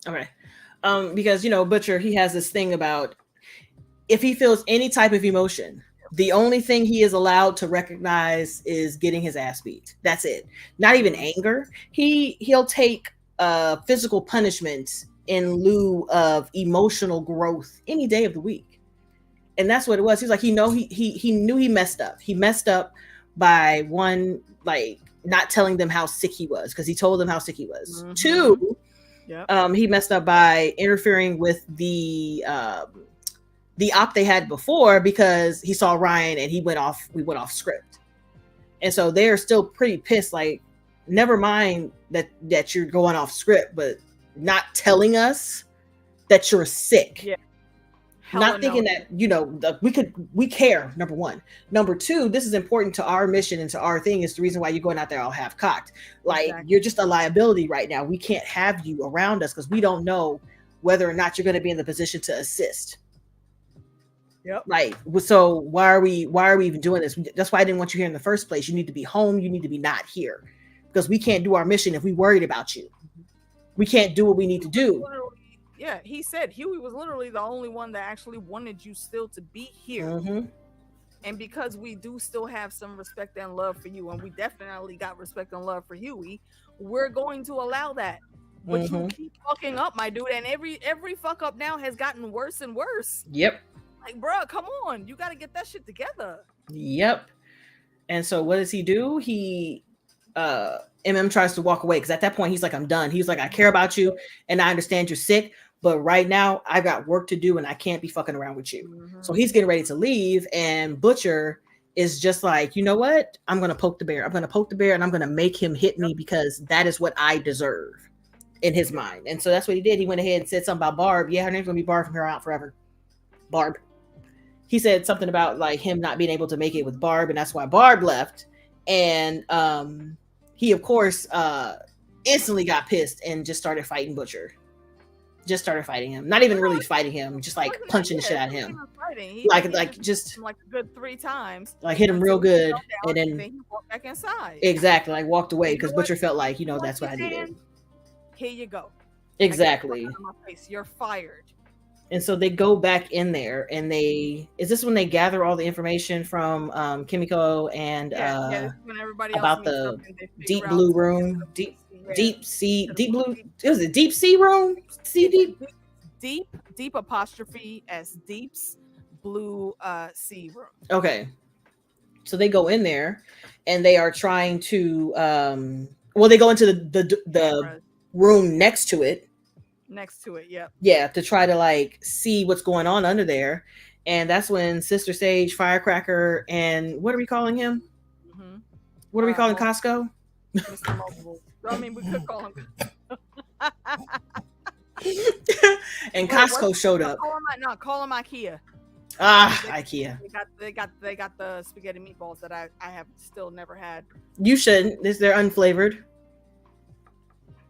Okay, because Butcher, he has this thing about if he feels any type of emotion, the only thing he is allowed to recognize is getting his ass beat. That's it. Not even anger. He'll take physical punishment in lieu of emotional growth any day of the week. And that's what it was. He's like, he knew he messed up. He messed up by one, like not telling them how sick he was, because he told them how sick he was. 2, he messed up by interfering with the op they had before, because he saw Ryan and we went off script. And so they're still pretty pissed, like, never mind that you're going off script, but not telling us that you're sick. Yeah. Not thinking that, you know, we care, number one. Number two, this is important to our mission and to our thing. Is the reason why you're going out there all half cocked. Like, Exactly. you're just a liability right now. We can't have you around us because we don't know whether or not you're going to be in the position to assist. Yep. Right. So why are we even doing this? That's why I didn't want you here in the first place. You need to be home. You need to be not here, because we can't do our mission if we worried about you. We can't do what we need to do. Yeah, he said Huey was literally the only one that actually wanted you still to be here. Mm-hmm. And because we do still have some respect and love for you, and we definitely got respect and love for Huey, we're going to allow that. But you keep fucking up, my dude, and every fuck up now has gotten worse and worse. Yep. Like, bro, come on, you got to get that shit together. Yep. And so what does he do? He MM tries to walk away, because at that point he's like, I'm done. He's like, I care about you and I understand you're sick, but right now I've got work to do and I can't be fucking around with you. Mm-hmm. So he's getting ready to leave, and Butcher is just like, you know what? I'm going to poke the bear. I'm going to poke the bear and I'm going to make him hit me, because that is what I deserve in his mind. And so that's what he did. He went ahead and said something about Barb. Yeah, her name's going to be Barb from here out forever. Barb. He said something about like him not being able to make it with Barb, and that's why Barb left. And he, of course, instantly got pissed and just started fighting Butcher. Just started fighting him. Not even really fighting him, just like punching the shit out of him. Like just like a good 3 times. Like hit him real good, and then he walked back inside. Exactly, like walked away, because Butcher felt like, you know, that's what I needed. Here you go. Exactly. You're fired. And so they go back in there, and is this when they gather all the information from Kimiko and this is when everybody about else the deep blue room, deep sea, deep blue. It was a deep sea room, deep apostrophe S, deeps blue sea room. Okay, so they go in there, and they are trying to they go into the room next to it. Yeah, to try to like see what's going on under there. And that's when Sister Sage, Firecracker, and what are we calling him? Mm-hmm. What are we calling Costco? Mr. Multiple. I mean, we could call him. And Costco showed up. Call him IKEA. IKEA. They got the spaghetti meatballs that I have still never had. You shouldn't. They're unflavored.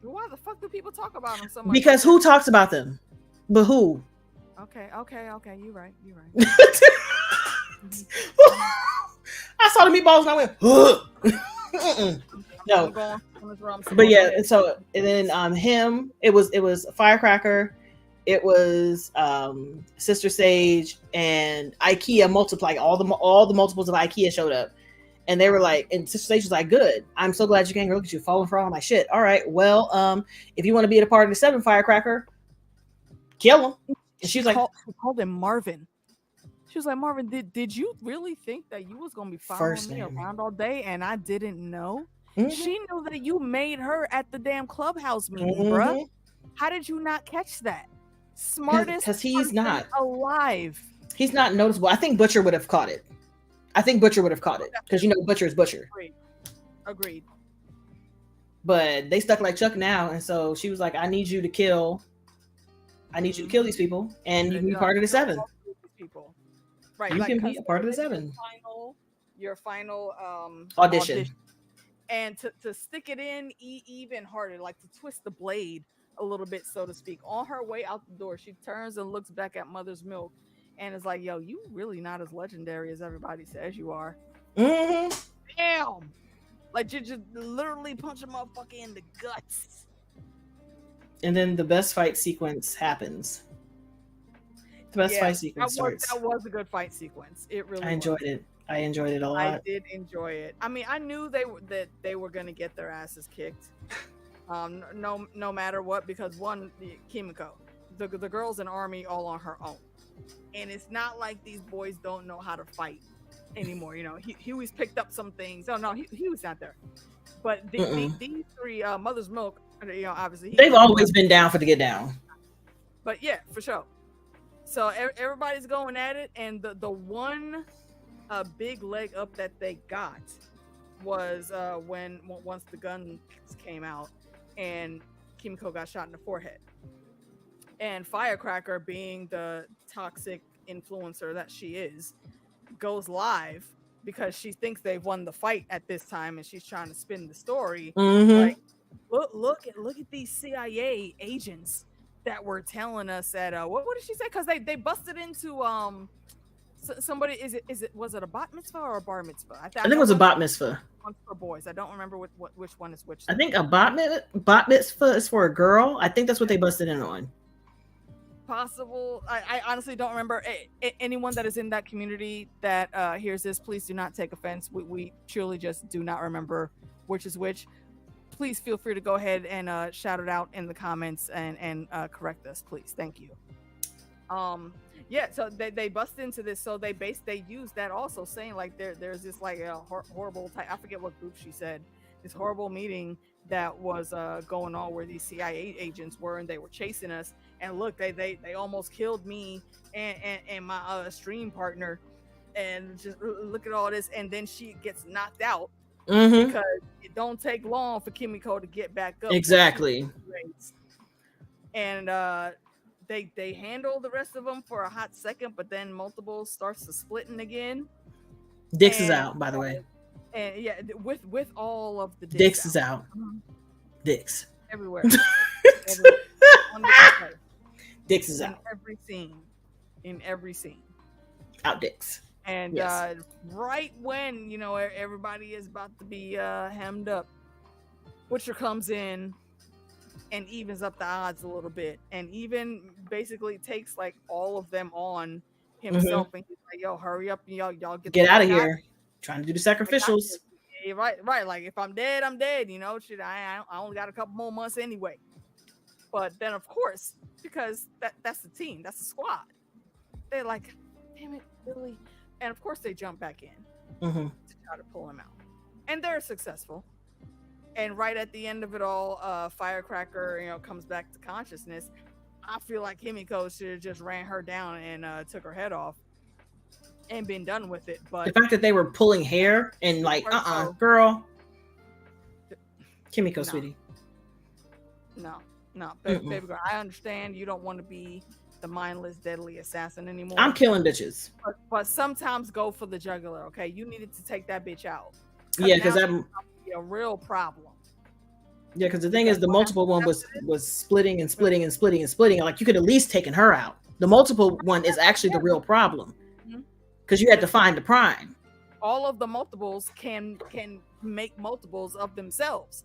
Why the fuck do people talk about them so much? Because who talks about them? But who? Okay. You're right. I saw the meatballs and I went, no. But yeah, and then him, it was Firecracker, it was Sister Sage, and IKEA multiplied. All the multiples of IKEA showed up. And they were like, and Sister Sage was like, good. I'm so glad you came. Look at you falling for all my shit. All right. Well, if you want to be a part of the 7 Firecracker, kill him. And she called him Marvin. She was like, Marvin, did you really think that you was gonna be following me around all day and I didn't know? Mm-hmm. She knew that you made her at the damn clubhouse meeting, bruh. How did you not catch that? Smartest because he's not alive. He's not noticeable. I think Butcher would have caught it. Because, you know, Butcher is Butcher. Agreed. But they stuck like Chuck now, and so she was like, I need you to kill these people, and you can be part of the 7. Right. You can be a part of the 7. Your final audition. And to stick it in even harder, like to twist the blade a little bit, so to speak. On her way out the door, she turns and looks back at Mother's Milk. And it's like, yo, you really not as legendary as everybody says you are. Mm-hmm. Damn. Like, you just literally punch a motherfucker in the guts. And then the best fight sequence happens. The best fight sequence starts. That was a good fight sequence. It really I enjoyed it. I enjoyed it a lot. I did enjoy it. I mean, I knew they were going to get their asses kicked. No matter what, because one, Kimiko, the girl's an army all on her own. And it's not like these boys don't know how to fight anymore. You know, Huey's picked up some things. Oh no, he was not there. But these 3, Mother's Milk, you know, obviously they've always been down for the get down. But yeah, for sure. So everybody's going at it, and the one big leg up that they got was once the guns came out and Kimiko got shot in the forehead. And Firecracker, being the toxic influencer that she is, goes live because she thinks they've won the fight at this time, and she's trying to spin the story. Like, look at these CIA agents that were telling us that what did she say? Because they busted into somebody. Was it a bat mitzvah or a bar mitzvah? I think it was a bat mitzvah. One's for boys. I don't remember which one is which. I think a bat mitzvah is for a girl. I think that's what they busted in on. Possible. I honestly don't remember. Anyone that is in that community that hears this, please do not take offense. We truly just do not remember which is which. Please feel free to go ahead and shout it out in the comments and correct us, please. Thank you. Yeah, so they bust into this. So they use that also, saying like there's this like a horrible type, I forget what group she said, this horrible meeting that was going on where these CIA agents were, and they were chasing us. And look, they almost killed me and my stream partner, and just look at all this. And then she gets knocked out because it don't take long for CostumeCo to get back up. Exactly. And they handle the rest of them for a hot second, but then multiple starts to splitting again. Dix is out, by the way. And yeah, with all of the Dix is out. Dix everywhere. Dix is out. In every scene. Out Dix. And right when everybody is about to be hemmed up, Butcher comes in and evens up the odds a little bit, and even basically takes like all of them on himself, and he's like, "Yo, hurry up, y'all get out of here!" Trying to do the sacrificials. Yeah, right. Like, if I'm dead, I'm dead. Shit, I only got a couple more months anyway. But then, of course, because that's the team, that's the squad, they're like, "Damn it, Billy!" And of course, they jump back in to try to pull him out, and they're successful. And right at the end of it all, Firecracker, comes back to consciousness. I feel like CostumeCo should have just ran her down and took her head off and been done with it. But the fact that they were pulling hair and like, girl, CostumeCo, sweetie. No, baby girl. I understand you don't want to be the mindless, deadly assassin anymore. I'm killing bitches. But sometimes go for the jugular, okay? You needed to take that bitch out. Yeah, because I'm a real problem. Yeah, because the thing is, the multiple one was splitting and splitting and splitting and splitting. Like, you could at least taken her out. The multiple one is actually the real problem, because you had to find the prime. All of the multiples can make multiples of themselves.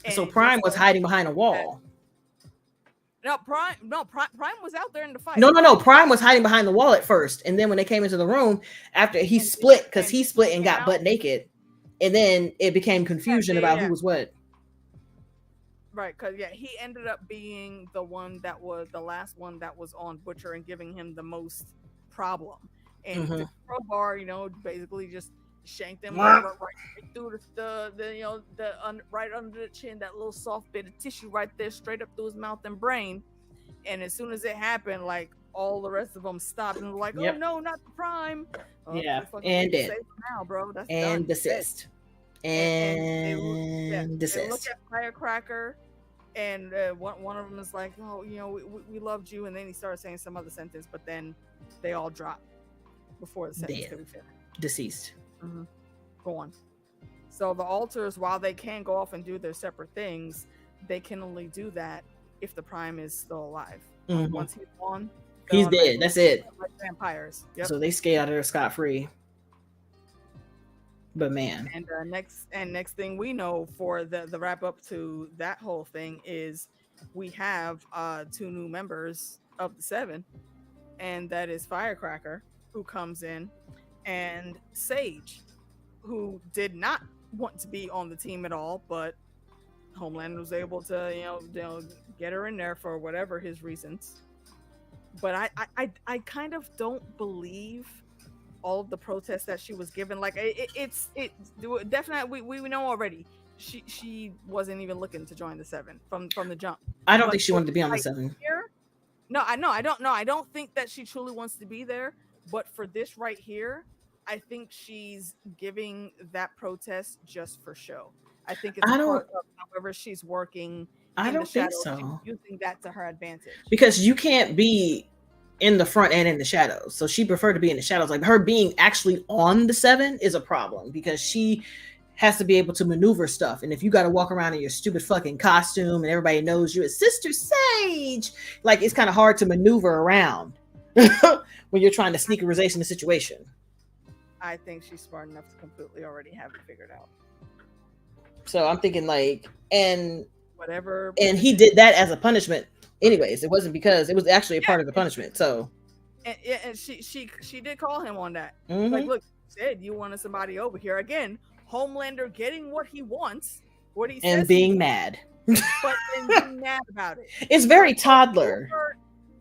And so Prime was hiding behind a wall. Prime was out there in the fight. No. Prime was hiding behind the wall at first, and then when they came into the room after he split, because he split and got butt naked, and then it became confusion about who was what. Right, because he ended up being the one that was the last one that was on Butcher and giving him the most problem. And the crowbar, basically just shanked him right through right under the chin, that little soft bit of tissue right there, straight up through his mouth and brain. And as soon as it happened, like, all the rest of them stopped and were like, "Oh no, not the Prime!" And dead now, bro. That's and done. desist. And desist. They look at Firecracker, and one of them is like, "Oh, we loved you," and then he started saying some other sentence, but then they all dropped before the sentence could be finished. Deceased. Go on. So the alters, while they can go off and do their separate things, they can only do that if the Prime is still alive. Once he's gone, he's dead. That's it. Like vampires. Yep. So they skate out of there scot-free. But man, and next thing we know for the wrap up to that whole thing is we have 2 new members of the 7, and that is Firecracker, who comes in, and Sage, who did not want to be on the team at all, but Homelander was able to get her in there for whatever his reasons. But I kind of don't believe all of the protests that she was given. Like, it's definitely we know already she wasn't even looking to join the 7 from the jump. I don't think she wanted to be on the 7. I don't think that she truly wants to be there. But for this right here, I think she's giving that protest just for show. I think it's part of however she's working. I don't think so. She's using that to her advantage. Because you can't be in the front and in the shadows. So she preferred to be in the shadows. Like her being actually on the 7 is a problem because she has to be able to maneuver stuff. And if you got to walk around in your stupid fucking costume and everybody knows you as Sister Sage, like it's kind of hard to maneuver around when you're trying to sneakerization the situation. I think she's smart enough to completely already have it figured out. So I'm thinking like, and whatever. And he did that as a punishment. Anyways, it wasn't because it was actually a part of the punishment. So, and she did call him on that. Mm-hmm. Like, look, you said you wanted somebody over here again. Homelander getting what he wants, what he says, and being mad, but then being mad about it. It's very toddler.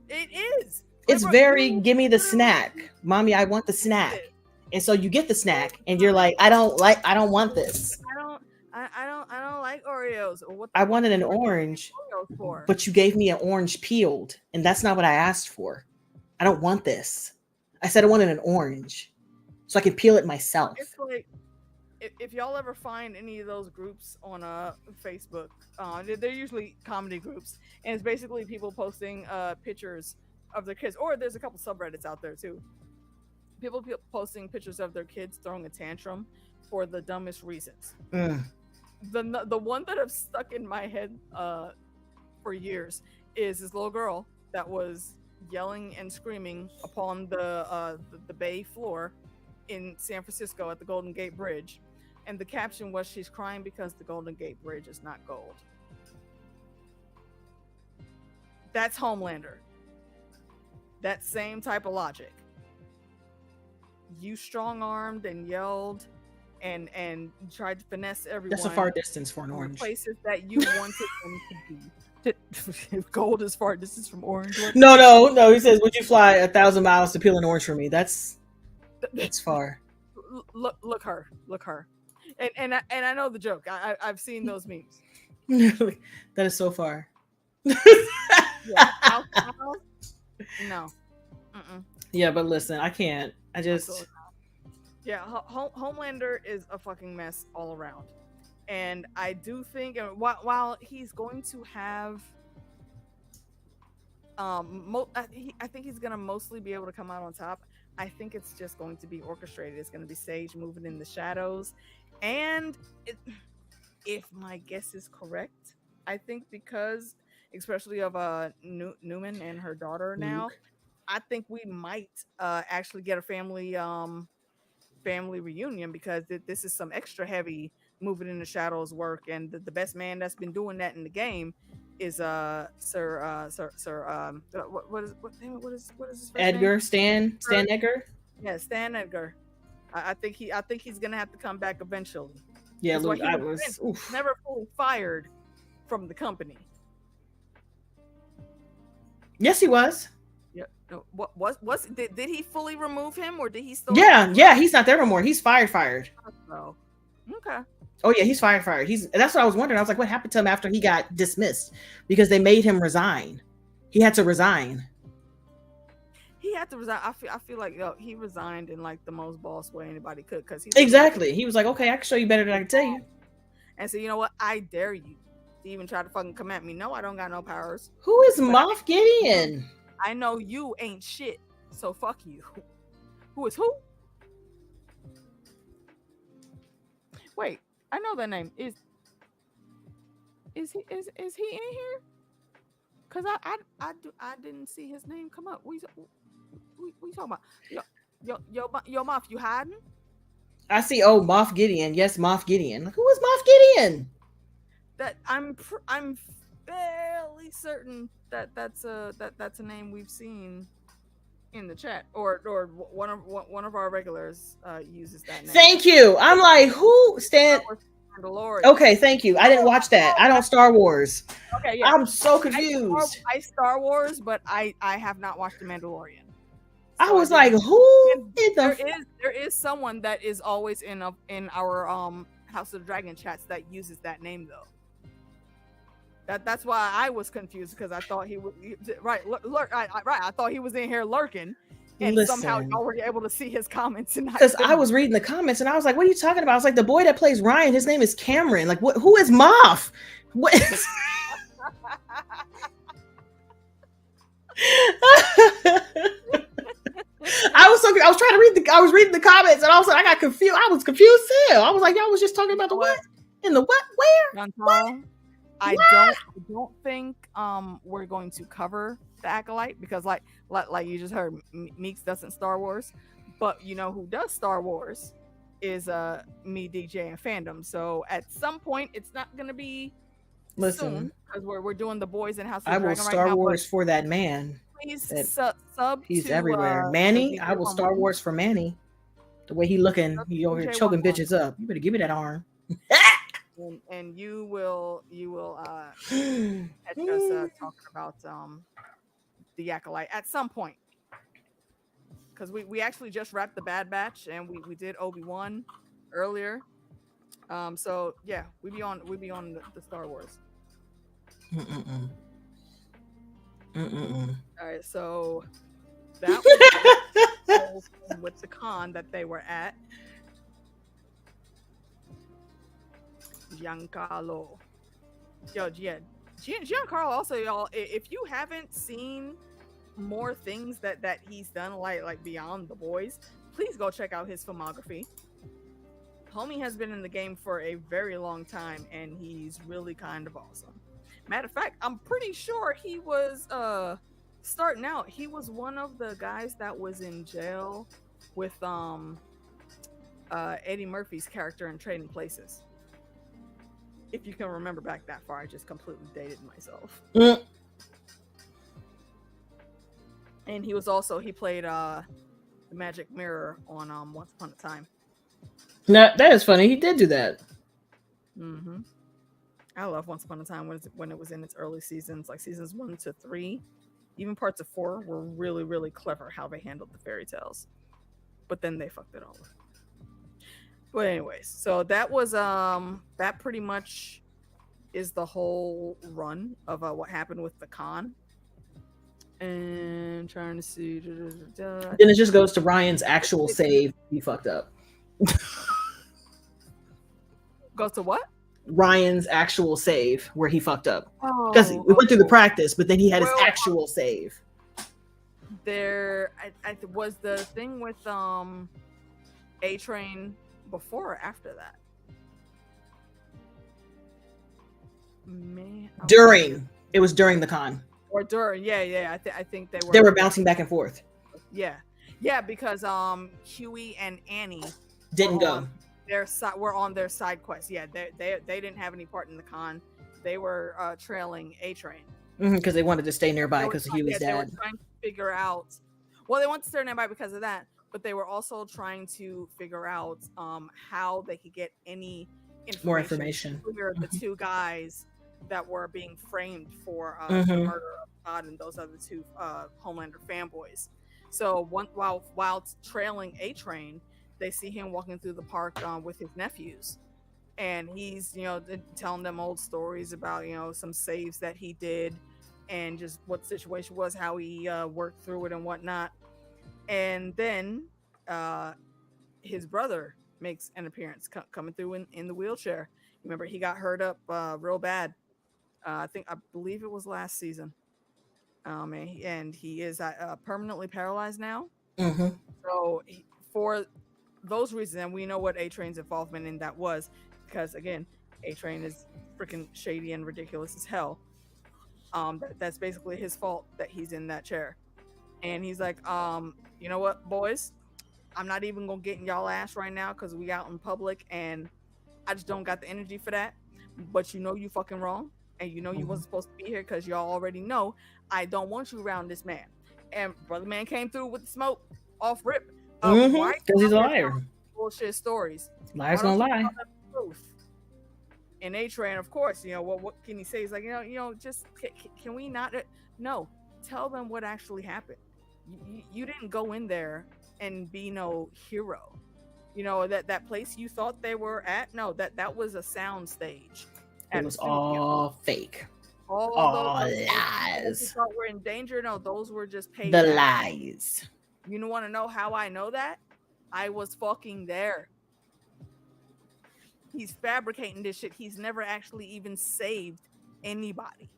It is. It's very give me the snack, mommy. I want the snack, and so you get the snack, and you're like, I don't want this. I don't like Oreos. I wanted an orange, but you gave me an orange peeled, and that's not what I asked for. I don't want this. I said I wanted an orange, so I can peel it myself. It's like if y'all ever find any of those groups on Facebook, they're usually comedy groups, and it's basically people posting pictures of their kids, or there's a couple subreddits out there too. People posting pictures of their kids throwing a tantrum for the dumbest reasons. The one that I've stuck in my head for years is this little girl that was yelling and screaming upon the bay floor in San Francisco at the Golden Gate Bridge, and the caption was, she's crying because the Golden Gate Bridge is not gold. That's Homelander. That same type of logic. You strong-armed and yelled and tried to finesse everyone. That's a far distance for an orange. Places that you wanted them to be. Gold is far distance from orange. No. He says, "Would you fly 1,000 miles to peel an orange for me?" That's far. Look her. And I know the joke. I've seen those memes. That is so far. Yeah. No. Mm-mm. Yeah, but listen, I can't. I just. Yeah, Homelander is a fucking mess all around, and I do think while he's going to have, I think he's gonna mostly be able to come out on top. I think it's just going to be orchestrated. It's going to be Sage moving in the shadows, and if my guess is correct, I think because especially of Newman and her daughter now, Luke. I think we might actually get a family reunion, because this is some extra heavy moving in the shadows work, and the best man that's been doing that in the game is Sir what is his first Edgar name? Stan Edgar. Yeah, Stan Edgar. I think he's gonna have to come back eventually. Yeah, Luke, I was never fully fired from the company. Yes, he was. No, did he fully remove him, or did he still? Yeah, he's not there no more. He's fired. Oh, okay. Oh yeah, he's fired. That's what I was wondering. I was like, what happened to him after he got dismissed? Because they made him resign. He had to resign. He had to resign. I feel like he resigned in like the most boss way anybody could, because he was like, okay, I can show you better than I can tell you. And so, you know what? I dare you to even try to fucking come at me. No, I don't got no powers. Who is Moff Gideon? I know you ain't shit, so fuck you. Who is who? Wait, I know that name. Is he in here? Cause I didn't see his name come up. We talking about? Yo, Moff, you hiding? I see. Oh, Moff Gideon. Yes, Moff Gideon. Who is Moff Gideon? That I'm fairly certain that's a name we've seen in the chat, or one of our regulars uses that name. Thank you. I'm like, who Stan? Okay, thank you. I didn't watch that. I don't Star Wars. Okay, yeah. I'm so confused. I Star Wars, but I have not watched The Mandalorian. So I was like, who? There is someone that is always in our House of the Dragon chats that uses that name though. That's why I was confused, because I thought he was right. I thought he was in here lurking, and somehow y'all were able to see his comments. Because I was reading the comments and I was like, "What are you talking about?" I was like, "The boy that plays Ryan, his name is Cameron. Like, what? Who is Moff? What?" trying to read I was reading the comments, and all of a sudden I got confused. I was confused still. I was like, y'all was just talking about the what? In the what? Where? What? I don't think we're going to cover the Acolyte because like you just heard, Meeks doesn't Star Wars, but you know who does Star Wars is me, DJ, and Fandom. So at some point, it's not gonna be soon because we're doing the boys in House of the Dragon Star right now, Wars for that man. Please sub. He's everywhere. Manny, I will Star Wars for Manny. The way he looking, he over here choking bitches up. You better give me that arm. and you will catch us talking about the Acolyte at some point, because we actually just wrapped the Bad Batch and we did Obi-Wan earlier, so yeah, we be on the Star Wars. All right, so that was with the con that they were at. Giancarlo. Giancarlo also, y'all, if you haven't seen more things that he's done, like beyond the boys, please go check out his filmography. Homie has been in the game for a very long time, and he's really kind of awesome. Matter of fact, I'm pretty sure he was starting out. He was one of the guys that was in jail with Eddie Murphy's character in Trading Places. If you can remember back that far, I just completely dated myself. And he played the Magic Mirror on Once Upon a Time. No, that is funny. He did do that. Mm-hmm. I love Once Upon a Time when it was in its early seasons, like seasons 1 to 3. Even parts of 4 were really, really clever how they handled the fairy tales. But then they fucked it all up. But anyways, so that was that pretty much is the whole run of what happened with the con. And trying to see. Then it just goes to Ryan's actual save. He fucked up. Goes to what? Ryan's actual save where he fucked up. Because we went through the practice, but then he had his actual save. There, I was the thing with A-Train before or after that? Man, it was during the con. Or during, yeah. I think they were bouncing back and forth. Yeah, because Huey and Annie didn't go. Were on their side quest. Yeah, they didn't have any part in the con. They were trailing A-Train because they wanted to stay nearby because Huey's dad. They were trying to figure out. Well, they wanted to stay nearby because of that, but they were also trying to figure out how they could get any more information. The two guys that were being framed for the murder of Todd and those other two Homelander fanboys. So while trailing A-Train, they see him walking through the park with his nephews, and he's telling them old stories about some saves that he did and just what the situation was, how he worked through it and whatnot. And then his brother makes an appearance coming through in the wheelchair. Remember, he got hurt up real bad. I believe it was last season. And he is permanently paralyzed now. So for those reasons, and we know what A-Train's involvement in that was, because again, A-Train is freaking shady and ridiculous as hell. That's basically his fault that he's in that chair. And he's like, you know what, boys? I'm not even gonna get in y'all ass right now because we out in public and I just don't got the energy for that. But you fucking wrong. And you wasn't supposed to be here because y'all already know I don't want you around this man. And Brother Man came through with the smoke off rip. Because he's a liar. Bullshit stories. Liars gonna lie. And A-Train, of course, what can he say? He's like, just can we not? No, tell them what actually happened. You didn't go in there and be no hero. That place you thought they were at. No, that was a sound stage. It was all fake. All lies. You thought we're in danger. No, those were just paid. The lies. You want to know how I know that? I was fucking there. He's fabricating this shit. He's never actually even saved anybody.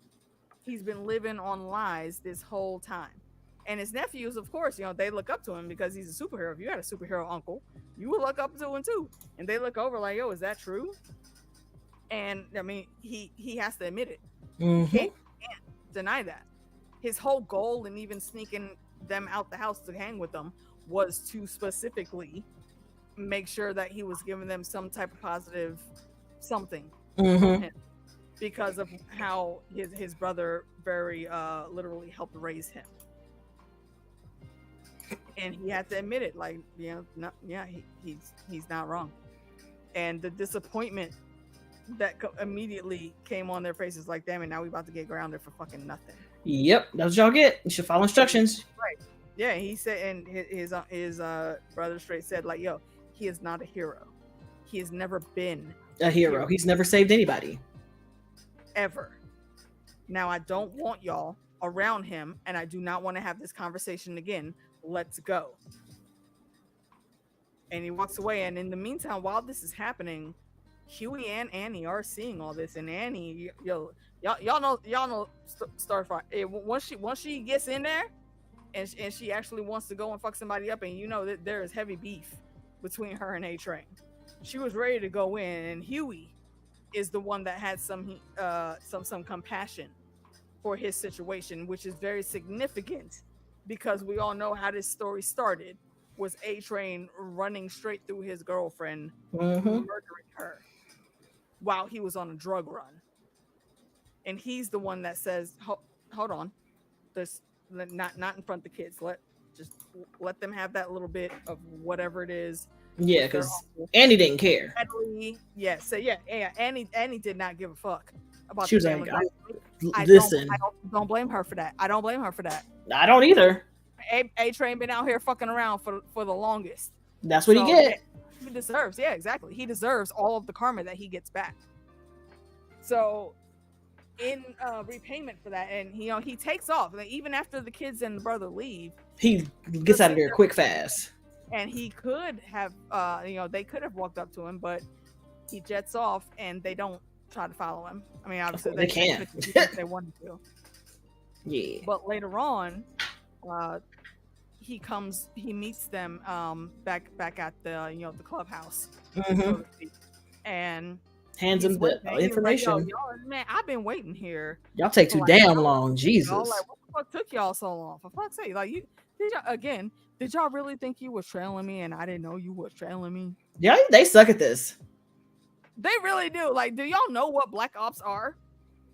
He's been living on lies this whole time. And his nephews, of course, they look up to him because he's a superhero. If you had a superhero uncle, you would look up to him too. And they look over like, yo, is that true? And I mean, he has to admit it. Mm-hmm. He can't deny that. His whole goal in even sneaking them out the house to hang with them was to specifically make sure that he was giving them some type of positive something from him, because of how his brother very literally helped raise him. And he had to admit it, like, he's not wrong. And the disappointment that immediately came on their faces, like, damn it, now we about to get grounded for fucking nothing. Yep, that's what y'all get. You should follow instructions. Right. Yeah, he said, and his brother straight said, like, yo, he is not a hero. He has never been A hero. He's never saved anybody. Ever. Now, I don't want y'all around him, and I do not want to have this conversation again. Let's go. And he walks away, and in the meantime, while this is happening, Huey and Annie are seeing all this, and Annie, y'all know Starfire. Once she gets in there, and she actually wants to go and fuck somebody up, and you know that there is heavy beef between her and A-Train. She was ready to go in, and Huey is the one that had some compassion for his situation, which is very significant because we all know how this story started. Was A-Train running straight through his girlfriend, murdering her while he was on a drug run. And he's the one that says, hold on, this not in front of the kids. Let them have that little bit of whatever it is. Yeah, because Annie didn't care. Annie did not give a fuck about. She was like, listen, I don't blame her for that. I don't blame her for that. I don't either. A-Train been out here fucking around for the longest. That's what he get. He deserves. Yeah, exactly. He deserves all of the karma that he gets back. So, in repayment for that, and he takes off. Like, even after the kids and the brother leave, he gets out of there quick, fast. And he could have, they could have walked up to him, but he jets off, and they don't try to follow him. I mean, obviously they can't if they wanted to. Yeah. But later on, he meets them back at the the clubhouse, so to speak, and hands him the information. Like, y'all, man, I've been waiting here. Y'all take too damn long, Jesus. Y'all, like, what the fuck took y'all so long? For fuck's sake, like, did y'all really think you was trailing me and I didn't know you was trailing me? Yeah, they suck at this. They really do. Like, do y'all know what Black Ops are?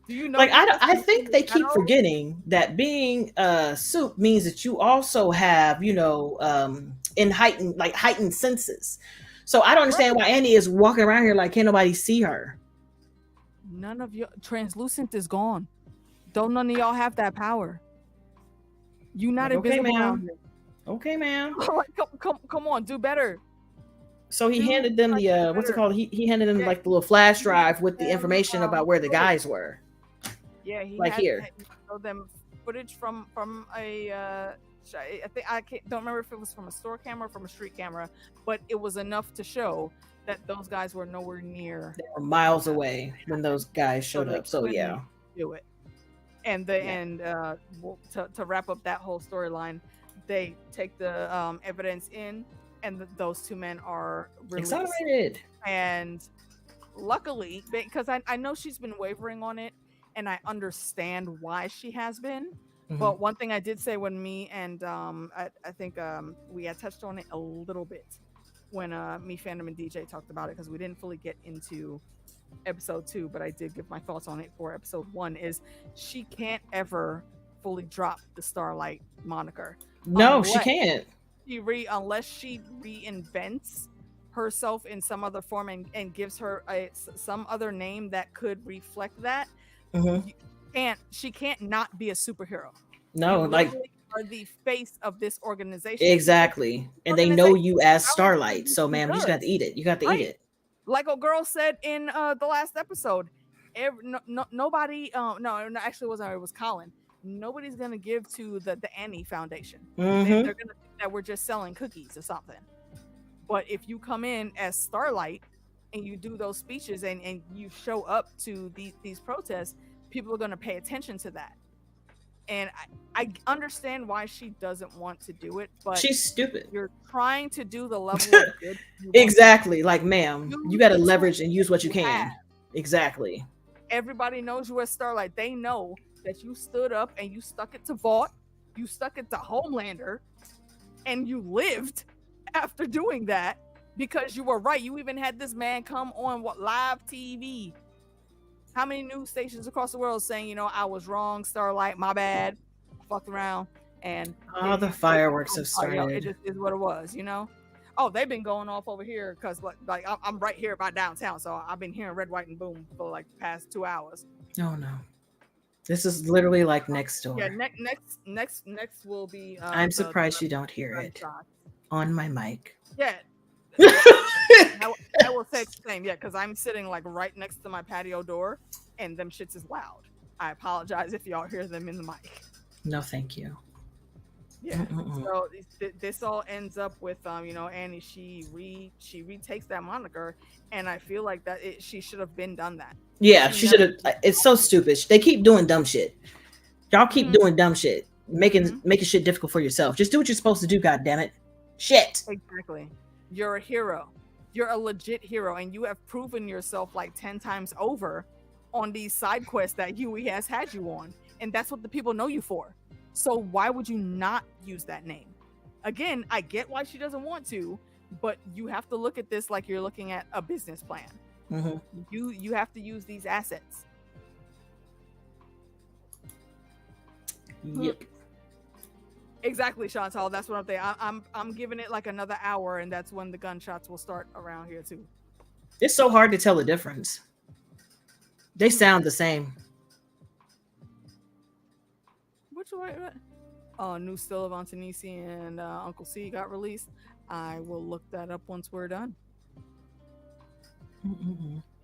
Do you know? Like, I think they keep forgetting that being soup means that you also have, heightened senses. So I don't understand why Annie is walking around here like can't nobody see her. None of your translucent is gone. Don't none of y'all have that power. You not invisible. Okay, ma'am. Okay, ma'am. Come on, do better. So he handed them the what's it called? He handed them like the little flash drive with the information about where the guys were. Yeah, he showed them footage from a. I don't remember if it was from a store camera or from a street camera, but it was enough to show that those guys were nowhere near. They were miles away when those guys showed up. So yeah, do it. And to wrap up that whole storyline, they take the evidence in, and those two men are released. Exonerated. And luckily, because I know she's been wavering on it, and I understand why she has been. Mm-hmm. But one thing I did say when me and I think we had touched on it a little bit when me, Fandom, and DJ talked about it, because we didn't fully get into episode 2, but I did give my thoughts on it for episode 1, is she can't ever fully drop the Starlight moniker. No, she can't. Unless she reinvents herself in some other form and gives her some other name that could reflect that. Mm-hmm. She can't not be a superhero. No, like are the face of this organization. Exactly. And they know you as Starlight. So ma'am, you just got to eat it. You got to eat it. Like a girl said in the last episode, nobody actually it was Colin. Nobody's gonna give to the Annie Foundation. Mm-hmm. They're gonna think that we're just selling cookies or something. But if you come in as Starlight and you do those speeches and you show up to these protests, people are going to pay attention to that. And I understand why she doesn't want to do it, but she's stupid. You're trying to do the level of good. Exactly. Like, ma'am, you got to leverage and use what you can. Have. Exactly. Everybody knows you as Starlight. They know that you stood up and you stuck it to Vought, you stuck it to Homelander, and you lived after doing that because you were right. You even had this man come on live TV. How many news stations across the world saying, you know, I was wrong, Starlight, my bad, I fucked around, and the fireworks have started. It just is what it was, you know. Oh, they've been going off over here because like I'm right here by downtown, so I've been hearing Red, White, and Boom for like the past 2 hours. Oh no, this is literally like next door. Yeah, next will be. I'm surprised you don't hear it on my mic. Yeah. I will say the same, yeah, because I'm sitting like right next to my patio door, and them shits is loud. I apologize if y'all hear them in the mic. No, thank you. Yeah. So this all ends up with you know, Annie. She retakes that moniker, and I feel like that she should have been done that. Yeah, she should have. It's so stupid. They keep doing dumb shit. Y'all keep doing dumb shit, making shit difficult for yourself. Just do what you're supposed to do. God damn it. Shit. Exactly. You're a hero. You're a legit hero, and you have proven yourself like 10 times over on these side quests that Huey has had you on, and that's what the people know you for. So why would you not use that name? Again, I get why she doesn't want to, but you have to look at this like you're looking at a business plan. You have to use these assets. Yep. Exactly, Chantal. That's what I'm saying. I'm giving it like another hour, and that's when the gunshots will start around here too. It's so hard to tell the difference. They sound the same. Which way? New Still of Antonisi and Uncle C got released. I will look that up once we're done.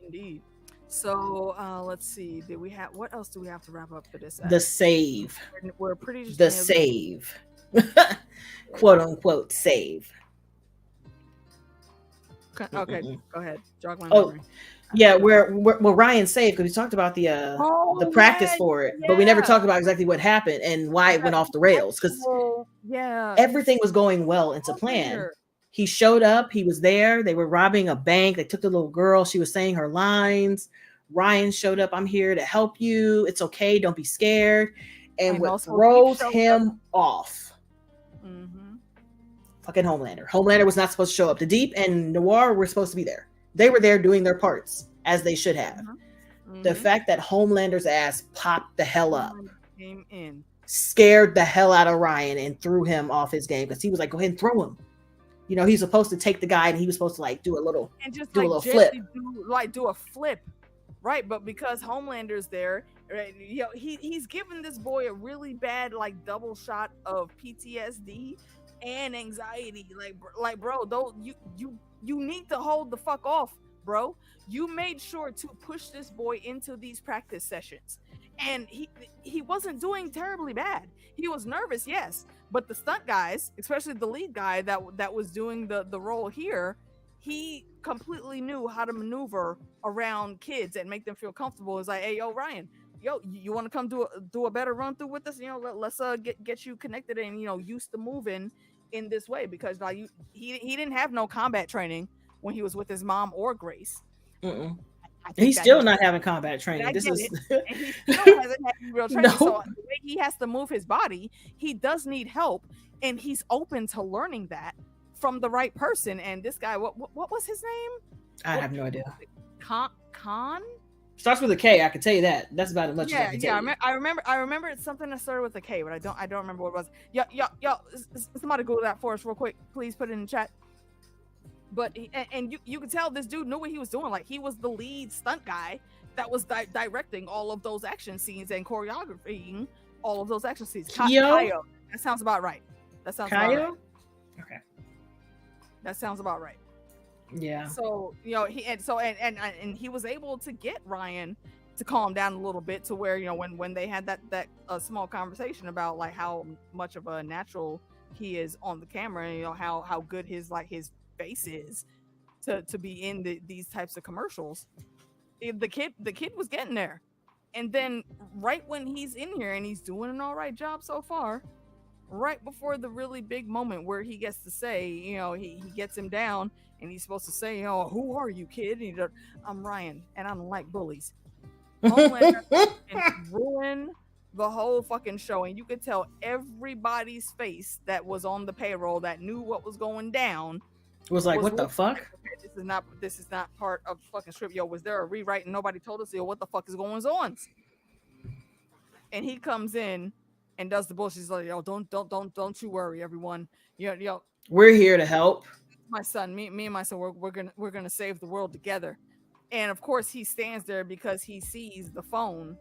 Indeed. So let's see. Did we have what else do we have to wrap up for this? The save. We're pretty just the save. Quote unquote save. Okay, go ahead. Jog my memory. Yeah, well, Ryan saved because we talked about the practice for it, but we never talked about exactly what happened and why it went off the rails because everything was going well into plan. He showed up, he was there, they were robbing a bank, they took the little girl, she was saying her lines. Ryan showed up, I'm here to help you, it's okay, don't be scared. And what throws him off? Fucking Homelander. Homelander was not supposed to show up. The Deep and Noir were supposed to be there. They were there doing their parts as they should have. The fact that Homelander's ass popped the hell up, came in, scared the hell out of Ryan and threw him off his game because he was like, go ahead and throw him. You know, he's supposed to take the guy and he was supposed to like do a little flip. Do a flip. Right, but because Homelander's there, right, you know, he's given this boy a really bad like double shot of PTSD and anxiety. Like bro, though you need to hold the fuck off, bro. You made sure to push this boy into these practice sessions, and he wasn't doing terribly bad. He was nervous, yes, but the stunt guys, especially the lead guy that was doing the role here, he completely knew how to maneuver around kids and make them feel comfortable. It's like, hey, yo, Ryan, you want to come do a better run through with us? You know, let's get you connected and, you know, used to moving in this way, because like he didn't have no combat training when he was with his mom or Grace. He's still not having combat training. This is and he still hasn't had real training. No. So the way he has to move his body, he does need help, and he's open to learning that from the right person. And this guy, what was his name? I have no idea. Khan starts with a K. I can tell you that. That's about as much as I can tell you. I remember it's something that started with a K, but I don't remember what it was. Yo, somebody Google that for us real quick, please. Put it in the chat. But you could tell this dude knew what he was doing. Like, he was the lead stunt guy that was directing all of those action scenes and choreographing all of those action scenes. Kaio. That sounds about right. About right. Okay. That sounds about right. Yeah. So, you know, and he was able to get Ryan to calm down a little bit to where, you know, when they had that small conversation about like how much of a natural he is on the camera, and, you know, how good his face is to be in these types of commercials. The kid was getting there. And then right when he's in here and he's doing an all right job so far, right before the really big moment where he gets to say, he gets him down and he's supposed to say, who are you, kid? And he goes, I'm Ryan and I don't like bullies. Homelander and ruin the whole fucking show, and you could tell everybody's face that was on the payroll that knew what was going down was like, what the fuck? This is not part of fucking script. Yo, was there a rewrite and nobody told us? Yo, what the fuck is going on? And he comes in and does the bullshit. He's like, yo, don't you worry, everyone. We're here to help. My son, me and my son, we're gonna save the world together. And of course, he stands there because he sees the phone,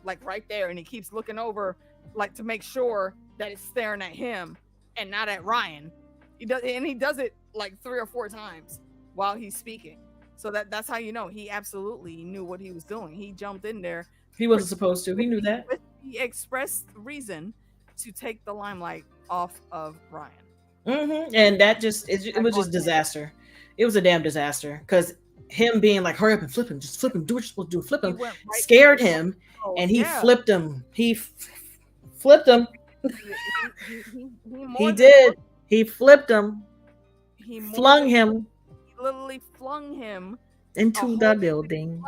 like right there, and he keeps looking over, like to make sure that it's staring at him and not at Ryan. He does it like 3 or 4 times while he's speaking. So that's how you know he absolutely knew what he was doing. He jumped in there. He wasn't supposed to. He knew that. With the expressed reason to take the limelight off of Ryan. Mm-hmm. And that it was just disaster. It was a damn disaster because him being like, hurry up and flip him, just flip him, do what you're supposed to do, flip him, right, scared him, and he flipped him. He flipped him. He did. He flipped him. He flung him. He literally flung him into the building.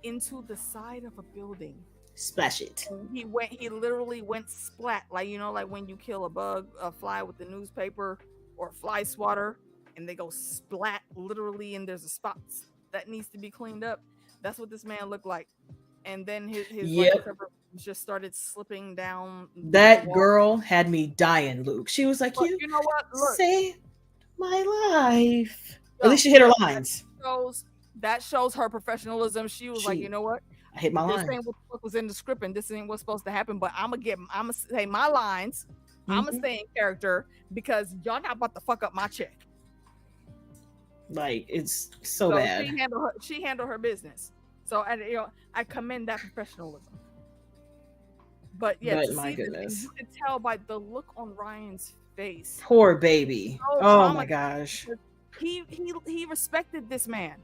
Into the side of a building. Splash it. He literally went splat, like like when you kill a fly with the newspaper or a fly swatter, and they go splat literally, and there's a spot that needs to be cleaned up. That's what this man looked like. And then his just started slipping down. That girl had me dying, Luke. She was like, you know what? Look, saved my life. At least she hit her lines. That shows her professionalism. She was like, you know what? I hit my lines. This ain't what the fuck was in the script, and this ain't what's supposed to happen. But I'm gonna say my lines. Mm-hmm. I'm gonna stay in character because y'all not about to fuck up my check. Like, it's so bad. She handled her business. So I commend that professionalism. But my goodness, you could tell by the look on Ryan's face. Poor baby. Oh my gosh. He respected this man.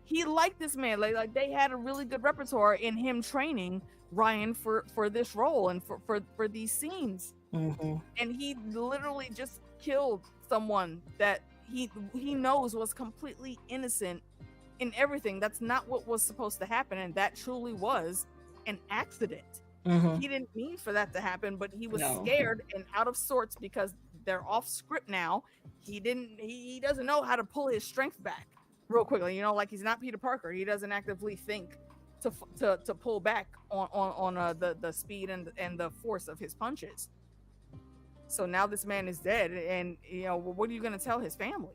He liked this man. Like they had a really good repertoire in him training Ryan for this role and for these scenes. Mm-hmm. And he literally just killed someone that he knows was completely innocent in everything. That's not what was supposed to happen, and that truly was an accident. Mm-hmm. He didn't mean for that to happen, but he was scared and out of sorts because they're off script now. He doesn't know how to pull his strength back real quickly. Like he's not Peter Parker. He doesn't actively think to pull back on the speed and the force of his punches. So now this man is dead, and what are you going to tell his family?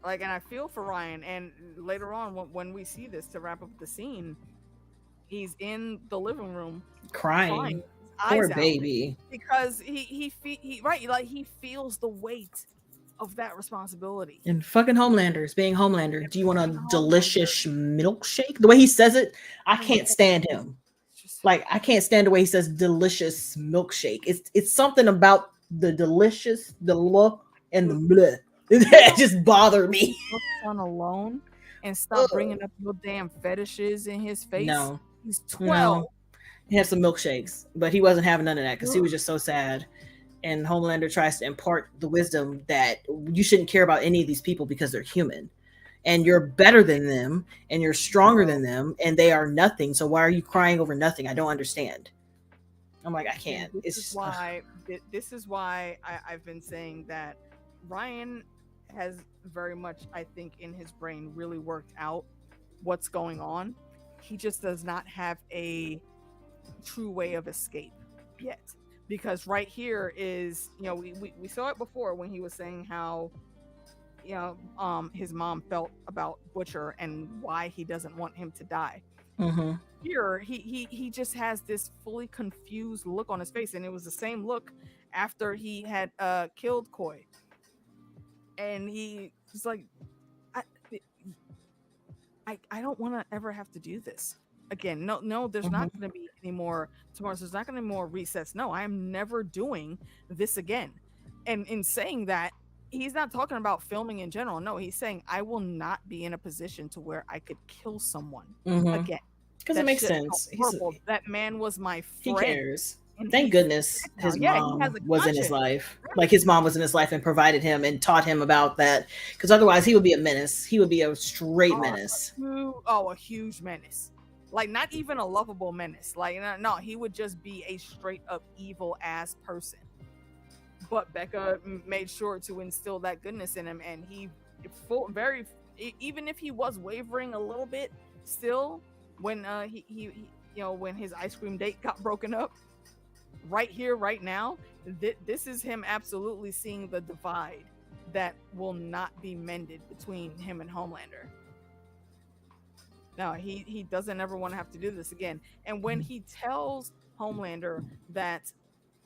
Like, and I feel for Ryan. And later on, when we see this, to wrap up the scene, he's in the living room crying. Poor baby. Because he feels the weight of that responsibility. And fucking Homelander's being Homelander. Do you want a delicious milkshake? The way he says it, I can't stand him. Like, I can't stand the way he says delicious milkshake. It's something about the delicious, the look, and the bleh. It just bothered me. Son alone and stop bringing up your damn fetishes in his face. No. He's 12. No. He had some milkshakes, but he wasn't having none of that because he was just so sad. And Homelander tries to impart the wisdom that you shouldn't care about any of these people because they're human. And you're better than them, and you're stronger than them, and they are nothing. So why are you crying over nothing? I don't understand. I'm like, I can't. This is why I've been saying that Ryan has very much, I think, in his brain really worked out what's going on. He just does not have a true way of escape yet. Because right here is, we saw it before when he was saying how his mom felt about Butcher and why he doesn't want him to die. Mm-hmm. Here he just has this fully confused look on his face, and it was the same look after he had killed Coy, and he's like, I don't want to ever have to do this again. No, there's not going to be any more tomorrow. There's not going to be more resets. No, I am never doing this again. And in saying that, he's not talking about filming in general. No, he's saying I will not be in a position to where I could kill someone again. Because it makes sense. That man was my he friend. cares. Thank goodness his mom was in his life. Like his mom was in his life and provided him and taught him about that. Because otherwise he would be a menace. He would be a straight menace. A huge menace. Like not even a lovable menace. Like no, he would just be a straight up evil ass person. But Becca made sure to instill that goodness in him, and he even if he was wavering a little bit, still when he when his ice cream date got broken up, right here, right now, this is him absolutely seeing the divide that will not be mended between him and Homelander. No, he doesn't ever want to have to do this again. And when he tells Homelander that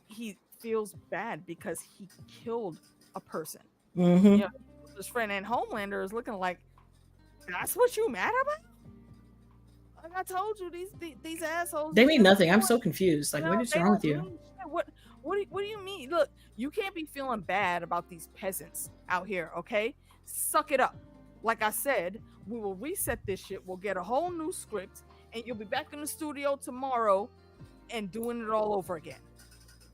he feels bad because he killed a person, his friend, and Homelander is looking like, that's what you mad about? Like I told you, these assholes, they mean nothing. I'm so confused. Like, what is wrong with you? What do you mean? Look, you can't be feeling bad about these peasants out here, okay? Suck it up. Like I said, we will reset this shit. We'll get a whole new script, and you'll be back in the studio tomorrow and doing it all over again.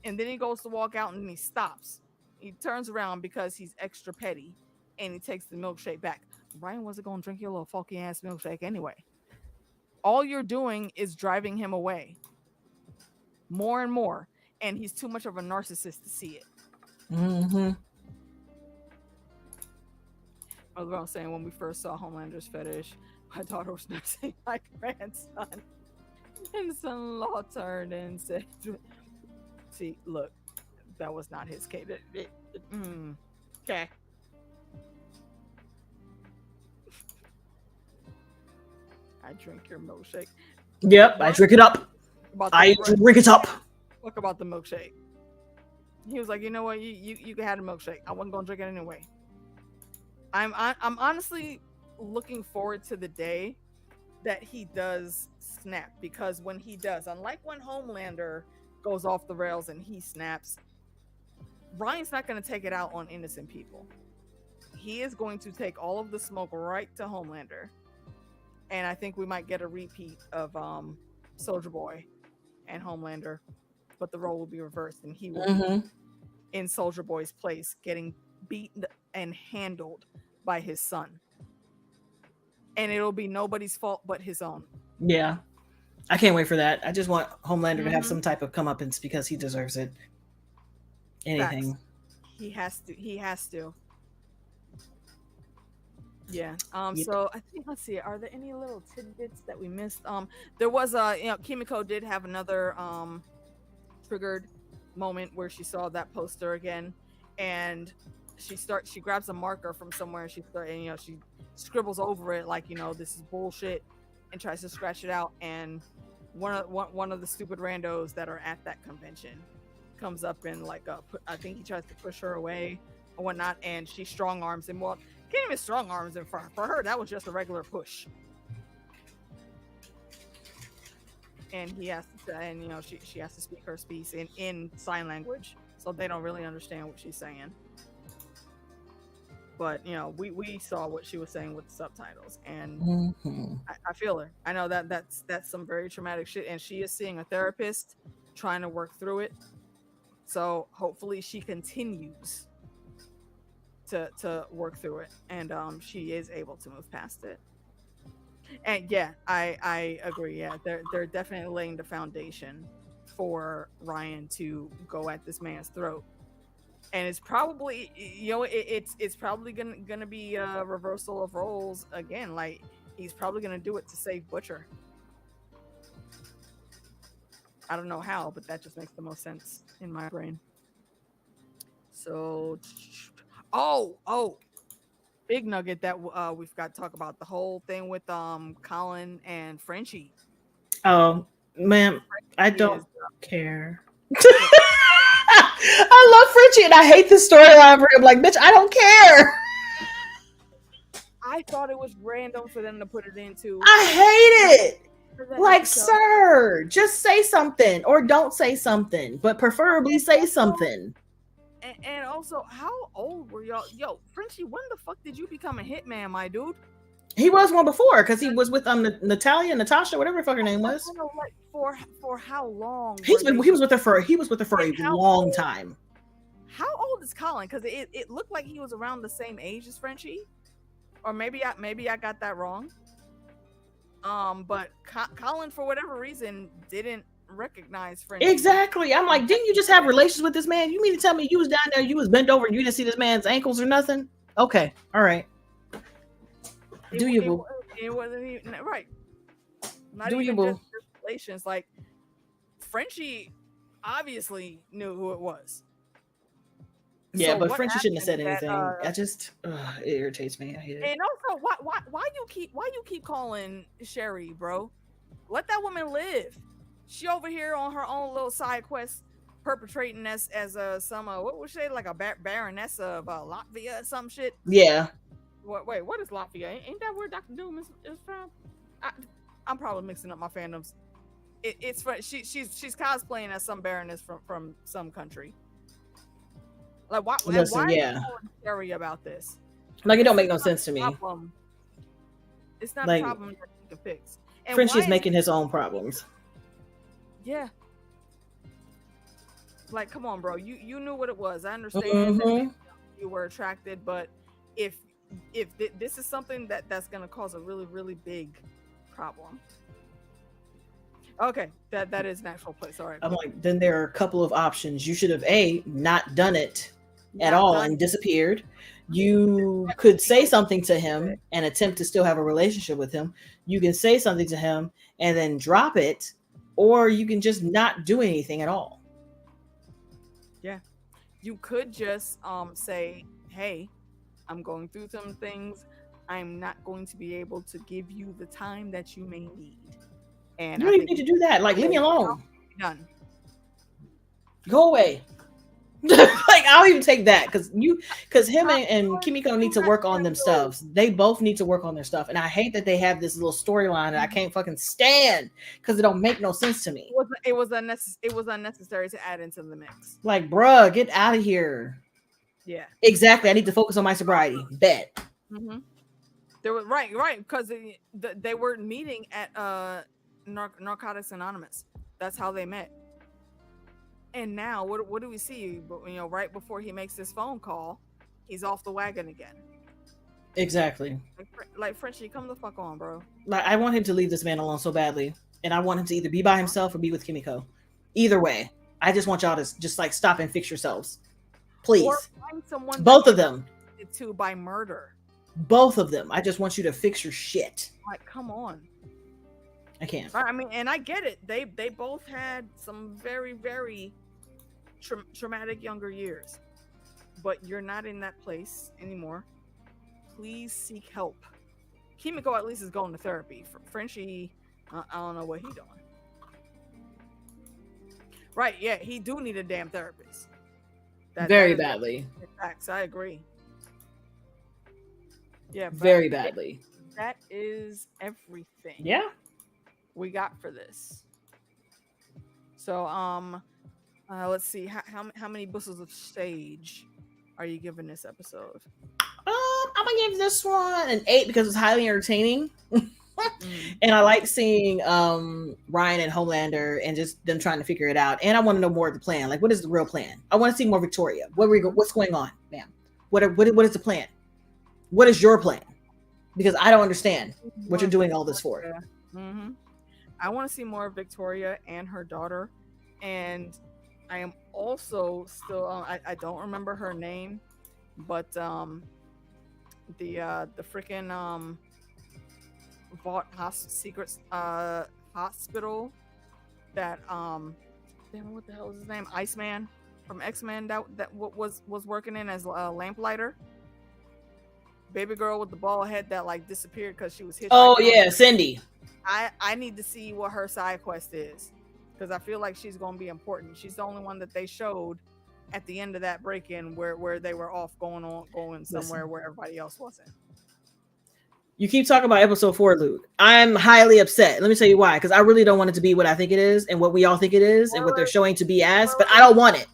And then he goes to walk out and he stops. He turns around because he's extra petty, and he takes the milkshake back. Ryan wasn't going to drink your little funky ass milkshake anyway. All you're doing is driving him away more and more, and he's too much of a narcissist to see it. I was going to say, when we first saw Homelander's fetish, my daughter was nursing my grandson, and son-in-law turned and said, see, look, that was not his case. Okay. I drink your milkshake. Yep, I drink it up. I drink it up. Talk about the milkshake. He was like, you know what? You can have a milkshake. I wasn't gonna drink it anyway. I'm honestly looking forward to the day that he does snap, because when he does, unlike when Homelander goes off the rails and he snaps, Ryan's not going to take it out on innocent people. He is going to take all of the smoke right to Homelander, and I think we might get a repeat of Soldier Boy and Homelander, but the role will be reversed, and he will be in Soldier Boy's place, getting beaten and handled by his son, and it'll be nobody's fault but his own. Yeah, I can't wait for that. I just want Homelander to have some type of comeuppance, because he deserves it. Anything. Facts. He has to. Yeah. Yep. So I think, let's see, are there any little tidbits that we missed? There was Kimiko did have another triggered moment where she saw that poster again, and she grabs a marker from somewhere, and she scribbles over it like, this is bullshit, and tries to scratch it out, and one of the stupid randos that are at that convention comes up and I think he tries to push her away or whatnot, and she strong arms him. Well, can't even strong arms him. For her, that was just a regular push. And he has to, and she has to speak her speech in sign language, so they don't really understand what she's saying. But we saw what she was saying with the subtitles, and I feel her. I know that's some very traumatic shit, and she is seeing a therapist, trying to work through it. So hopefully she continues to work through it, and she is able to move past it. And yeah, I agree. Yeah, they're definitely laying the foundation for Ryan to go at this man's throat. And it's probably, it's probably gonna be a reversal of roles again. Like, he's probably gonna do it to save Butcher. I don't know how, but that just makes the most sense in my brain. So, big nugget that we've got to talk about, the whole thing with Colin and Frenchie. Oh man, I don't care. I love Frenchie, and I hate this storyline for him. Like, bitch, I don't care. I thought it was random for them to put it into. I hate it. Like, sir, just say something, or don't say something, but preferably say something. And also, how old were y'all? Yo, Frenchie, when the fuck did you become a hitman, my dude? He was one before because he was with Natasha, whatever the fuck her name was. I don't know, like for how long? He was with her for a long time. How old is Colin? Because it looked like he was around the same age as Frenchie, or maybe I got that wrong. But Colin, for whatever reason, didn't recognize Frenchie. Exactly. I'm like, didn't you just have relations with this man? You mean to tell me you was down there, you was bent over, and you didn't see this man's ankles or nothing? Okay, all right. It wasn't even right. Not even just relations. Like Frenchie obviously knew who it was. Yeah, so but Frenchie shouldn't have said anything. That, it irritates me. I hate it. And also, why you keep calling Sherry, bro? Let that woman live. She over here on her own little side quest, perpetrating as some what would say, like a baroness of Latvia or some shit. Yeah. Wait, what is Latvia? Ain't that where Dr. Doom is from? I'm probably mixing up my fandoms. It's for she's cosplaying as some baroness from some country. Like why are you scary about this? Like it don't make no sense to me. It's not a problem that you can fix. And Frenchie's making his own problems. Yeah. Like, come on, bro. You knew what it was. I understand that you were attracted, but if this is something that's gonna cause a really, really big problem. Okay, that is an actual place. All right. I'm like, then there are a couple of options. You should have not done it at all and disappeared. You could say something to him and attempt to still have a relationship with him. You can say something to him and then drop it, or you can just not do anything at all. Yeah. You could just say, hey, I'm going through some things. I'm not going to be able to give you the time that you may need. And you don't even need to do that. Like, leave me alone. Done. Go away. Like, I'll even take that because him and Kimiko need to work on themselves. They both need to work on their stuff, and I hate that they have this little storyline that I can't fucking stand because it don't make no sense to me. It was unnecessary to add into the mix. Like, bruh, get out of here. Yeah, exactly. I need to focus on my sobriety. Bet. Mm-hmm. There was right because they were meeting at Narcotics Anonymous. That's how they met. And now, what do we see? You know, right before he makes this phone call, he's off the wagon again. Exactly. Like Frenchie, come the fuck on, bro. Like, I want him to leave this man alone so badly, and I want him to either be by himself or be with Kimiko. Either way, I just want y'all to just like stop and fix yourselves, please. Or find someone both of them. To by murder. Both of them. I just want you to fix your shit. Like, come on. I can't. I mean, and I get it. They both had some very, very traumatic younger years, but you're not in that place anymore. Please seek help. Kimiko at least is going to therapy. Frenchie, I don't know what he doing. Right? Yeah, he do need a damn therapist. Very badly. Facts. I agree. Yeah, very badly. That is everything. Yeah. We got for this. So let's see how many bushels of sage are you giving this episode? I'm gonna give this one an 8 because it's highly entertaining. And I like seeing Ryan and Homelander and just them trying to figure it out. And I want to know more of the plan. Like, what is the real plan? I want to see more Victoria. What's going on, ma'am? What is the plan? What is your plan? Because I don't understand what you're doing all this for. Mm-hmm. I want to see more of Victoria and her daughter, and I am also still I don't remember her name, but the freaking Vought secret hospital that damn, what the hell is his name? Iceman from X-Men that was working in as a lamplighter. Baby girl with the bald head that like disappeared because she was hit. Oh yeah, Cindy. I need to see what her side quest is because I feel like she's gonna be important. She's the only one that they showed at the end of that break-in where they were off going somewhere where everybody else wasn't. You keep talking about episode 4, Luke. I'm highly upset. Let me tell you why. Because I really don't want it to be what I think it is and what we all think it is and what they're showing to be as, but I don't want it.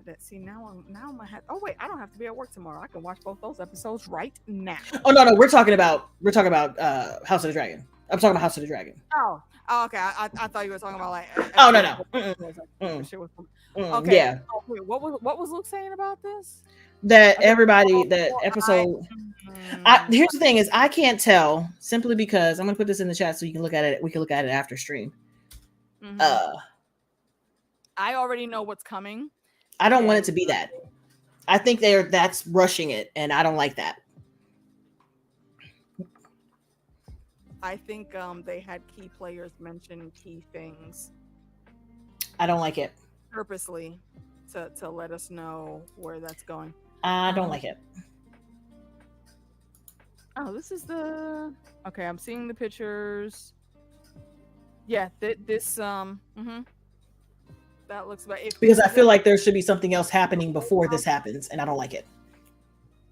that. See, now I'm gonna have. Oh wait, I don't have to be at work tomorrow. I can watch both those episodes right now. Oh no, we're talking about House of the Dragon. I'm talking about House of the Dragon. Oh, okay. I thought you were talking about like. Oh no. Okay. Yeah. Oh, wait, what was Luke saying about this? That everybody, that episode. Here's the thing: is I can't tell simply because I'm gonna put this in the chat so you can look at it. We can look at it after stream. Mm-hmm. I already know what's coming. I don't want it to be that. I think that's rushing it, and I don't like that. I think they had key players mention key things. I don't like it. Purposely to let us know where that's going. I don't like it. Oh, this is the okay. I'm seeing the pictures. Yeah, this that looks about it. Because I feel like there should be something else happening before this happens, and I don't like it.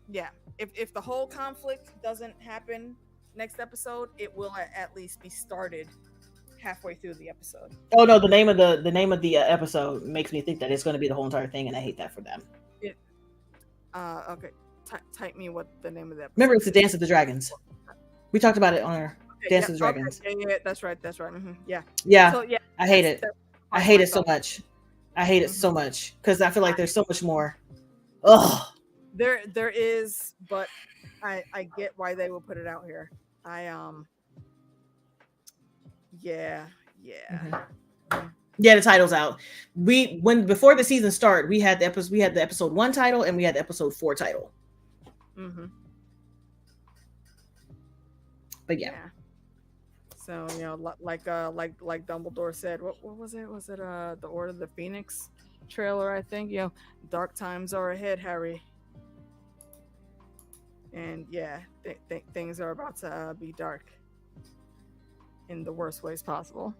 Yeah, if the whole conflict doesn't happen next episode, it will at least be started halfway through the episode. Oh no, the name of the episode makes me think that it's going to be the whole entire thing, and I hate that for them. Okay. Type me what the name of that. Remember, it's the Dance of the Dragons. We talked about it on our Dance of the Dragons. Yeah, that's right. Mm-hmm. Yeah. Yeah. So, yeah. I hate it. I hate it so much. I hate it so much because I feel like there's so much more. Ugh. There is, but I get why they will put it out here. Yeah. Yeah, the title's out. Before the season started, we had the episode 1 title and we had the episode 4 title. Mm-hmm. But yeah. So like Dumbledore said, what was it? Was it the Order of the Phoenix trailer? I think dark times are ahead, Harry. And yeah, things are about to be dark in the worst ways possible.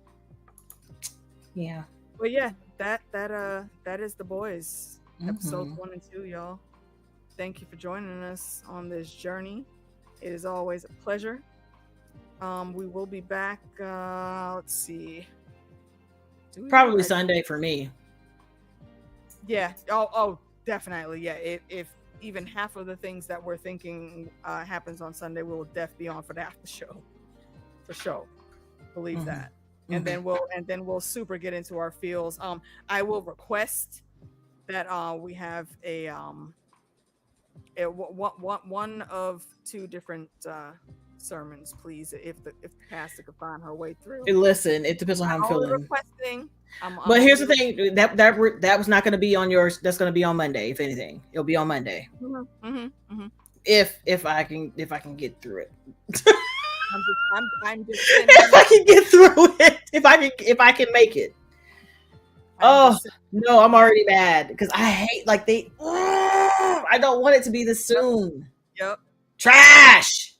Yeah. But yeah, that is The Boys, episodes 1 and 2, y'all. Thank you for joining us on this journey. It is always a pleasure. We will be back. Let's see. Probably Sunday for me. Yeah. Oh, definitely. Yeah. If even half of the things that we're thinking happens on Sunday, we will be on for the after show. For sure. Believe that. And then we'll super get into our feels. I will request that we have one of 2 different sermons, please, if the pastor could find her way through. Listen, it depends on how I'm feeling. Requesting. But here's the thing: that was not going to be on yours. That's going to be on Monday. If anything, it'll be on Monday. If I can get through it. I'm just if I can get through it, if I can make it. No, I'm already mad because I hate I don't want it to be this soon. Yep. Trash.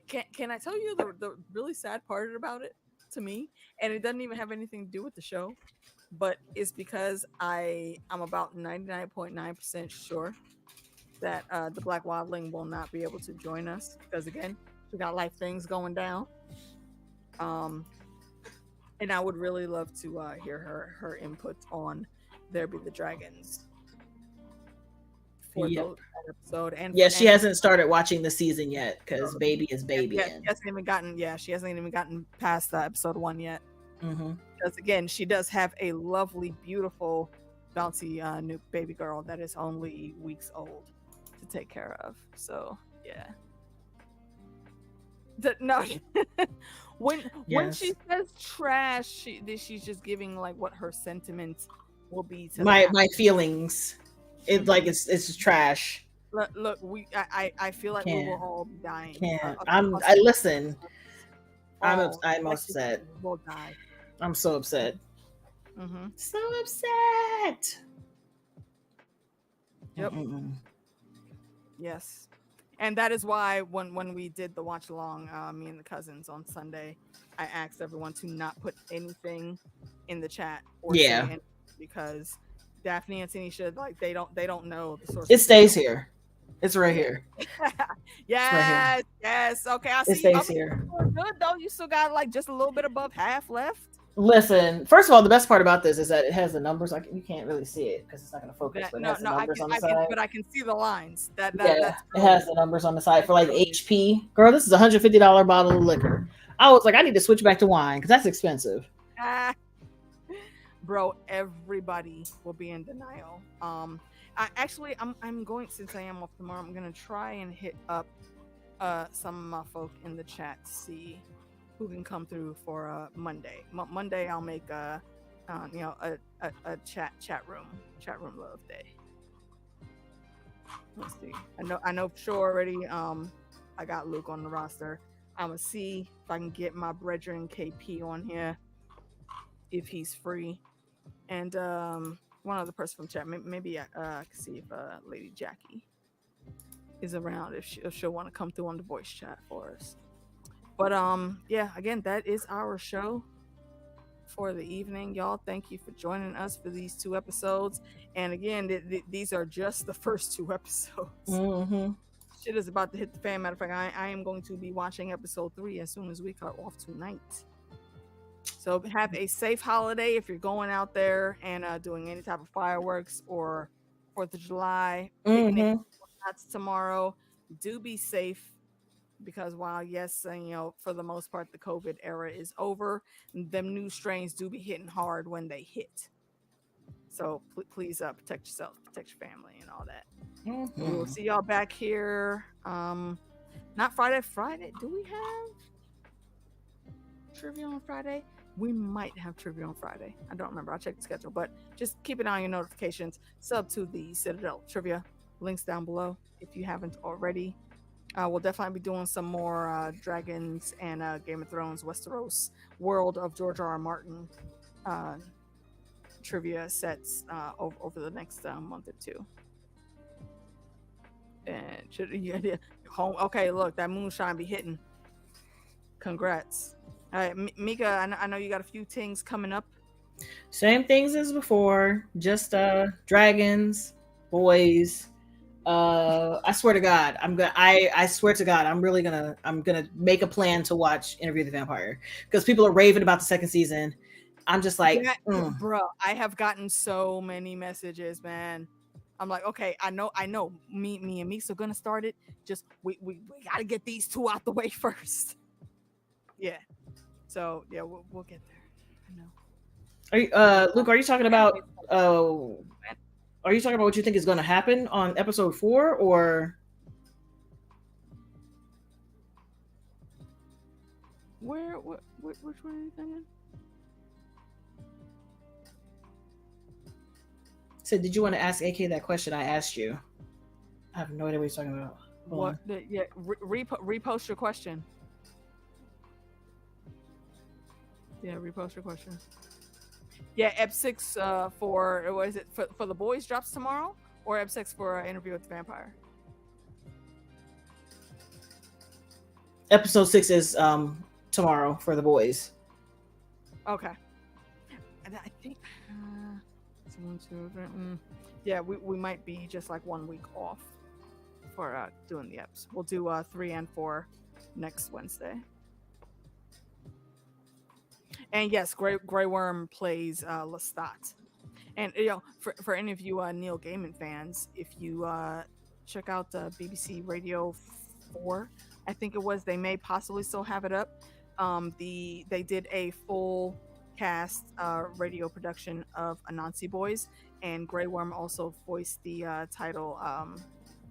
Can I tell you the really sad part about it to me? And it doesn't even have anything to do with the show, but it's because I'm about 99.9% sure that the Black Wildling will not be able to join us because again, we got life things going down. And I would really love to hear her input on There Be the Dragons for that episode. And she hasn't started watching the season yet because baby is baby. She hasn't even gotten past episode 1 yet. Because again, she does have a lovely, beautiful, bouncy new baby girl that is only weeks old to take care of. So yeah. When she says trash, she's just giving like what her sentiments will be to my feelings. It's just trash. Look, I feel like we will all be dying. Listen. I'm upset. We'll die. I'm so upset. So upset. Yep. Yes. And that is why when we did the watch along, me and the cousins on Sunday, I asked everyone to not put anything in the chat or say anything because Daphne and Tanisha, they don't know the source. It stays here. It's right here. Yes. Okay, I see. It stays here. Good though. You still got like just a little bit above half left. Listen, first of all, the best part about this is that it has the numbers. Like you can't really see it because it's not going to focus, That but it no, has the no, numbers on the side. but I can see the lines. Yeah, That's it has the numbers on the side for like HP. Girl, this is a $150 bottle of liquor. I was like, I need to switch back to wine because that's expensive. Bro, everybody will be in denial. I'm going, since I am off tomorrow, I'm gonna try and hit up some of my folk in the chat to see who can come through for Monday. Monday I'll make a chat room love day. Let's see. I know for sure already. I got Luke on the roster. I'm gonna see if I can get my brethren KP on here if he's free, and one other person from chat. Maybe I can see if Lady Jackie is around, if she'll want to come through on the voice chat for us. But yeah, again, that is our show for the evening, y'all. Thank you for joining us for these 2 episodes. And again, these are just the first 2 episodes. Mm-hmm. Shit is about to hit the fan. Matter of fact, I am going to be watching episode 3 as soon as we cut off tonight. So have a safe holiday if you're going out there and doing any type of fireworks or 4th of July picnic tomorrow. Do be safe, because while yes, for the most part the COVID era is over, them new strains do be hitting hard when they hit. So please protect yourself, protect your family, and all that. Mm-hmm. We'll see y'all back here. Not Friday. Do we have trivia on Friday? We might have trivia on Friday. I don't remember. I'll check the schedule, but just keep an eye on your notifications. Sub to the Citadel of Trivia. Links down below if you haven't already. We'll definitely be doing some more Dragons and Game of Thrones, Westeros, World of George R.R. Martin trivia sets over the next month or 2. And okay, look, that moonshine be hitting. Congrats. All right, Mika, I know you got a few things coming up. Same things as before, just dragons, boys. I swear to God, I swear to God, I'm gonna make a plan to watch Interview with the Vampire because people are raving about the 2nd season. I'm just like, bro, I have gotten so many messages, man. I'm like, okay, I know. Me and Meeks are gonna start it. Just we gotta get these 2 out the way first. Yeah. So yeah, we'll get there. I know. Are you, Luke? Are you talking about? Are you talking about what you think is going to happen on episode 4, or which one are you thinking? So, did you want to ask AK that question I asked you? I have no idea what he's talking about. What? Yeah, repost your question. Yeah, repost your question. Yeah, Ep6 for what is it for the boys drops tomorrow, or Ep6 for Interview with the Vampire? Episode 6 is tomorrow for the boys. Okay. And I think yeah, we might be just like 1 week off for doing the eps. We'll do 3 and 4 next Wednesday. And yes, Grey Worm plays Lestat. And for any of you Neil Gaiman fans, if you check out BBC Radio 4, I think it was, they may possibly still have it up. They did a full cast radio production of Anansi Boys, and Grey Worm also voiced the title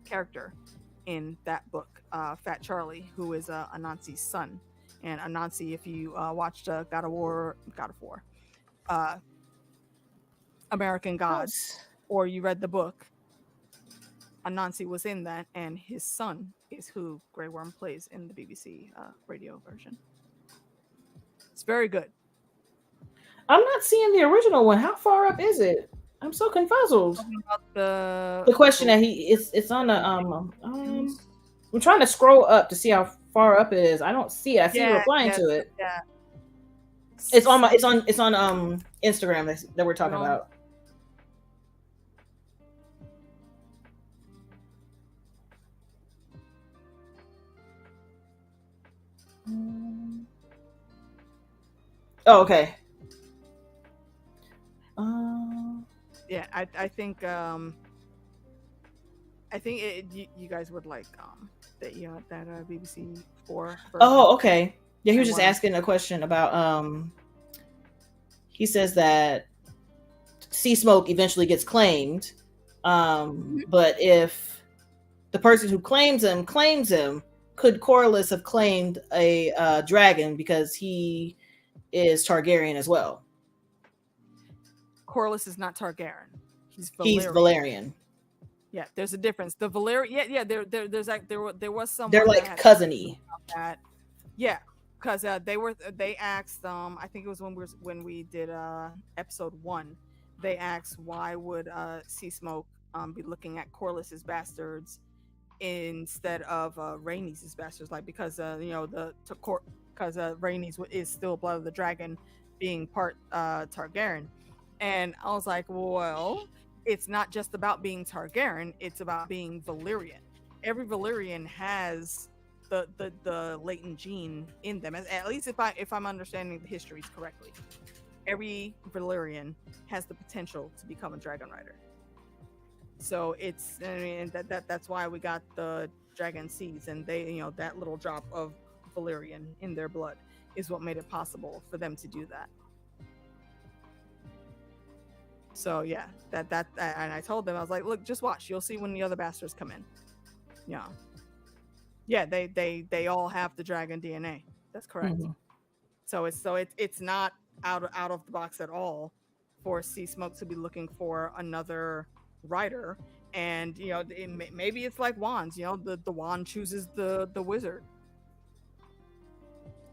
character in that book, Fat Charlie, who is Anansi's son. And Anansi, if you watched God of War, American Gods, or you read the book, Anansi was in that, and his son is who Grey Worm plays in the BBC radio version. It's very good. I'm not seeing the original one. How far up is it? I'm so confuzzled. The question that it's on the I'm trying to scroll up to see how far up it is. I don't see it. I see you replying to it. Yeah. It's on Instagram that we're talking about. Oh, okay. yeah, I think you guys would like that BBC 4 version. Oh, okay. Yeah, he was just Wow. asking a question about he says that Sea Smoke eventually gets claimed. But if the person who claims him, could Corlys have claimed a dragon because he is Targaryen as well? Corlys is not Targaryen. He's Valyrian. He's Valyrian. Yeah, there's a difference. The Valyrian, yeah. There was someone. They're like cousin-y. That, yeah, because they asked I think it was when we did episode 1. They asked why would Sea Smoke be looking at Corlys's bastards instead of Rhaenys' bastards, like because because Rhaenys is still blood of the dragon, being part Targaryen. And I was like, well, it's not just about being Targaryen, it's about being Valyrian. Every Valyrian has the latent gene in them, at least if I'm understanding the histories correctly. Every Valyrian has the potential to become a dragon rider. So that's why we got the dragon seeds, and they, that little drop of Valyrian in their blood is what made it possible for them to do that. So yeah, that and I told them, I was like, look, just watch, you'll see when the other bastards come in. Yeah, they all have the dragon DNA. That's correct. Mm-hmm. So it's not out of the box at all for Sea Smoke to be looking for another rider. And maybe it's like wands. The wand chooses the wizard.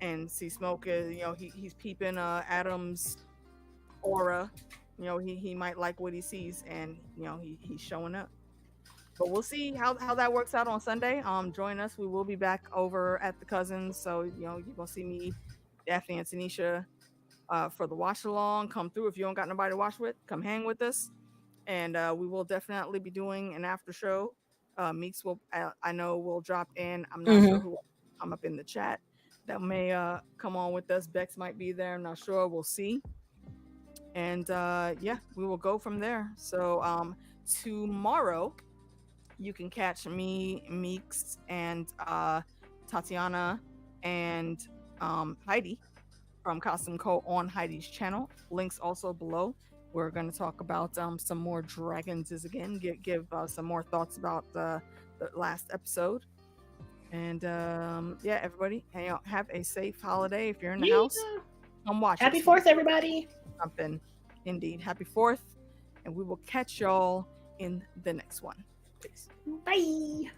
And Sea Smoke is he's peeping Adam's aura. He might like what he sees, and he's showing up. But we'll see how that works out on Sunday. Join us. We will be back over at the Cousins, so you're gonna see me, Daphne, and Tanisha for the watch along. Come through. If you don't got nobody to watch with, come hang with us, and we will definitely be doing an after show. Meeks I know will drop in. I'm not sure who. I'm up in the chat that may come on with us. Bex might be there. I'm not sure. We'll see. And we will go from there. So tomorrow you can catch me, Meeks, and Tatiana and Heidi from CostumeCo on Heidi's channel. Links also below. We're going to talk about some more dragons again, give some more thoughts about the last episode. And everybody, have a safe holiday. If you're in the house, come watch. Happy 4th, everybody. Something. Indeed. Happy 4th. And we will catch y'all in the next one. Peace. Bye.